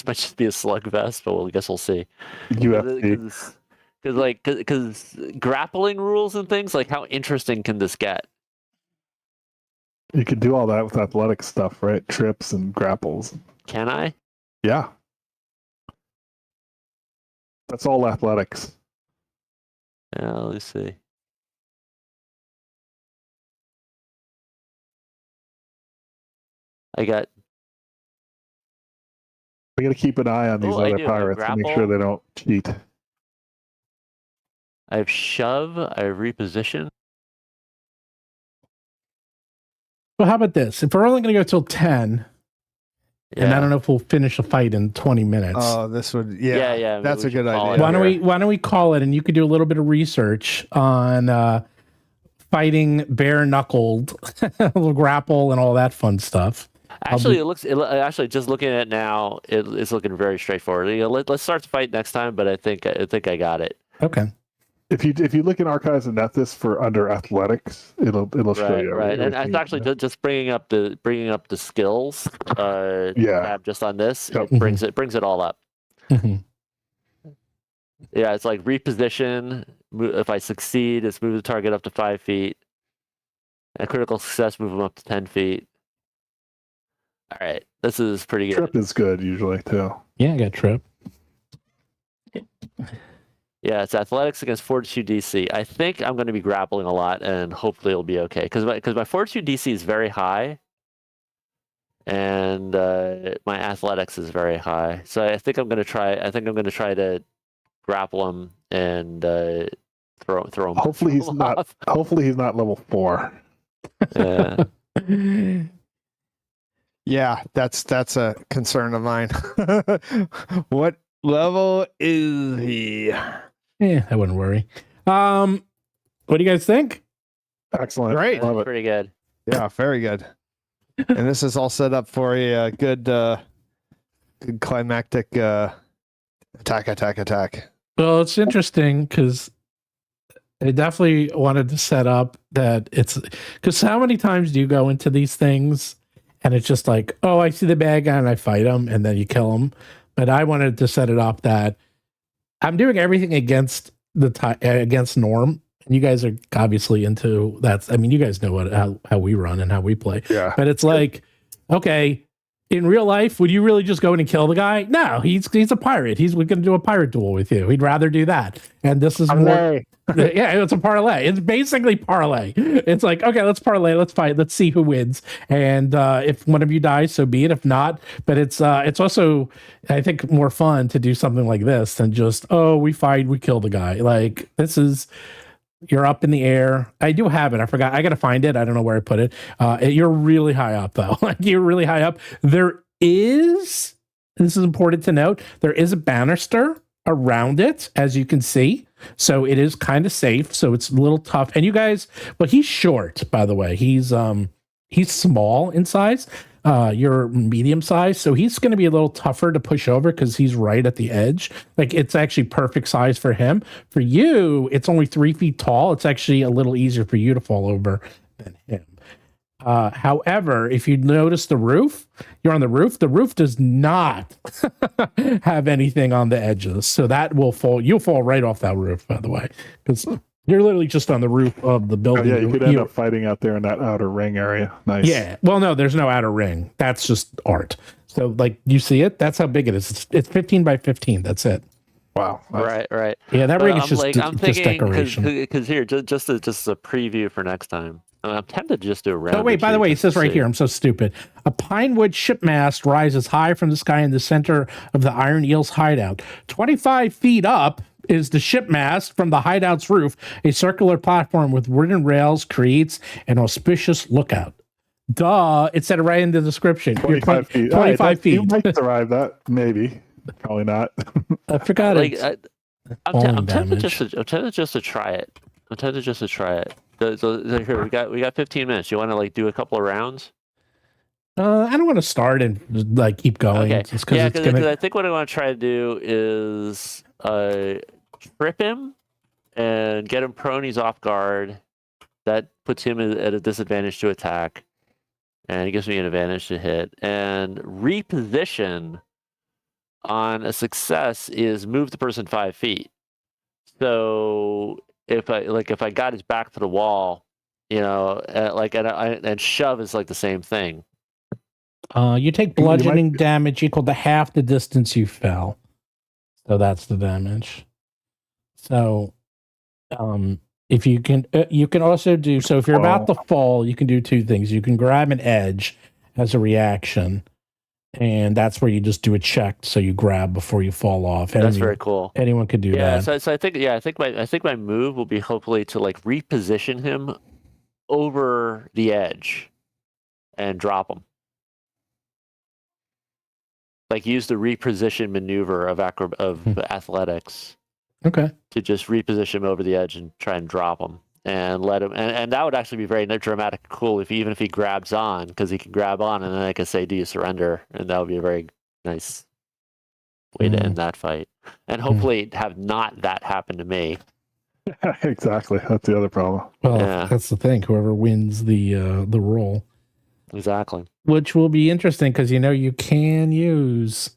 might just be a slugfest, but I guess we'll see. UFC. Because grappling rules and things, like, how interesting can this get? You can do all that with athletic stuff, right? Trips and grapples. Can I? Yeah. That's all athletics. Yeah, let me see. We got to keep an eye on these other pirates and make sure they don't cheat. I have shove. I have reposition. Well, how about this? If we're only going to go till 10, and I don't know if we'll finish a fight in 20 minutes. Oh, this would, Yeah, that's a we good should call idea. it. Why don't we call it, and you could do a little bit of research on fighting bare knuckled, grapple, and all that fun stuff. Actually, actually, just looking at it now, it's looking very straightforward. Let's start the fight next time, but I think I got it. Okay. If you look in Archives of Nethys for under athletics, it'll show you. Right, and it's actually just bringing up the skills. Tab just on this, Yep. it brings it all up. Mm-hmm. Yeah, it's like reposition. If I succeed, it's move the target up to 5 feet. A critical success, move them up to 10 feet. All right, this is pretty good. Trip is good usually too. Yeah, I got trip. Yeah, it's athletics against fortitude DC. I think I'm going to be grappling a lot, and hopefully it'll be okay. Because my fortitude DC is very high, and my athletics is very high. So I think I'm going to try. I think I'm going to try to grapple him and throw him. Hopefully he's off. not. Hopefully he's not level 4. Yeah. Yeah, that's a concern of mine. What level is he? I wouldn't worry. What do you guys think? Excellent. Great. Love it. Pretty good. Yeah, very good. And this is all set up for a good climactic attack. Well, it's interesting because I definitely wanted to set up that it's because how many times do you go into these things and it's just like, oh, I see the bad guy and I fight him and then you kill him. But I wanted to set it up that I'm doing everything against against norm. And you guys are obviously into that. I mean, you guys know how we run and how we play. Yeah. But it's like, okay, in real life, would you really just go in and kill the guy? No, he's a pirate. We're going to do a pirate duel with you. He'd rather do that. And this is more. Yeah, it's a parlay. It's basically parlay. It's like, okay, let's parlay. Let's fight. Let's see who wins. And if one of you dies, so be it. If not, but it's also, I think, more fun to do something like this than just, oh, we fight, we kill the guy. Like this is. You're up in the air. I do have it. I forgot. I got to find it. I don't know where I put it. You're really high up, though. Like you're really high up. This is important to note, there is a banister around it, as you can see. So it is kind of safe. So it's a little tough. And you guys, but he's short, by the way. He's small in size. You're medium size, so he's going to be a little tougher to push over because he's right at the edge. Like it's actually perfect size for him. For you, it's only 3 feet tall. It's actually a little easier for you to fall over than him. However, if you notice the roof, you're on the roof. The roof does not have anything on the edges, so that will fall. You'll fall right off that roof, by the way, because you're literally just on the roof of the building. Oh, yeah, you could end up fighting out there in that outer ring area. Nice. Yeah. Well, no, there's no outer ring. That's just art. So, like, you see it? That's how big it is. It's 15 by 15. That's it. Wow. Nice. Right. Yeah, that ring is just, I'm just thinking decoration. because here, just a preview for next time. I'm tempted to just do a round. Oh, wait, by the way, it says right here, I'm so stupid. A pine wood shipmast rises high from the sky in the center of the Iron Eel's hideout. 25 feet up is the shipmast from the hideout's roof. A circular platform with wooden rails creates an auspicious lookout. Duh, it said it right in the description. 25 feet. 25 feet. You might survive that. Maybe. Probably not. I forgot it. I'm tempted just to try it. So here we got 15 minutes. You want to like do a couple of rounds? I don't want to start and like keep going. Okay. Just Yeah, it's because gonna... I think what I want to try to do is trip him and get him prone. He's off guard. That puts him at a disadvantage to attack, and it gives me an advantage to hit. And reposition on a success is move the person 5 feet. So if I got his back to the wall, and shove is like the same thing. You take bludgeoning damage equal to half the distance you fell. So that's the damage. So, if you can also do, so if you're about to fall, you can do two things. You can grab an edge as a reaction, and that's where you just do a check. So you grab before you fall off. That's very cool. Anyone could do that. So I think my move will be hopefully to like reposition him over the edge and drop him. Like use the reposition maneuver of athletics. Okay. To just reposition him over the edge and try and drop him and let him. And that would actually be very dramatic and cool even if he grabs on, because he can grab on and then I can say, do you surrender? And that would be a very nice way to end that fight. And hopefully have not that happen to me. Exactly. That's the other problem. Well, that's the thing. Whoever wins the roll. Exactly. Which will be interesting because you can use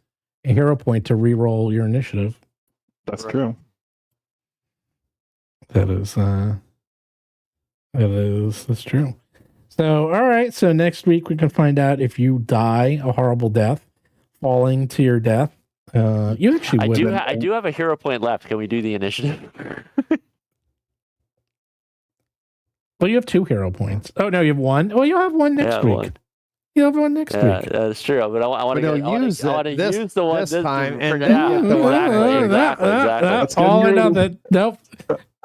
a hero point to re-roll your initiative. That's true. That's true. So, all right. So next week we can find out if you die a horrible death, falling to your death. You actually I do have a hero point left. Can we do the initiative? Well, you have 2 hero points. Oh no, you have 1. Well, you'll have 1 next week. You'll have 1 next week. That's true. But I want to use the one this time. And exactly. All or nothing. Nope.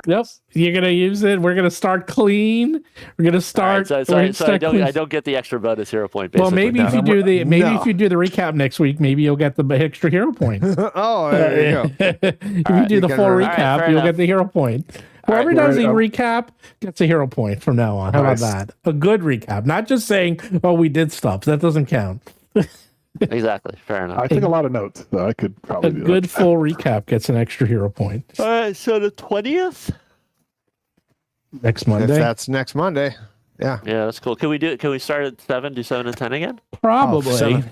Yep. You're gonna use it. We're gonna start clean. We're gonna start. All right, so we're gonna I start clean. don't get the extra bonus hero point. Basically. Well, maybe if you No. do the No. if you do the recap next week, maybe you'll get the extra hero point. Oh, there you go. If you right, do you the can full re- All right, recap, fair you'll enough. get the hero point. All Whoever right, does the right, recap gets a hero point from now on. How Nice. about that? A good recap, not just saying, "Oh, we did stuff." That doesn't count. Exactly. Fair enough. I took a lot of notes, so I could A probably do good that. full recap gets an extra hero point All right. So the 20th. next If Monday. that's next Monday. Yeah. Yeah, that's cool. Can we start at 7? Do 7 and 10 again? Probably. Oh, seven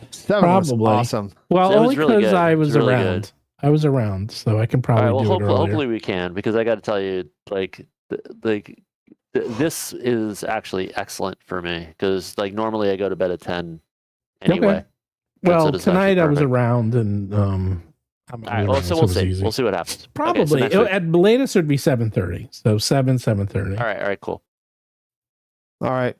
was Probably. awesome. Well, It was only really because good. I It was was really around. good. I was around, so I can All probably right. Well, do it earlier. hopefully we can, because I got to tell you, this is actually excellent for me, because normally I go to bed at 10 anyway. Okay. Well, so this is actually tonight I was perfect. around, and I'm All right. Well, around, so it we'll was see. easy. We'll see what happens. Okay, so Probably next week. at latest it would be 7:30. So 7:30. All right. Cool. All right.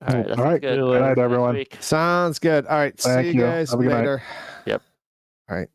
All right. That's All right, good. good night, Next everyone. week. Sounds good. All right. Thank See you you. guys Have a good night. later. Yep. All right.